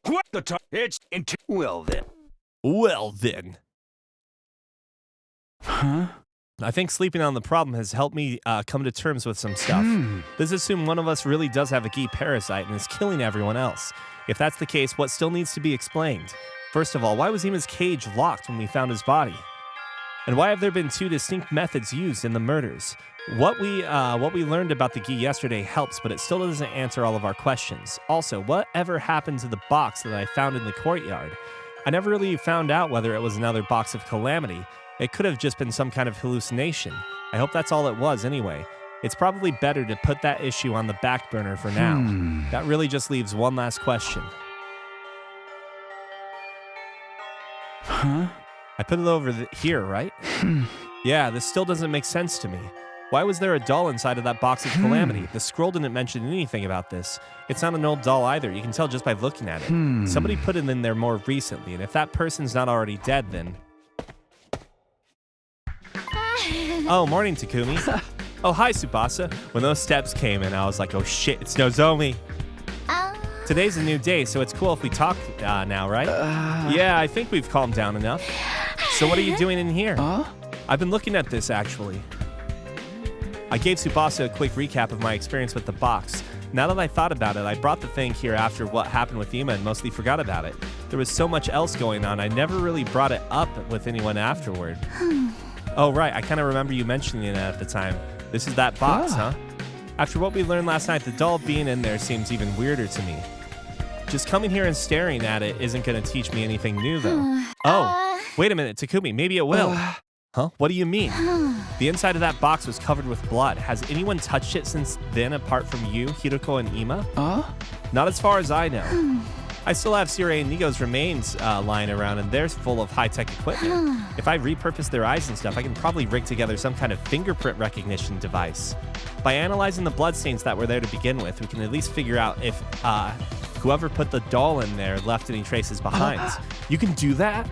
What the time? It's into. Well then. I think sleeping on the problem has helped me come to terms with some stuff. Let's assume one of us really does have a Gi parasite and is killing everyone else. If that's the case, what still needs to be explained? First of all, why was Ima's cage locked when we found his body? And why have there been two distinct methods used in the murders? What we learned about the Gi yesterday helps, but it still doesn't answer all of our questions. Also, whatever happened to the box that I found in the courtyard? I never really found out whether it was another box of calamity. It could have just been some kind of hallucination. I hope that's all it was anyway. It's probably better to put that issue on the back burner for now. That really just leaves one last question. I put it over here, right? Yeah, this still doesn't make sense to me. Why was there a doll inside of that box of calamity? The scroll didn't mention anything about this. It's not an old doll either. You can tell just by looking at it. Somebody put it in there more recently, and if that person's not already dead, then... Oh, morning, Takumi. Oh, hi, Tsubasa. When those steps came in, I was like, oh shit, it's Nozomi. Today's a new day, so it's cool if we talk now, right? Yeah, I think we've calmed down enough. So what are you doing in here? I've been looking at this, actually. I gave Tsubasa a quick recap of my experience with the box. Now that I thought about it, I brought the thing here after what happened with Ima and mostly forgot about it. There was so much else going on, I never really brought it up with anyone afterward. Oh, right, I kind of remember you mentioning it at the time. This is that box, huh? After what we learned last night, the doll being in there seems even weirder to me. Just coming here and staring at it isn't going to teach me anything new, though. Oh, wait a minute, Takumi, maybe it will. Huh? What do you mean? The inside of that box was covered with blood. Has anyone touched it since then apart from you, Hiruko, and Ima? Not as far as I know. I still have Sire and Nigo's remains lying around, and they're full of high-tech equipment. If I repurpose their eyes and stuff, I can probably rig together some kind of fingerprint recognition device. By analyzing the bloodstains that were there to begin with, we can at least figure out if whoever put the doll in there left any traces behind. You can do that?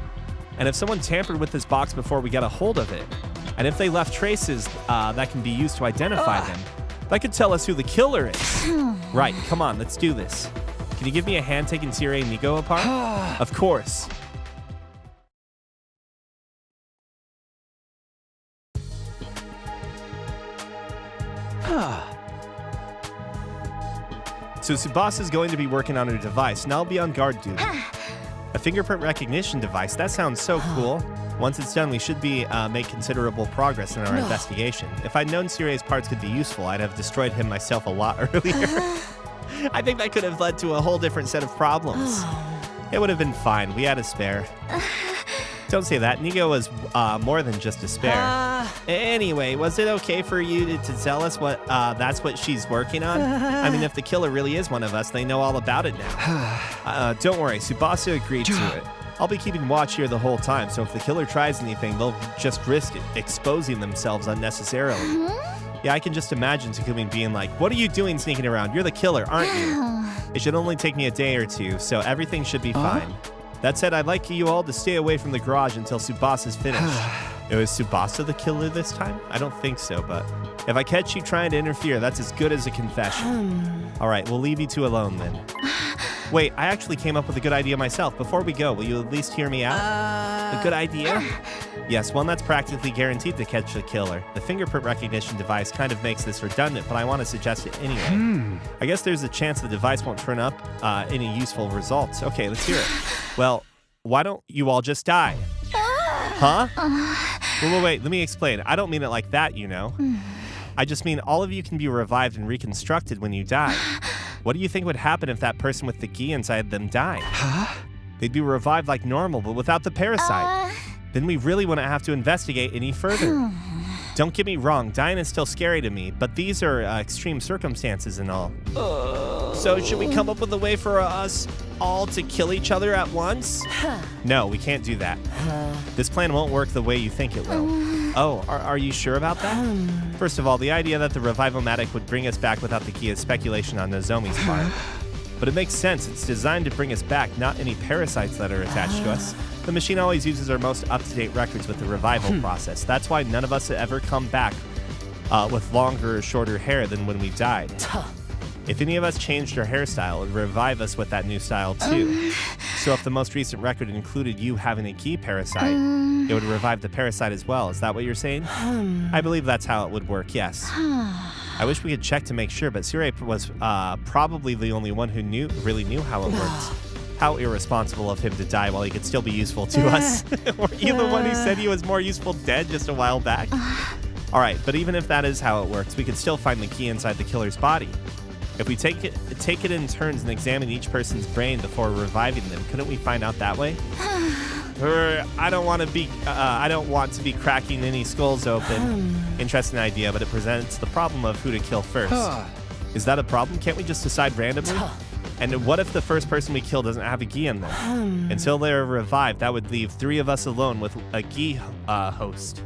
And if someone tampered with this box before we get a hold of it, and if they left traces that can be used to identify them, that could tell us who the killer is. Right, come on, let's do this. Can you give me a hand taking Sire and Nigo apart? Of course. So Tsubasa's going to be working on a device, and I'll be on guard duty. A fingerprint recognition device, that sounds so cool. Once it's done, we should be make considerable progress in our investigation. If I'd known Sire's parts could be useful, I'd have destroyed him myself a lot earlier. I think that could have led to a whole different set of problems. It would have been fine. We had a spare. Don't say that. Nigo was more than just a spare. Anyway, was it okay for you to tell us what that's what she's working on? I mean, if the killer really is one of us, they know all about it now. Don't worry. Tsubasa agreed to it. I'll be keeping watch here the whole time, so if the killer tries anything, they'll just risk exposing themselves unnecessarily. Yeah, I can just imagine Takumi being like, what are you doing sneaking around? You're the killer, aren't you? It should only take me a day or two, so everything should be fine. That said, I'd like you all to stay away from the garage until Tsubasa's finished. It was Tsubasa the killer this time? I don't think so, but if I catch you trying to interfere, that's as good as a confession. All right, we'll leave you two alone then. Wait, I actually came up with a good idea myself. Before we go, will you at least hear me out? A good idea? Yes, one that's practically guaranteed to catch the killer. The fingerprint recognition device kind of makes this redundant, but I want to suggest it anyway. I guess there's a chance the device won't turn up any useful results. Okay, let's hear it. Well, why don't you all just die? Huh? Wait, let me explain. I don't mean it like that, you know. I just mean all of you can be revived and reconstructed when you die. What do you think would happen if that person with the gi inside them died? They'd be revived like normal, but without the parasite. Then we really wouldn't have to investigate any further. Don't get me wrong, dying is still scary to me, but these are extreme circumstances and all. So should we come up with a way for us all to kill each other at once? No, we can't do that. This plan won't work the way you think it will. Oh, are you sure about that? First of all, the idea that the revival-matic would bring us back without the key is speculation on Nozomi's part. But it makes sense. It's designed to bring us back, not any parasites that are attached to us. The machine always uses our most up-to-date records with the revival process. That's why none of us have ever come back with longer or shorter hair than when we died. If any of us changed our hairstyle, it would revive us with that new style too. So if the most recent record included you having a key parasite, it would revive the parasite as well. Is that what you're saying? I believe that's how it would work, yes. I wish we could check to make sure, but Sirei was probably the only one who really knew how it worked. How irresponsible of him to die while he could still be useful to us. Were you the one who said he was more useful dead just a while back? All right, but even if that is how it works, we could still find the key inside the killer's body. If we take it in turns and examine each person's brain before reviving them, couldn't we find out that way? I don't want to be cracking any skulls open. Interesting idea, but it presents the problem of who to kill first. Is that a problem? Can't we just decide randomly? And what if the first person we kill doesn't have a gi in them? Until they're revived, that would leave 3 of us alone with a gi host.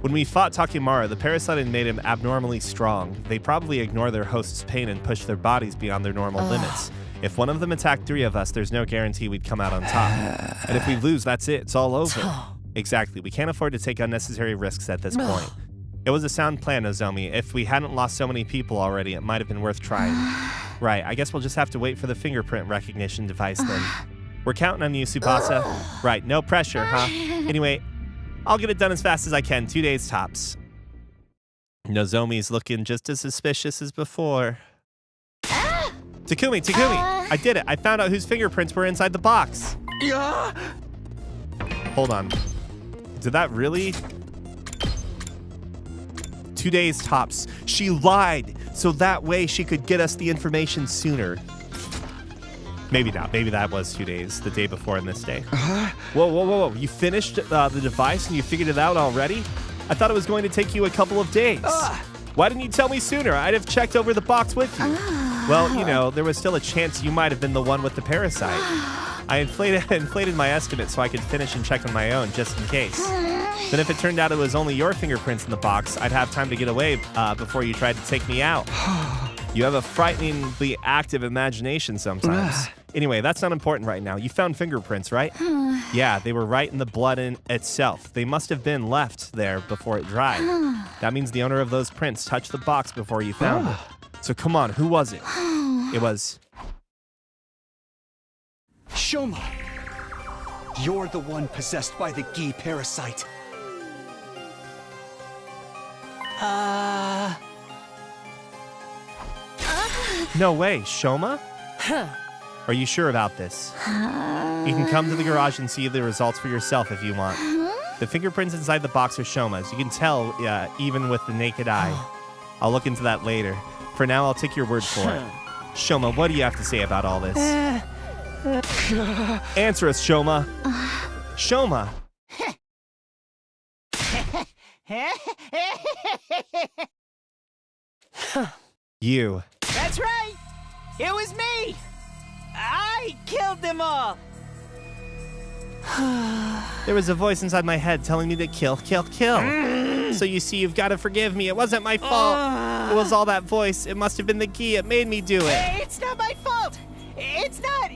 When we fought Takemura, the parasite had made him abnormally strong. They probably ignore their host's pain and push their bodies beyond their normal limits. If one of them attacked 3 of us, there's no guarantee we'd come out on top. And if we lose, that's it. It's all over. Exactly. We can't afford to take unnecessary risks at this point. It was a sound plan, Nozomi. If we hadn't lost so many people already, it might have been worth trying. Right. I guess we'll just have to wait for the fingerprint recognition device then. We're counting on you, Tsubasa. Right. No pressure, huh? Anyway, I'll get it done as fast as I can. 2 days tops. Nozomi's looking just as suspicious as before. Takumi! I did it. I found out whose fingerprints were inside the box. Hold on. Did that really? 2 days tops. She lied, so that way she could get us the information sooner. Maybe not. Maybe that was 2 days, the day before and this day. Whoa. You finished the device and you figured it out already? I thought it was going to take you a couple of days. Why didn't you tell me sooner? I'd have checked over the box with you. Well, you know, there was still a chance you might have been the one with the parasite. I inflated my estimate so I could finish and check on my own, just in case. Then if it turned out it was only your fingerprints in the box, I'd have time to get away before you tried to take me out. You have a frighteningly active imagination sometimes. Anyway, that's not important right now. You found fingerprints, right? Yeah, they were right in the blood itself. They must have been left there before it dried. That means the owner of those prints touched the box before you found it. So come on, who was it? It was... Shoma! You're the one possessed by the Gi parasite. No way, Shoma? Are you sure about this? You can come to the garage and see the results for yourself if you want. The fingerprints inside the box are Shoma's. You can tell even with the naked eye. I'll look into that later. For now, I'll take your word for it. Shoma, what do you have to say about all this? Answer us, Shoma. Shoma. You. That's right! It was me! I killed them all! There was a voice inside my head telling me to kill. So you see, you've got to forgive me. It wasn't my fault. It was all that voice. It must have been the key. It made me do it. It's not my fault! It's not...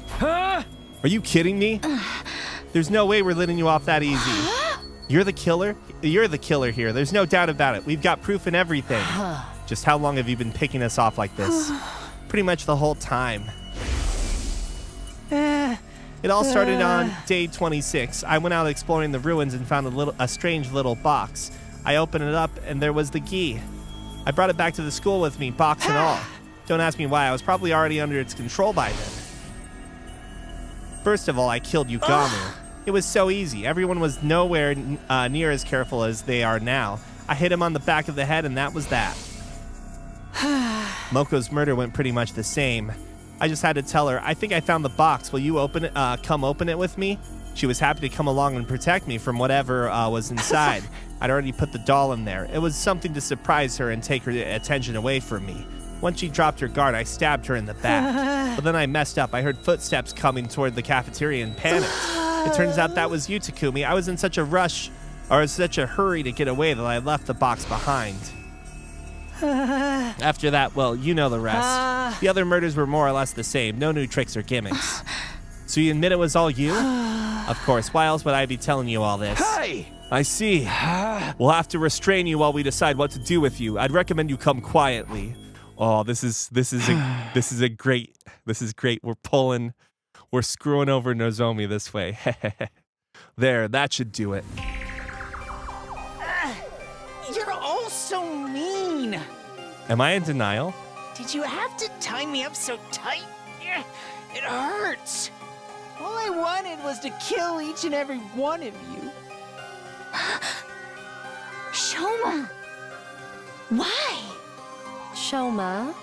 Huh? Are you kidding me? There's no way we're letting you off that easy. You're the killer? You're the killer here. There's no doubt about it. We've got proof and everything. Just how long have you been picking us off like this? Pretty much the whole time. It all started on day 26. I went out exploring the ruins and found a strange little box. I opened it up and there was the key. I brought it back to the school with me, box and all. Don't ask me why. I was probably already under its control by then. First of all, I killed Yugamu. It was so easy. Everyone was nowhere near as careful as they are now. I hit him on the back of the head and that was that. Moko's murder went pretty much the same. I just had to tell her, I think I found the box. Will you open it? Come open it with me? She was happy to come along and protect me from whatever was inside. I'd already put the doll in there. It was something to surprise her and take her attention away from me. Once she dropped her guard, I stabbed her in the back. But then I messed up. I heard footsteps coming toward the cafeteria and panicked. It turns out that was you, Takumi. I was in such a rush, or in such a hurry to get away that I left the box behind. After that, well, you know the rest. The other murders were more or less the same. No new tricks or gimmicks. So you admit it was all you? Of course. Why else would I be telling you all this? Hey! I see. We'll have to restrain you while we decide what to do with you. I'd recommend you come quietly. Oh, this is great. We're screwing over Nozomi this way. There, that should do it. You're all so mean! Am I in denial? Did you have to tie me up so tight? It hurts! All I wanted was to kill each and every one of you. Shoma! Why? Shoma,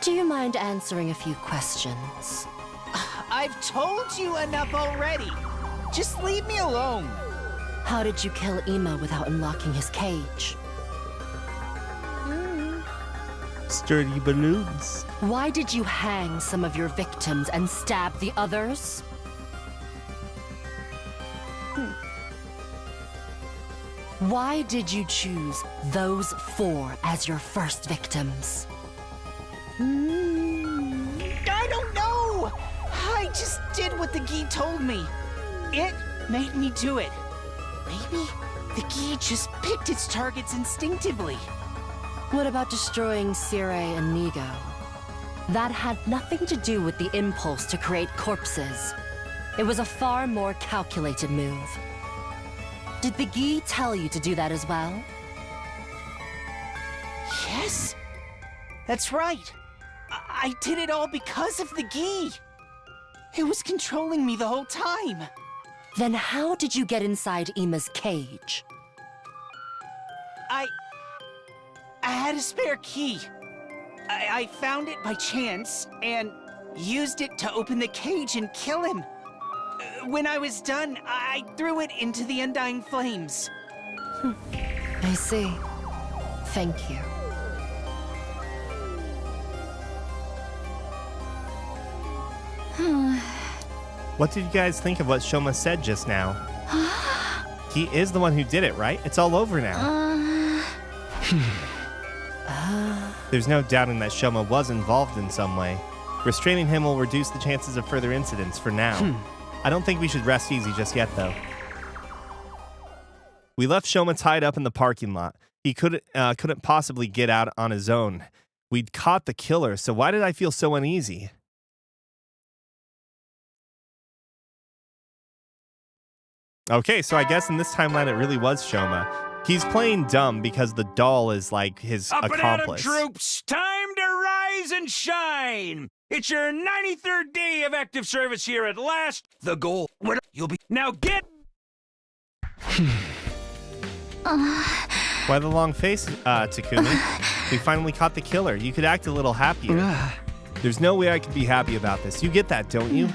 do you mind answering a few questions? I've told you enough already. Just leave me alone. How did you kill Ima without unlocking his cage? Sturdy balloons. Why did you hang some of your victims and stab the others? Why did you choose those 4 as your first victims? I don't know! I just did what the Gi told me. It made me do it. Maybe the Gi just picked its targets instinctively. What about destroying Sire and Nigo? That had nothing to do with the impulse to create corpses. It was a far more calculated move. Did the Gi tell you to do that as well? Yes, that's right. I did it all because of the Gi. It was controlling me the whole time. Then how did you get inside Ima's cage? I had a spare key. I found it by chance and used it to open the cage and kill him. When I was done, I threw it into the undying flames. I see. Thank you. What did you guys think of what Shoma said just now? He is the one who did it, right? It's all over now. There's no doubting that Shoma was involved in some way. Restraining him will reduce the chances of further incidents for now. I don't think we should rest easy just yet, though. We left Shoma tied up in the parking lot. He couldn't possibly get out on his own. We'd caught the killer, so why did I feel so uneasy? Okay, so I guess in this timeline it really was Shoma. He's playing dumb because the doll is like his accomplice. Up and at 'em, troops! Time to rise and shine! It's your 93rd day of active service here at last. The goal, you'll be... Now get... Why the long face, Takumi? We finally caught the killer. You could act a little happier. There's no way I could be happy about this. You get that, don't you?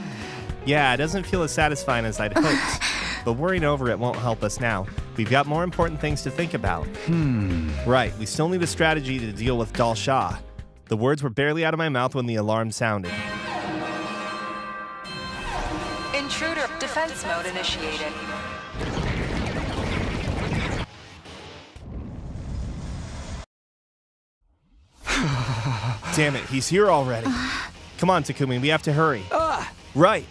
Yeah, it doesn't feel as satisfying as I'd hoped. But worrying over it won't help us now. We've got more important things to think about. Right, we still need a strategy to deal with Dal Shah. The words were barely out of my mouth when the alarm sounded. Intruder defense mode initiated. Damn it, he's here already. Come on, Takumi, we have to hurry. Right.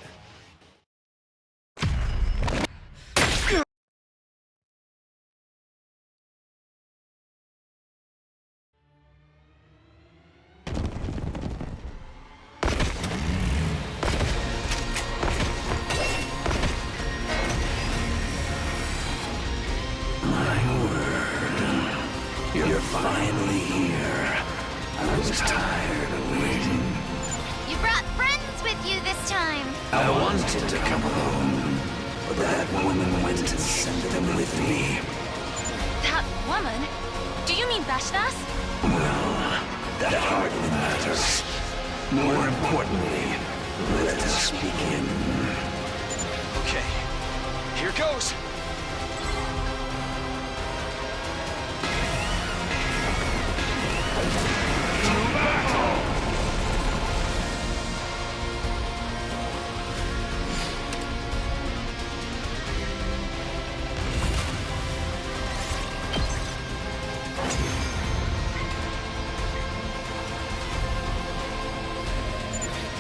You're finally here. I was tired of waiting. You brought friends with you this time. I wanted to come alone, but that woman went and sent them with me. That woman? Do you mean Vashnas? Well, that hardly matters. More importantly, let us begin. Okay, here goes.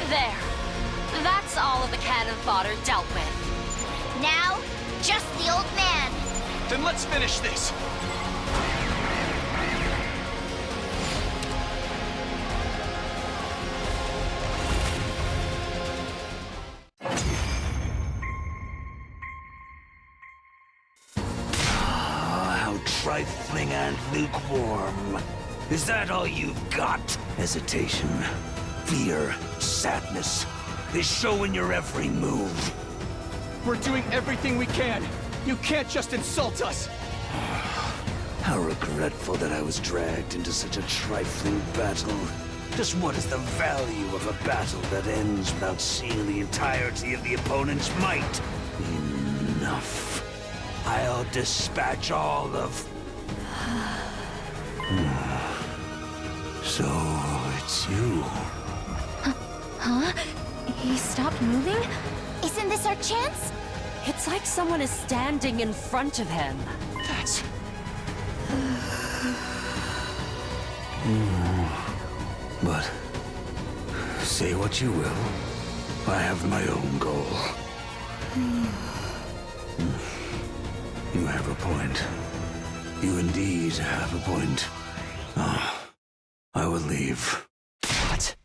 There. That's all of the cannon fodder dealt with. Now, just the old man. Then let's finish this. How trifling and lukewarm. Is that all you've got? Hesitation, fear, sadness. They show in your every move. We're doing everything we can. You can't just insult us. How regretful that I was dragged into such a trifling battle. Just what is the value of a battle that ends without seeing the entirety of the opponent's might? Enough. I'll dispatch all of... So, it's you. Huh? He stopped moving? Isn't this our chance? It's like someone is standing in front of him. That's... But, say what you will, I have my own goal. You have a point. You indeed have a point. I will leave. What?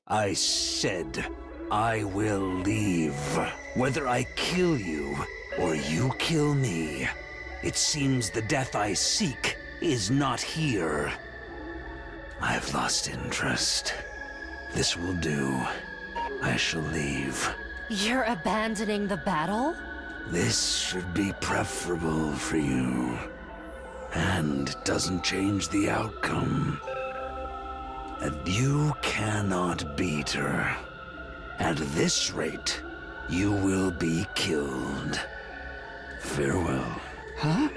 I said I will leave. Whether I kill you or you kill me, it seems the death I seek is not here. I have lost interest. This will do. I shall leave. You're abandoning the battle? This should be preferable for you. And it doesn't change the outcome. And you cannot beat her. At this rate, you will be killed. Farewell. Huh?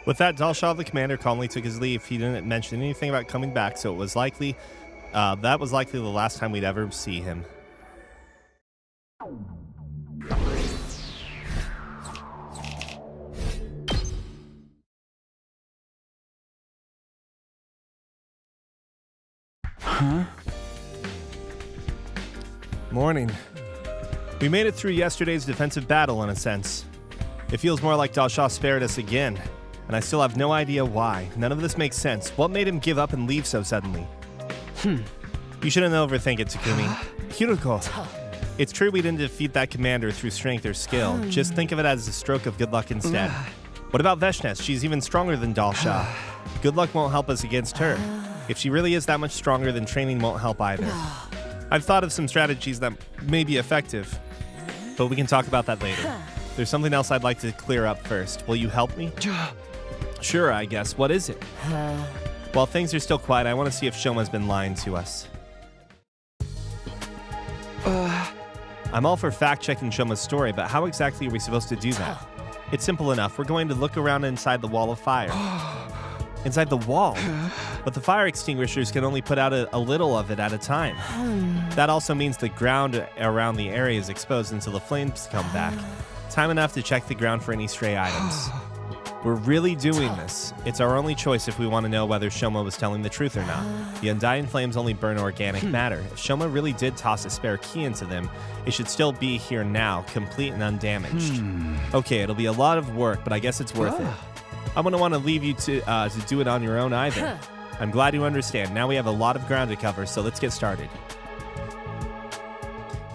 With that, Dal Shah, the commander, calmly took his leave. He didn't mention anything about coming back, so it was likely that was likely the last time we'd ever see him. Huh? Morning. We made it through yesterday's defensive battle, in a sense. It feels more like Dal Shah spared us again, and I still have no idea why. None of this makes sense. What made him give up and leave so suddenly? You shouldn't overthink it, Takumi. Hiruko, it's true we didn't defeat that commander through strength or skill. Just think of it as a stroke of good luck instead. What about Vashnas? She's even stronger than Dal Shah. Good luck won't help us against her. If she really is that much stronger, then training won't help either. I've thought of some strategies that may be effective, but we can talk about that later. There's something else I'd like to clear up first. Will you help me? Sure, I guess. What is it? While things are still quiet, I want to see if Shoma's been lying to us. I'm all for fact-checking Shoma's story, but how exactly are we supposed to do that? It's simple enough. We're going to look around inside the wall of fire. Inside the wall? But the fire extinguishers can only put out a little of it at a time. That also means the ground around the area is exposed until the flames come back. Time enough to check the ground for any stray items. We're really doing this. It's our only choice if we want to know whether Shoma was telling the truth or not. The undying flames only burn organic matter. If Shoma really did toss a spare key into them, it should still be here now, complete and undamaged. Okay, it'll be a lot of work, but I guess it's worth it. I wouldn't want to leave you to do it on your own either. I'm glad you understand. Now we have a lot of ground to cover, so let's get started.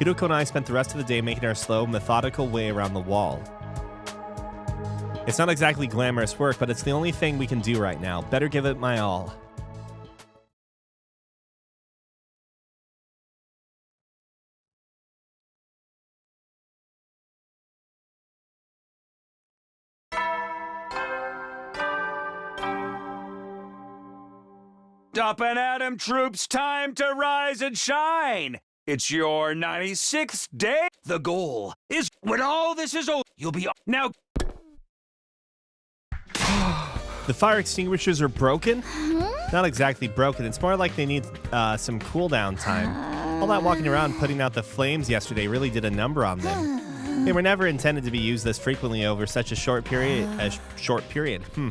Hiroko and I spent the rest of the day making our slow, methodical way around the wall. It's not exactly glamorous work, but it's the only thing we can do right now. Better give it my all. Up and Atom troops, time to rise and shine! It's your 96th day. The goal is when all this is over, you'll be now. The fire extinguishers are broken? Not exactly broken. It's more like they need some cooldown time. All that walking around putting out the flames yesterday really did a number on them. They were never intended to be used this frequently over such a short period.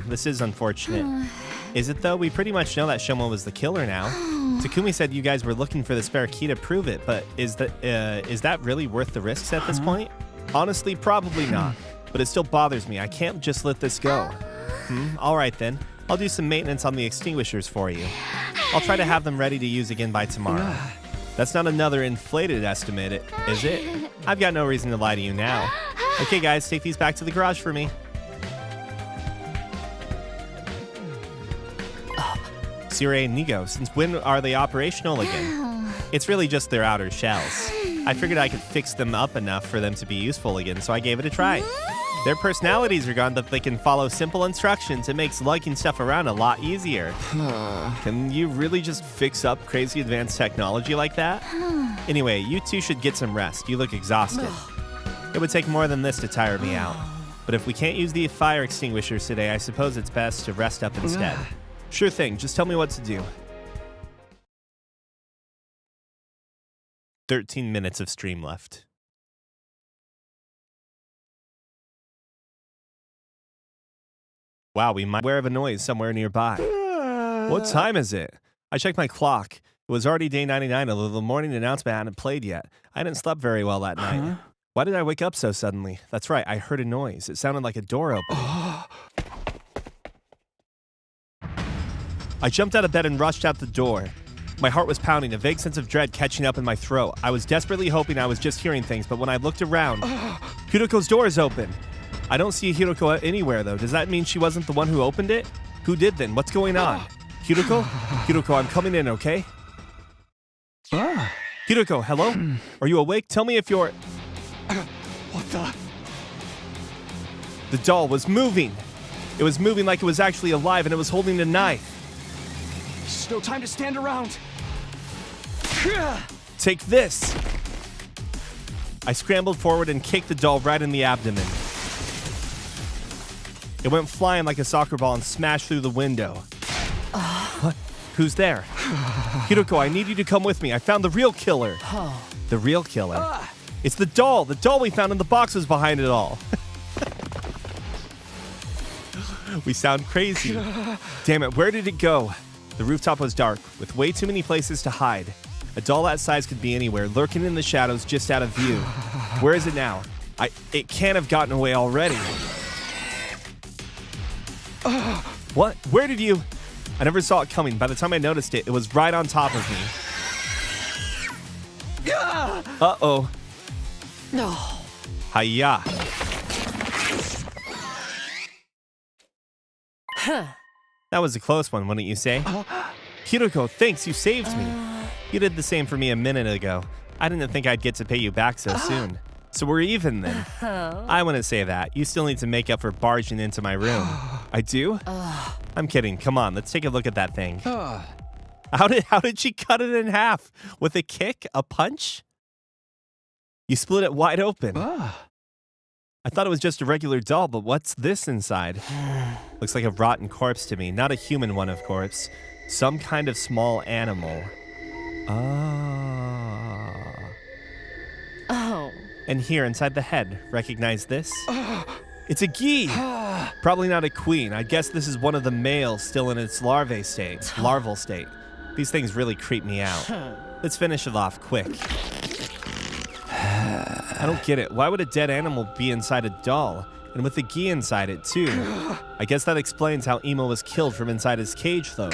This is unfortunate. Is it though? We pretty much know that Shoma was the killer now. Takumi said you guys were looking for the spare key to prove it, but is that really worth the risks at this point? Honestly, probably not. But it still bothers me. I can't just let this go. All right then. I'll do some maintenance on the extinguishers for you. I'll try to have them ready to use again by tomorrow. That's not another inflated estimate, is it? I've got no reason to lie to you now. Okay guys, take these back to the garage for me. Sire and Nigo, since when are they operational again? It's really just their outer shells. I figured I could fix them up enough for them to be useful again, so I gave it a try. Their personalities are gone, but they can follow simple instructions. It makes lugging stuff around a lot easier. Can you really just fix up crazy advanced technology like that? Anyway, you two should get some rest. You look exhausted. It would take more than this to tire me out. But if we can't use the fire extinguishers today, I suppose it's best to rest up instead. Sure thing, just tell me what to do. 13 minutes of stream left. Wow, we might be aware of a noise somewhere nearby. What time is it? I checked my clock. It was already day 99, although the morning announcement hadn't played yet. I hadn't slept very well that night. Why did I wake up so suddenly? That's right, I heard a noise. It sounded like a door opening. I jumped out of bed and rushed out the door. My heart was pounding, a vague sense of dread catching up in my throat. I was desperately hoping I was just hearing things, but when I looked around, Hiroko's door is open. I don't see Hiroko anywhere, though. Does that mean she wasn't the one who opened it? Who did then? What's going on? Hiroko? Hiroko, I'm coming in, okay? Hiroko, hello? Are you awake? Tell me if you're... What the? The doll was moving. It was moving like it was actually alive, and it was holding a knife. There's no time to stand around. Take this. I scrambled forward and kicked the doll right in the abdomen. It went flying like a soccer ball and smashed through the window. What? Who's there? Hiroko, I need you to come with me. I found the real killer. The real killer? It's the doll. The doll we found in the box was behind it all. We sound crazy. Damn it, where did it go? The rooftop was dark, with way too many places to hide. A doll that size could be anywhere, lurking in the shadows just out of view. Where is it now? It can't have gotten away already. What? Where did you... I never saw it coming. By the time I noticed it, it was right on top of me. Uh-oh. No. Hiya. That was a close one, wouldn't you say? Hiroko, thanks, you saved me. You did the same for me a minute ago. I didn't think I'd get to pay you back so soon. So we're even then. I wouldn't say that. You still need to make up for barging into my room. I do? I'm kidding. Come on, let's take a look at that thing. How did she cut it in half? With a kick? A punch? You split it wide open. I thought it was just a regular doll, but what's this inside? Looks like a rotten corpse to me. Not a human one, of course. Some kind of small animal. Oh. And here, inside the head, recognize this? It's a gi! Probably not a queen. I guess this is one of the males still in its larval state. These things really creep me out. Let's finish it off quick. I don't get it. Why would a dead animal be inside a doll? And with the gi inside it, too. I guess that explains how Emo was killed from inside his cage, though.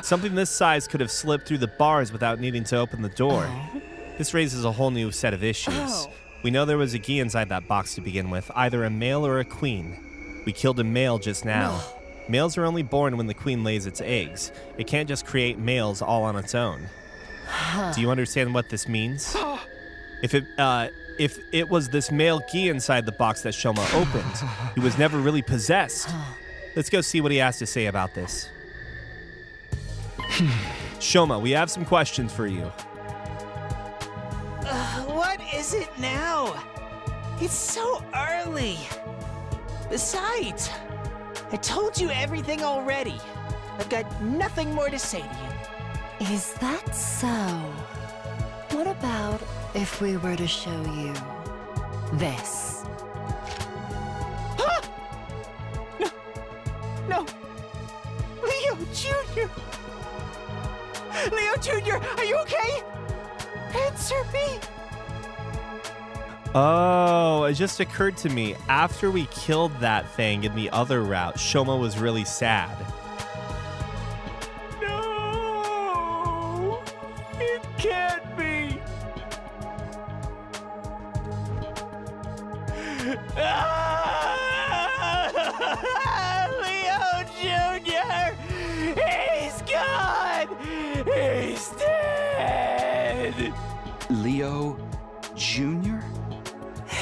Something this size could have slipped through the bars without needing to open the door. This raises a whole new set of issues. We know there was a gi inside that box to begin with, either a male or a queen. We killed a male just now. Males are only born when the queen lays its eggs. It can't just create males all on its own. Do you understand what this means? If it was this male gi inside the box that Shoma opened, he was never really possessed. Let's go see what he has to say about this. Shoma, we have some questions for you. What is it now? It's so early. Besides, I told you everything already. I've got nothing more to say to you. Is that so? What about if we were to show you this? No. Leo Jr. Leo Jr., are you okay? Answer me. Oh, it just occurred to me. After we killed that thing in the other route, Shoma was really sad. No, it can't be. Leo Jr., he's gone. He's dead. Leo Jr.?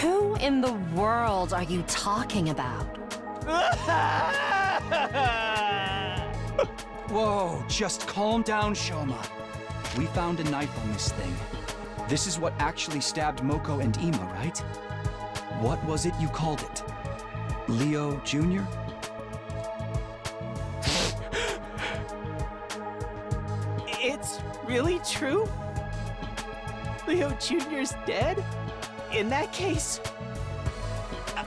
Who in the world are you talking about? Whoa, just calm down, Shoma. We found a knife on this thing. This is what actually stabbed Moko and Ema, right? What was it you called it? Leo Jr.? It's really true? Leo Jr.'s dead? In that case,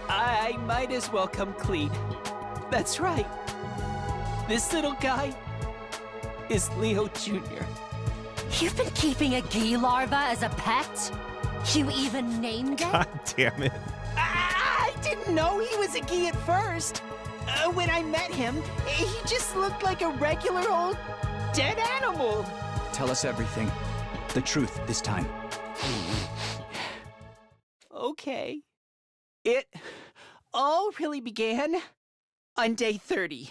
I might as well come clean. That's right. This little guy is Leo Jr. You've been keeping a gi larva as a pet? You even named it? God damn it. I didn't know he was a gi at first. When I met him, he just looked like a regular old dead animal. Tell us everything. The truth this time. Okay. It all really began on day 30.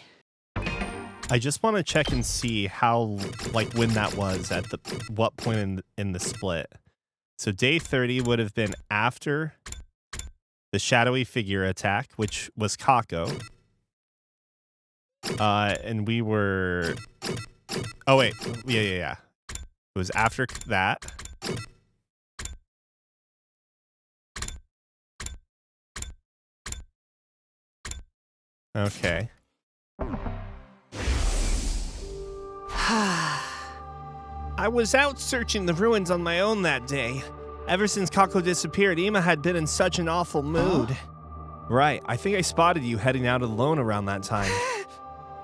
I just want to check and see how, like, when that was at what point in the split. So day 30 would have been after the shadowy figure attack, which was Kako. And we were... Oh, wait. Yeah. It was after that. Okay. I was out searching the ruins on my own that day. Ever since Kako disappeared, Ema had been in such an awful mood. Right, I think I spotted you heading out alone around that time.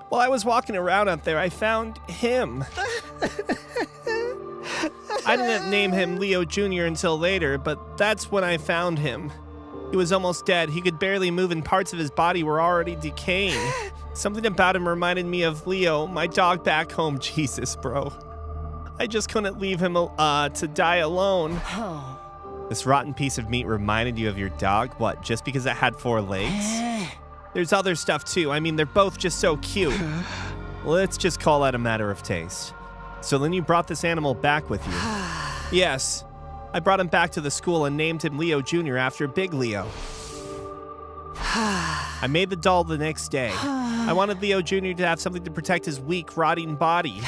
While I was walking around out there, I found him. I didn't name him Leo Jr. until later, but that's when I found him. He was almost dead. He could barely move and parts of his body were already decaying. Something about him reminded me of Leo, my dog back home. Jesus, bro. I just couldn't leave him to die alone. This rotten piece of meat reminded you of your dog? What, just because it had 4 legs? There's other stuff too. I mean, they're both just so cute. Let's just call that a matter of taste. So then you brought this animal back with you. Yes. I brought him back to the school and named him Leo Jr. after Big Leo. I made the doll the next day. I wanted Leo Jr. to have something to protect his weak, rotting body.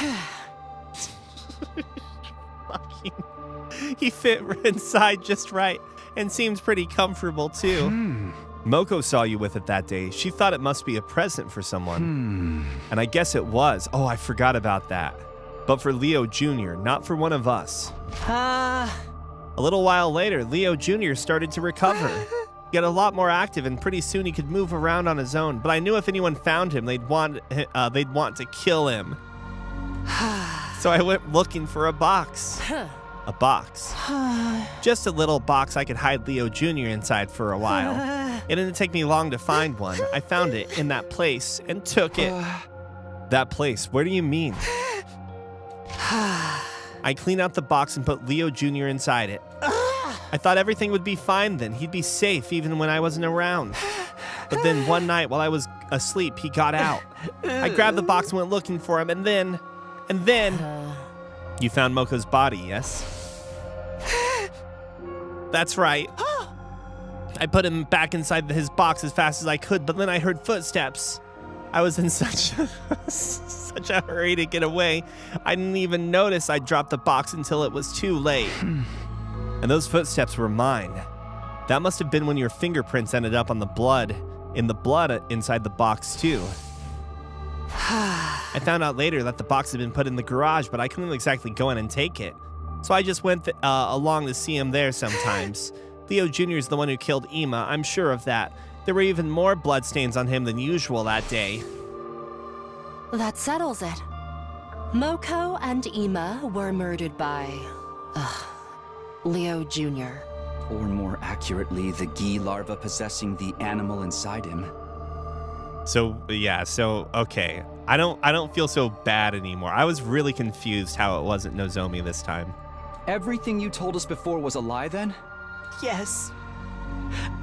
He fit inside just right and seems pretty comfortable too. Moko saw you with it that day. She thought it must be a present for someone. And I guess it was. Oh, I forgot about that. But for Leo Jr., not for one of us. A little while later, Leo Jr. started to recover. He got a lot more active, and pretty soon he could move around on his own. But I knew if anyone found him, they'd want to kill him. So I went looking for a box. A box. Just a little box I could hide Leo Jr. inside for a while. It didn't take me long to find one. I found it in that place and took it. That place? Where do you mean? I cleaned out the box and put Leo Jr. inside it. I thought everything would be fine then. He'd be safe even when I wasn't around. But then one night while I was asleep, he got out. I grabbed the box and went looking for him, and then... You found Moko's body, yes? That's right. I put him back inside his box as fast as I could, but then I heard footsteps. I was in such a hurry to get away, I didn't even notice I dropped the box until it was too late. And those footsteps were mine. That must have been when your fingerprints ended up on the blood inside the box too. I found out later that the box had been put in the garage, but I couldn't exactly go in and take it. So I just went along to see him there sometimes. Leo Jr. is the one who killed Ima, I'm sure of that. There were even more bloodstains on him than usual that day. That settles it. Moko and Ima were murdered by... Leo Jr. Or more accurately, the Gi larva possessing the animal inside him. So, yeah, okay. I don't feel so bad anymore. I was really confused how it wasn't Nozomi this time. Everything you told us before was a lie then? Yes.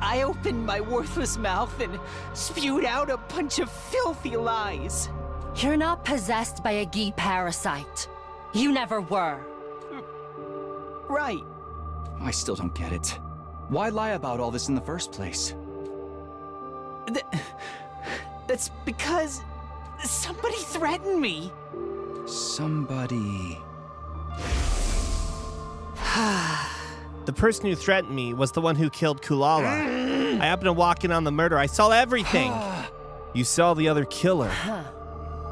I opened my worthless mouth and spewed out a bunch of filthy lies. You're not possessed by a Gi parasite. You never were. Right. I still don't get it. Why lie about all this in the first place? That's because somebody threatened me. Somebody... The person who threatened me was the one who killed Kulala. I happened to walk in on the murder. I saw everything. You saw the other killer.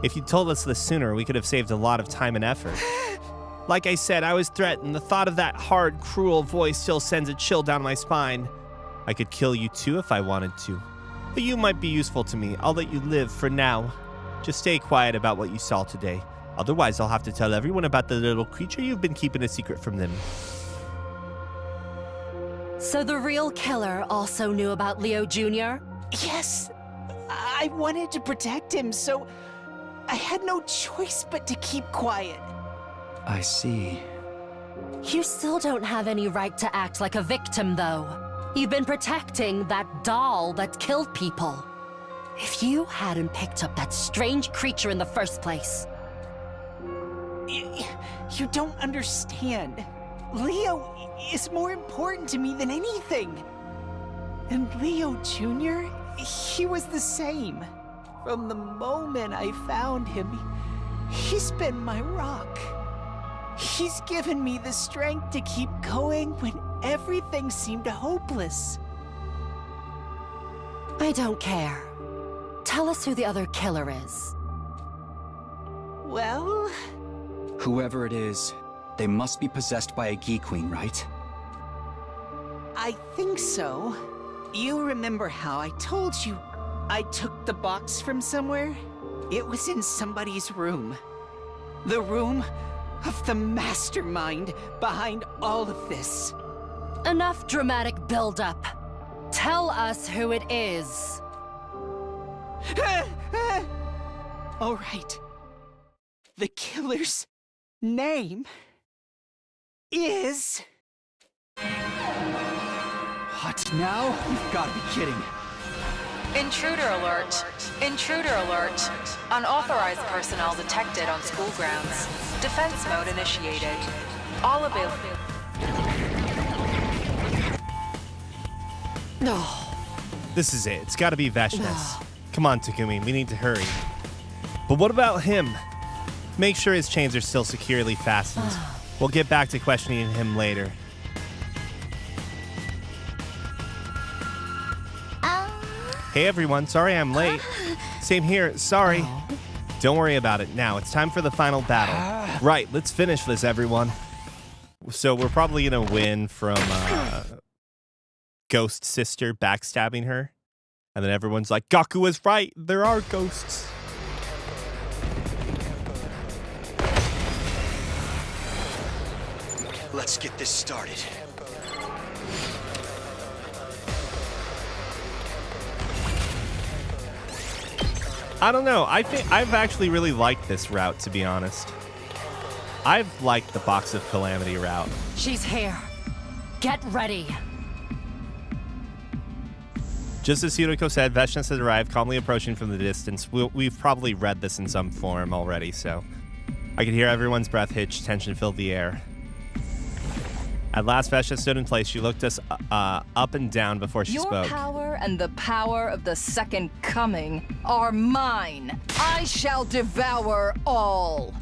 If you told us this sooner, we could have saved a lot of time and effort. Like I said, I was threatened. The thought of that hard, cruel voice still sends a chill down my spine. I could kill you too if I wanted to. But you might be useful to me. I'll let you live for now. Just stay quiet about what you saw today. Otherwise, I'll have to tell everyone about the little creature you've been keeping a secret from them. So the real killer also knew about Leo Jr.? Yes. I wanted to protect him, so I had no choice but to keep quiet. I see. You still don't have any right to act like a victim, though. You've been protecting that doll that killed people. If you hadn't picked up that strange creature in the first place... You don't understand. Leo is more important to me than anything. And Leo Jr., he was the same. From the moment I found him, he's been my rock. He's given me the strength to keep going when everything seemed hopeless. I don't care. Tell us who the other killer is. Well... Whoever it is, they must be possessed by a Gi Queen, right? I think so. You remember how I told you I took the box from somewhere? It was in somebody's room. The room of the mastermind behind all of this. Enough dramatic build-up. Tell us who it is. All right. The killer's name is... What now? You've got to be kidding. Intruder alert. Intruder alert. Unauthorized personnel detected on school grounds. Defense mode initiated. All available. No. This is it. It's got to be Veshnes. Come on, Takumi. We need to hurry. But what about him? Make sure his chains are still securely fastened. We'll get back to questioning him later. Hey everyone, sorry I'm late. Same here, sorry. Don't worry about it. Now, it's time for the final battle. Right, let's finish this, everyone. So we're probably gonna win from Ghost Sister backstabbing her. And then everyone's like, Gaku is right, there are ghosts. Let's get this started. I don't know. I think I've actually really liked this route, to be honest. I've liked the Box of Calamity route. She's here. Get ready. Just as Hiroko said, Veshnes has arrived, calmly approaching from the distance. We've probably read this in some form already, so I could hear everyone's breath hitch, tension filled the air. At last, Veshnes stood in place. She looked us up and down before she Your spoke. power and the power of the Second Coming are mine. I shall devour all.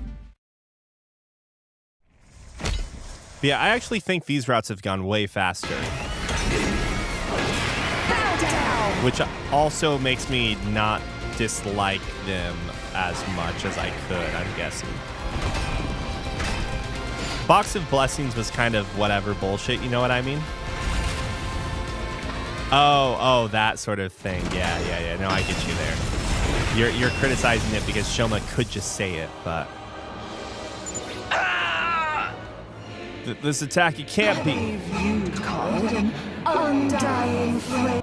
But yeah, I actually think these routes have gone way faster. Which also makes me not dislike them as much as I could, I'm guessing. Box of Blessings was kind of whatever bullshit, you know what I mean? Oh, that sort of thing. Yeah. No, I get you there. You're criticizing it because Shoma could just say it, but this attack, it can't be. You'd call it an undying flame.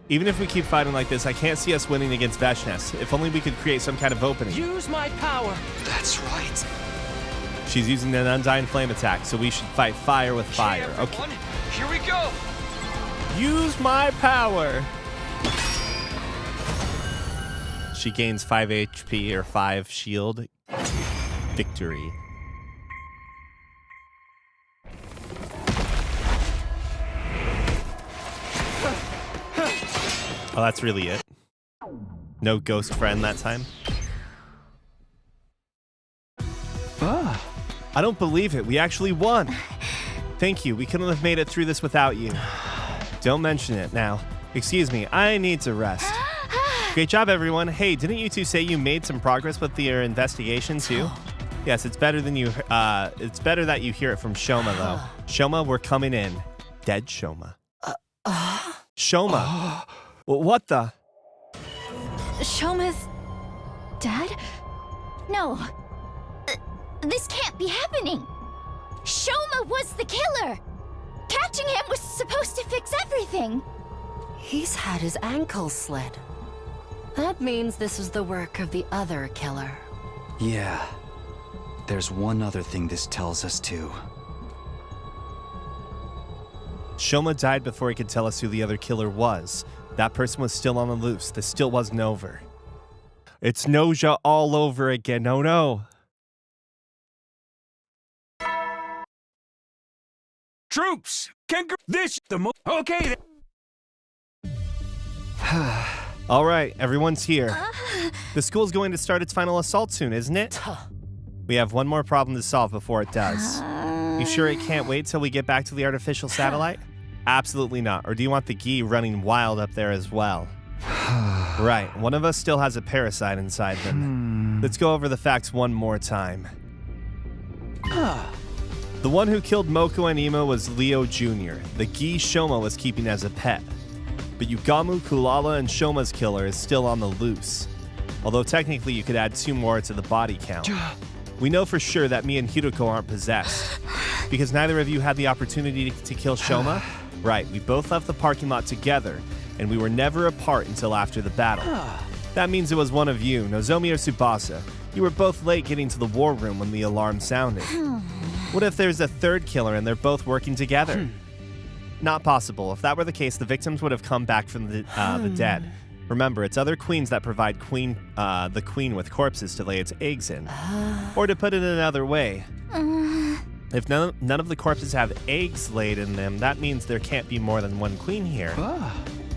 Even if we keep fighting like this, I can't see us winning against Veshnes. If only we could create some kind of opening. Use my power. That's right. She's using an Undying Flame attack, so we should fight fire with fire. Okay. Here we go. Use my power. She gains 5 HP or 5 shield. Victory. Oh, that's really it. No ghost friend that time. I don't believe it. We actually won. Thank you. We couldn't have made it through this without you. Don't mention it now. Excuse me. I need to rest. Great job, everyone. Hey, didn't you two say you made some progress with your investigation too? Yes, it's better than you. It's better that you hear it from Shoma, though. Shoma, we're coming in. Dead Shoma. Shoma. What the? Shoma's dead? No. This can't be happening. Shoma was the killer. Catching him was supposed to fix everything. He's had his ankle slit. That means this was the work of the other killer. Yeah. There's one other thing this tells us too. Shoma died before he could tell us who the other killer was. That person was still on the loose. This still wasn't over. It's Noja all over again. Oh no. Troops! Okay. All right, everyone's here. The school's going to start its final assault soon, isn't it? We have one more problem to solve before it does. You sure it can't wait till we get back to the artificial satellite? Absolutely not. Or do you want the Gi running wild up there as well? Right, one of us still has a parasite inside them. Let's go over the facts one more time. The one who killed Moko and Ima was Leo Jr. The Gi Shoma was keeping as a pet. But Yugamu, Kulala, and Shoma's killer is still on the loose. Although technically you could add 2 more to the body count. We know for sure that me and Hiroko aren't possessed. Because neither of you had the opportunity to kill Shoma? Right, we both left the parking lot together, and we were never apart until after the battle. That means it was one of you, Nozomi or Tsubasa. You were both late getting to the war room when the alarm sounded. What if there's a third killer and they're both working together? Not possible. If that were the case, the victims would have come back from the dead. Remember, it's other queens that provide the queen with corpses to lay its eggs in. Or to put it another way, if none of the corpses have eggs laid in them, that means there can't be more than one queen here.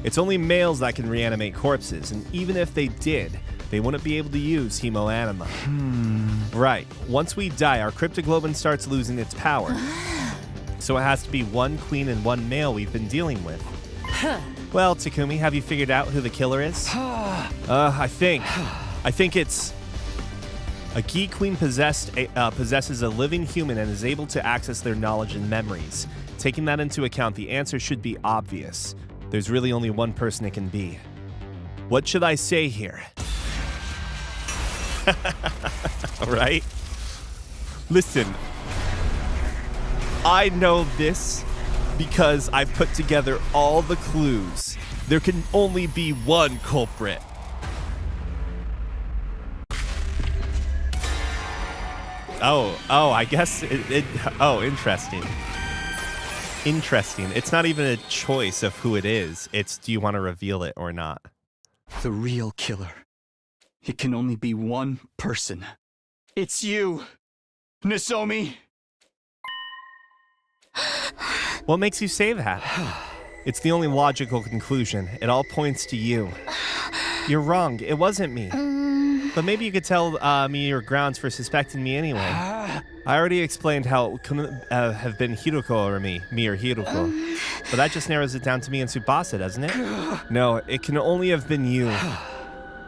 It's only males that can reanimate corpses, and even if they did, they wouldn't be able to use hemoanima. Right. Once we die, our cryptoglobin starts losing its power. So it has to be one queen and one male we've been dealing with. Well, Takumi, have you figured out who the killer is? I think it's... A Gi Queen possesses a living human and is able to access their knowledge and memories. Taking that into account, the answer should be obvious. There's really only one person it can be. What should I say here? Right? Listen, I know this because I've put together all the clues. There can only be one culprit. Oh, I guess interesting. Interesting. It's not even a choice of who it is. It's do you want to reveal it or not? The real killer. It can only be one person. It's you, Nozomi. What makes you say that? It's the only logical conclusion. It all points to you. You're wrong. It wasn't me. But maybe you could tell me your grounds for suspecting me anyway. I already explained how it couldn't have been Hiroko or me or Hiroko. But that just narrows it down to me and Tsubasa, doesn't it? No, it can only have been you.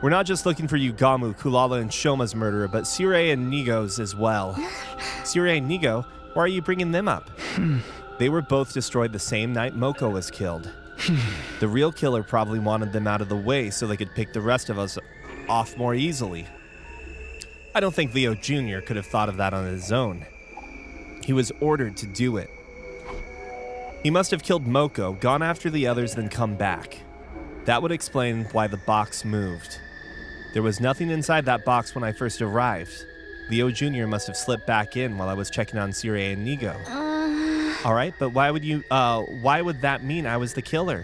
We're not just looking for Yugamu, Kulala, and Shoma's murderer, but Sirei and Nigo's as well. Sirei and Nigo? Why are you bringing them up? They were both destroyed the same night Moko was killed. The real killer probably wanted them out of the way so they could pick the rest of us off more easily. I don't think Leo Jr. could have thought of that on his own. He was ordered to do it. He must have killed Moko, gone after the others, then come back. That would explain why the box moved. There was nothing inside that box when I first arrived. Leo Jr. must have slipped back in while I was checking on Sirei and Nigo. All right, but why would that mean I was the killer?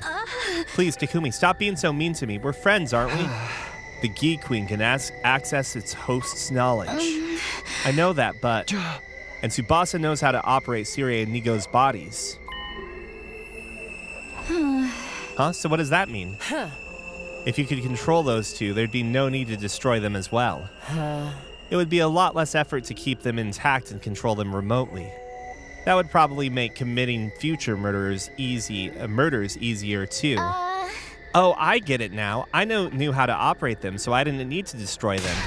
Please, Takumi, stop being so mean to me. We're friends, aren't we? The Gi Queen can access its host's knowledge. I know that, but... And Tsubasa knows how to operate Sirei and Nigo's bodies. Huh? So what does that mean? If you could control those two, there'd be no need to destroy them as well. It would be a lot less effort to keep them intact and control them remotely. That would probably make committing future murders easier too. Oh, I get it now. I knew how to operate them, so I didn't need to destroy them.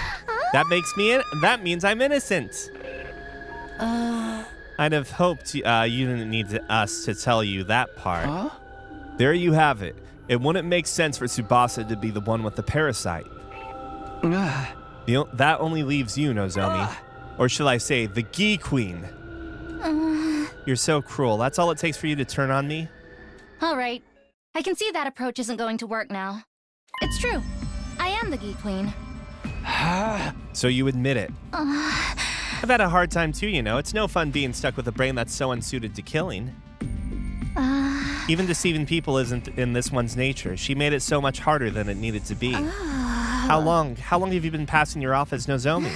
That means I'm innocent. I'd have hoped you didn't need us to tell you that part. There you have it. It wouldn't make sense for Tsubasa to be the one with the parasite. That only leaves you, Nozomi. Or should I say, the Gi Queen. You're so cruel. That's all it takes for you to turn on me? All right. I can see that approach isn't going to work now. It's true. I am the Gi Queen. So you admit it. I've had a hard time too, you know. It's no fun being stuck with a brain that's so unsuited to killing. Even deceiving people isn't in this one's nature. She made it so much harder than it needed to be. How long have you been passing your off as Nozomi?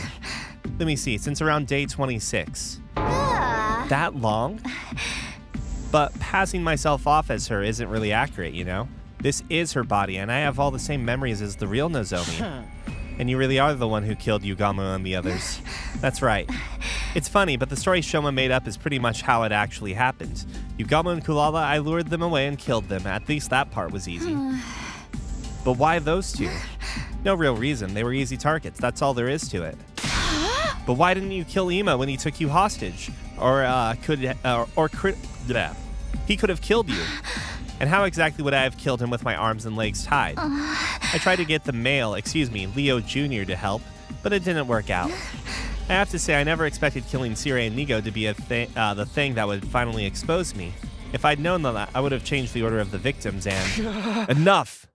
Let me see, since around day 26. That long? But passing myself off as her isn't really accurate, you know? This is her body, and I have all the same memories as the real Nozomi. And you really are the one who killed Yugamu and the others. That's right. It's funny, but the story Shoma made up is pretty much how it actually happened. Yugamu and Kulala, I lured them away and killed them. At least that part was easy. But why those two? No real reason. They were easy targets. That's all there is to it. But why didn't you kill Ima when he took you hostage? He could have killed you. And how exactly would I have killed him with my arms and legs tied? I tried to get Leo Jr. to help, but it didn't work out. I have to say, I never expected killing Sirei and Nigo to be the thing that would finally expose me. If I'd known that, I would have changed the order of the victims and... Enough!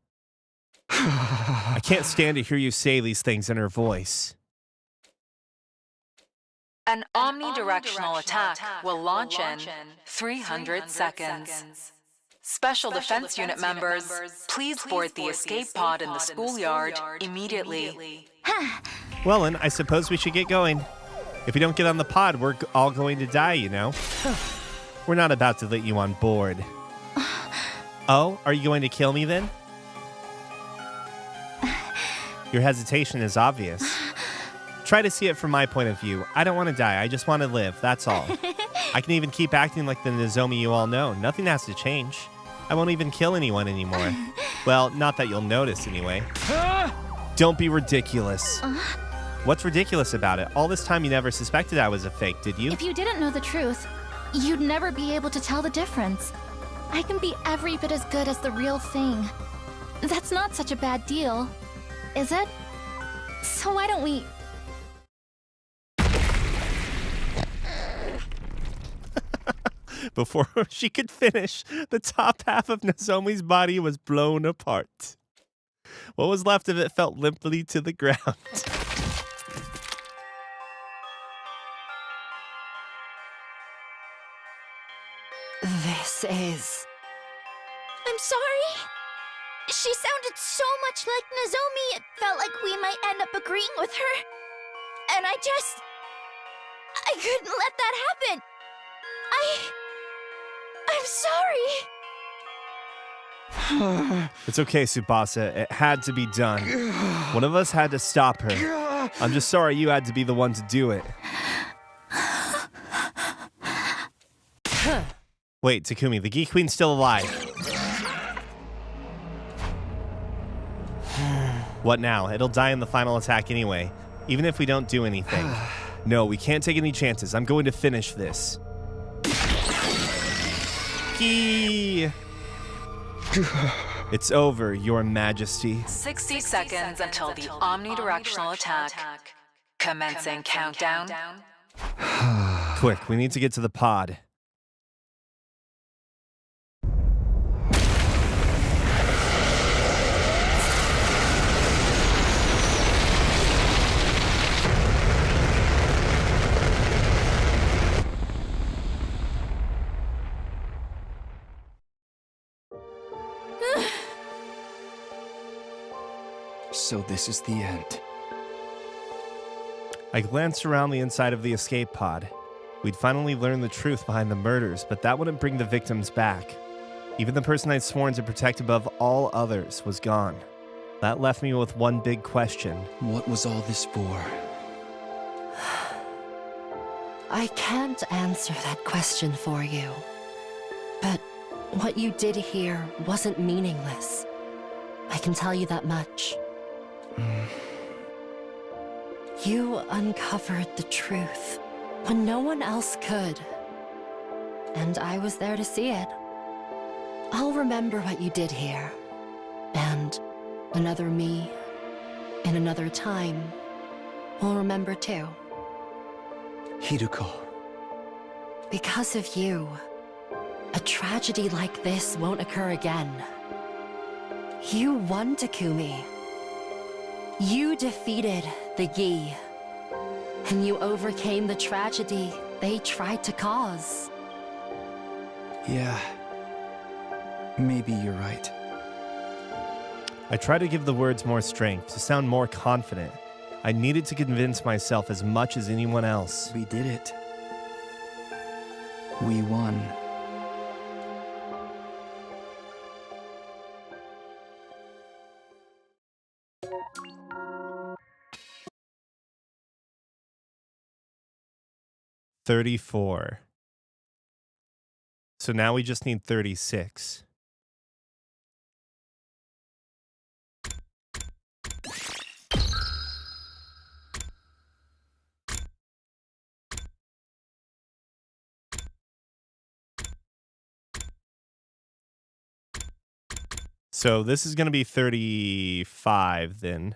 I can't stand to hear you say these things in her voice. An omnidirectional attack will launch in 300 seconds. Special Defense Unit members, please board the escape pod in the schoolyard immediately. Well, then, I suppose we should get going. If we don't get on the pod, we're all going to die, you know? We're not about to let you on board. Oh, are you going to kill me then? Your hesitation is obvious. Try to see it from my point of view. I don't want to die. I just want to live. That's all. I can even keep acting like the Nozomi you all know. Nothing has to change. I won't even kill anyone anymore. Well, not that you'll notice anyway. Don't be ridiculous. What's ridiculous about it? All this time you never suspected I was a fake, did you? If you didn't know the truth, you'd never be able to tell the difference. I can be every bit as good as the real thing. That's not such a bad deal, is it? So why don't we... Before she could finish, the top half of Nozomi's body was blown apart. What was left of it fell limply to the ground. This is... I'm sorry. She sounded so much like Nozomi, it felt like we might end up agreeing with her. And I couldn't let that happen. I'm sorry. It's okay, Tsubasa. It had to be done. One of us had to stop her. I'm just sorry you had to be the one to do it. Wait, Takumi, the Geek Queen's still alive. What now? It'll die in the final attack anyway, even if we don't do anything. No, we can't take any chances. I'm going to finish this. Key. It's over, Your Majesty. 60 seconds until the omnidirectional attack. Commencing countdown. Quick, we need to get to the pod. So this is the end. I glanced around the inside of the escape pod. We'd finally learned the truth behind the murders, but that wouldn't bring the victims back. Even the person I'd sworn to protect above all others was gone. That left me with one big question. What was all this for? I can't answer that question for you. But what you did here wasn't meaningless. I can tell you that much. You uncovered the truth when no one else could. And I was there to see it. I'll remember what you did here. And another me, in another time, will remember too. Hiruko. Because of you, a tragedy like this won't occur again. You won, Takumi. You defeated the Gi. And you overcame the tragedy they tried to cause. Yeah. Maybe you're right. I tried to give the words more strength, to sound more confident. I needed to convince myself as much as anyone else. We did it. We won. $34. So now we just need 36. So this is going to be 35 then.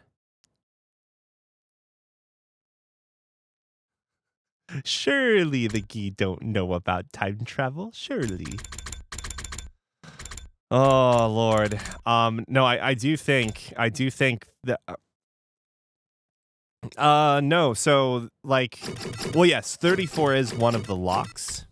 Surely the Gi don't know about time travel. Surely. Oh Lord. No, I do think that. No. So like, well, yes, 34 is one of the locks.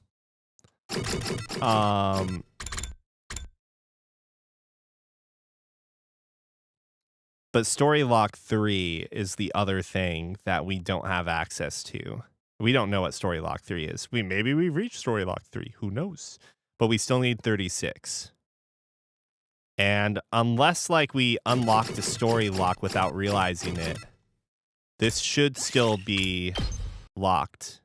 But Story Lock 3 is the other thing that we don't have access to. We don't know what Story Lock 3 is. Maybe we've reached Story Lock 3. Who knows? But we still need 36. And unless like we unlock the Story Lock without realizing it, this should still be locked.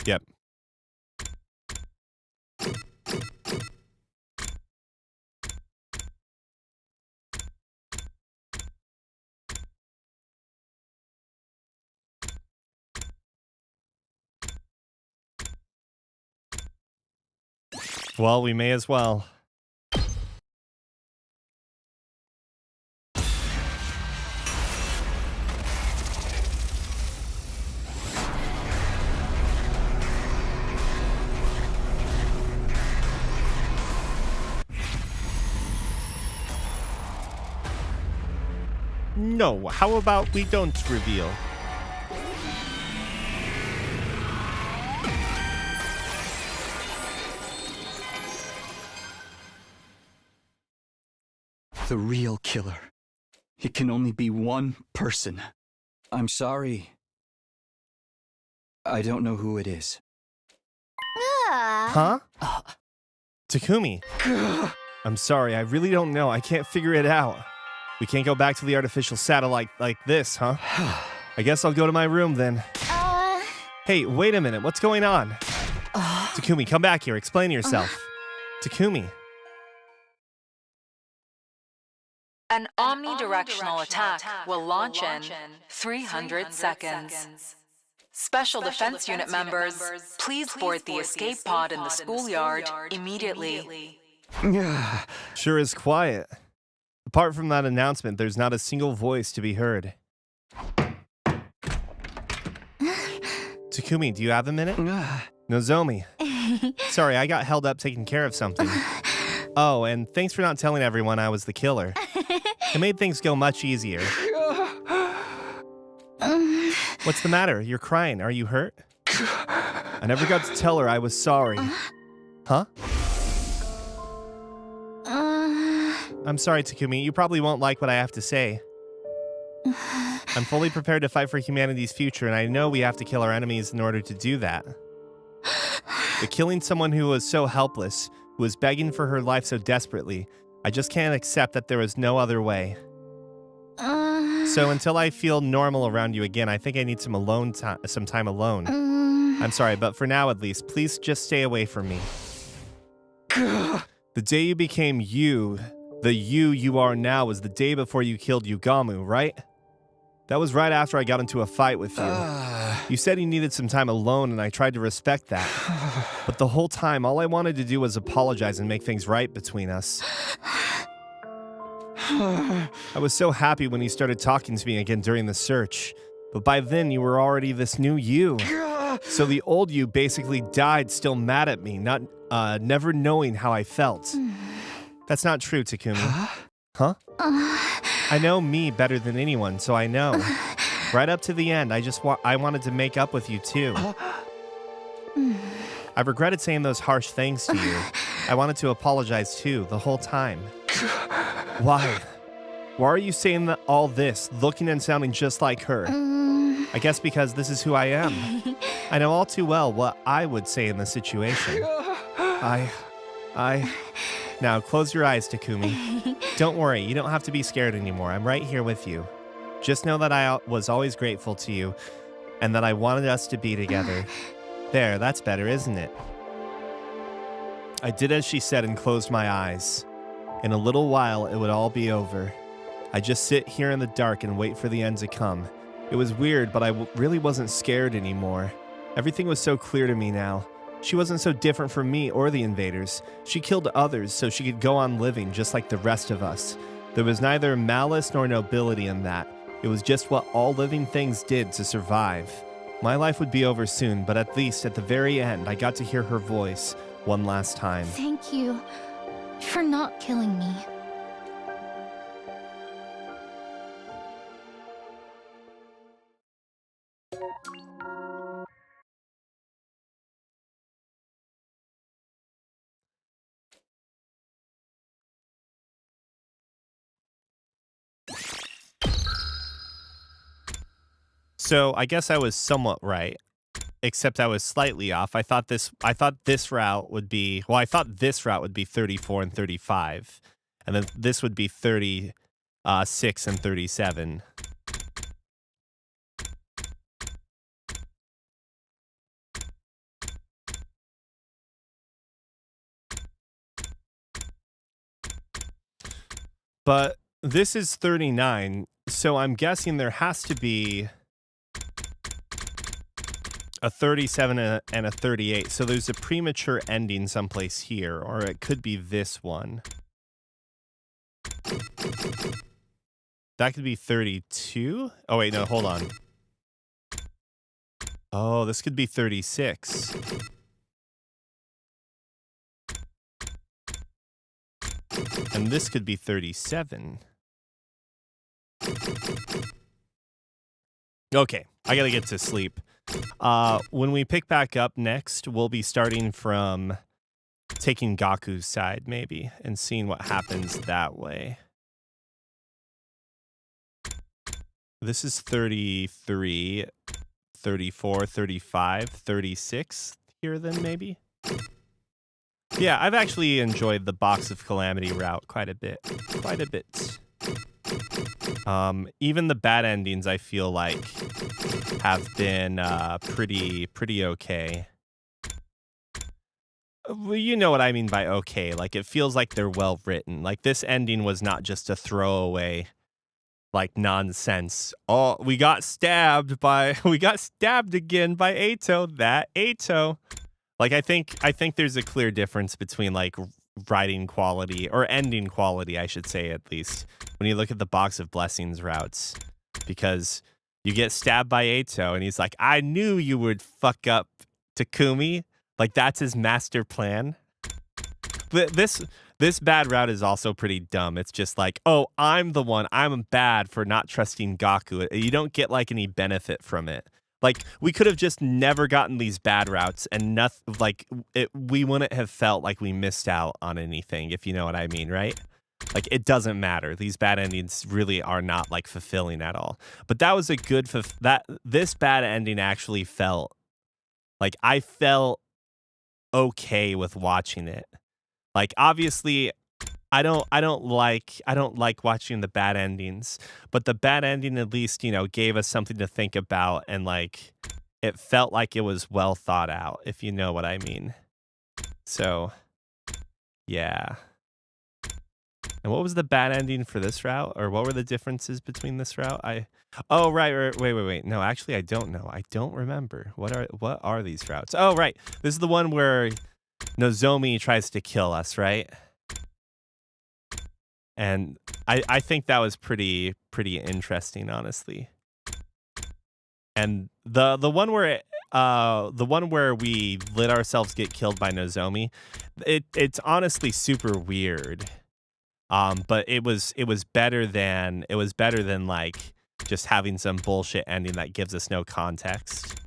Yep. Well, we may as well. No, how about we don't reveal? The real killer. It can only be one person. I'm sorry. I don't know who it is. Huh? Takumi. I'm sorry, I really don't know. I can't figure it out. We can't go back to the artificial satellite like this, huh? I guess I'll go to my room then. Hey, wait a minute. What's going on? Takumi, come back here. Explain yourself. Takumi. An omnidirectional attack will launch in 300 seconds. Special Defense Unit members, please board the escape pod in the schoolyard immediately. Sure is quiet. Apart from that announcement, there's not a single voice to be heard. Takumi, do you have a minute? Nozomi. Sorry, I got held up taking care of something. Oh, and thanks for not telling everyone I was the killer. It made things go much easier. What's the matter? You're crying. Are you hurt? I never got to tell her I was sorry. Huh? I'm sorry, Takumi. You probably won't like what I have to say. I'm fully prepared to fight for humanity's future, and I know we have to kill our enemies in order to do that. But killing someone who was so helpless, who was begging for her life so desperately, I just can't accept that there was no other way. So until I feel normal around you again, I think I need some time alone. I'm sorry, but for now at least, please just stay away from me. The day you became you, the you are now, was the day before you killed Yugamu, right? That was right after I got into a fight with you. You said you needed some time alone, and I tried to respect that. But the whole time, all I wanted to do was apologize and make things right between us. I was so happy when you started talking to me again during the search. But by then, you were already this new you. So the old you basically died still mad at me, never knowing how I felt. That's not true, Takumi. Huh? I know me better than anyone, so I know. Right up to the end, I wanted to make up with you too. I regretted saying those harsh things to you. I wanted to apologize too, the whole time. Why? Why are you saying all this, looking and sounding just like her? I guess because this is who I am. I know all too well what I would say in this situation. Now, close your eyes, Takumi. Don't worry, you don't have to be scared anymore. I'm right here with you. Just know that I was always grateful to you, and that I wanted us to be together. There, that's better, isn't it? I did as she said and closed my eyes. In a little while, it would all be over. I just sit here in the dark and wait for the end to come. It was weird, but I really wasn't scared anymore. Everything was so clear to me now. She wasn't so different from me or the invaders. She killed others so she could go on living just like the rest of us. There was neither malice nor nobility in that. It was just what all living things did to survive. My life would be over soon, but at least at the very end, I got to hear her voice one last time. Thank you for not killing me. So I guess I was somewhat right, except I was slightly off. I thought this route would be, well, I thought this route would be 34 and 35, and then this would be 36 and 37. But this is 39, so I'm guessing there has to be a 37 and a 38. So there's a premature ending someplace here, or it could be this one. That could be 32. Oh, wait, no, hold on. Oh, this could be 36. And this could be 37. Okay, I gotta get to sleep. When we pick back up next, we'll be starting from taking Gaku's side, maybe, and seeing what happens that way. This is 33, 34, 35, 36 here then, maybe? Yeah, I've actually enjoyed the Box of Calamity route quite a bit. Quite a bit. Even the bad endings, I feel like, have been pretty okay. Well, you know what I mean by okay. Like, it feels like they're well written. Like, this ending was not just a throwaway, like, nonsense. Oh, we got stabbed again by Eito. That Eito. Like, I think there's a clear difference between, like, writing quality, or ending quality, I should say, at least, when you look at the Box of Blessings routes. Because you get stabbed by Eito, and he's like, I knew you would fuck up Takumi. Like, that's his master plan. But this bad route is also pretty dumb. It's just like, oh, I'm bad for not trusting Gaku. You don't get, like, any benefit from it. Like, we could have just never gotten these bad routes, and nothing, like, we wouldn't have felt like we missed out on anything, if you know what I mean, right? Like, it doesn't matter. These bad endings really are not, like, fulfilling at all. But that was a good, this bad ending actually felt, like, I felt okay with watching it. Like, obviously, I don't like watching the bad endings, but the bad ending at least, you know, gave us something to think about, and, like, it felt like it was well thought out, if you know what I mean. So, yeah. And what was the bad ending for this route, or what were the differences between this route? Oh, right, wait. No, actually, I don't know. I don't remember. What are these routes? Oh, right. This is the one where Nozomi tries to kill us, right? And I think that was pretty interesting, honestly. And the one where we let ourselves get killed by Nozomi, it's honestly super weird. But it was better than like just having some bullshit ending that gives us no context.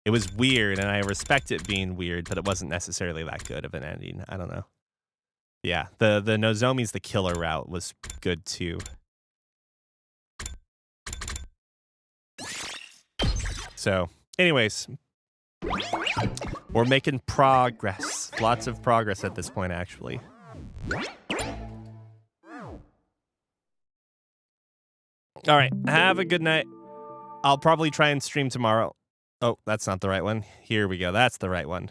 It was weird, and I respect it being weird, but it wasn't necessarily that good of an ending. I don't know. Yeah, the Nozomi's the killer route was good too. So, anyways, we're making progress. Lots of progress at this point, actually. All right, have a good night. I'll probably try and stream tomorrow. Oh, that's not the right one. Here we go. That's the right one.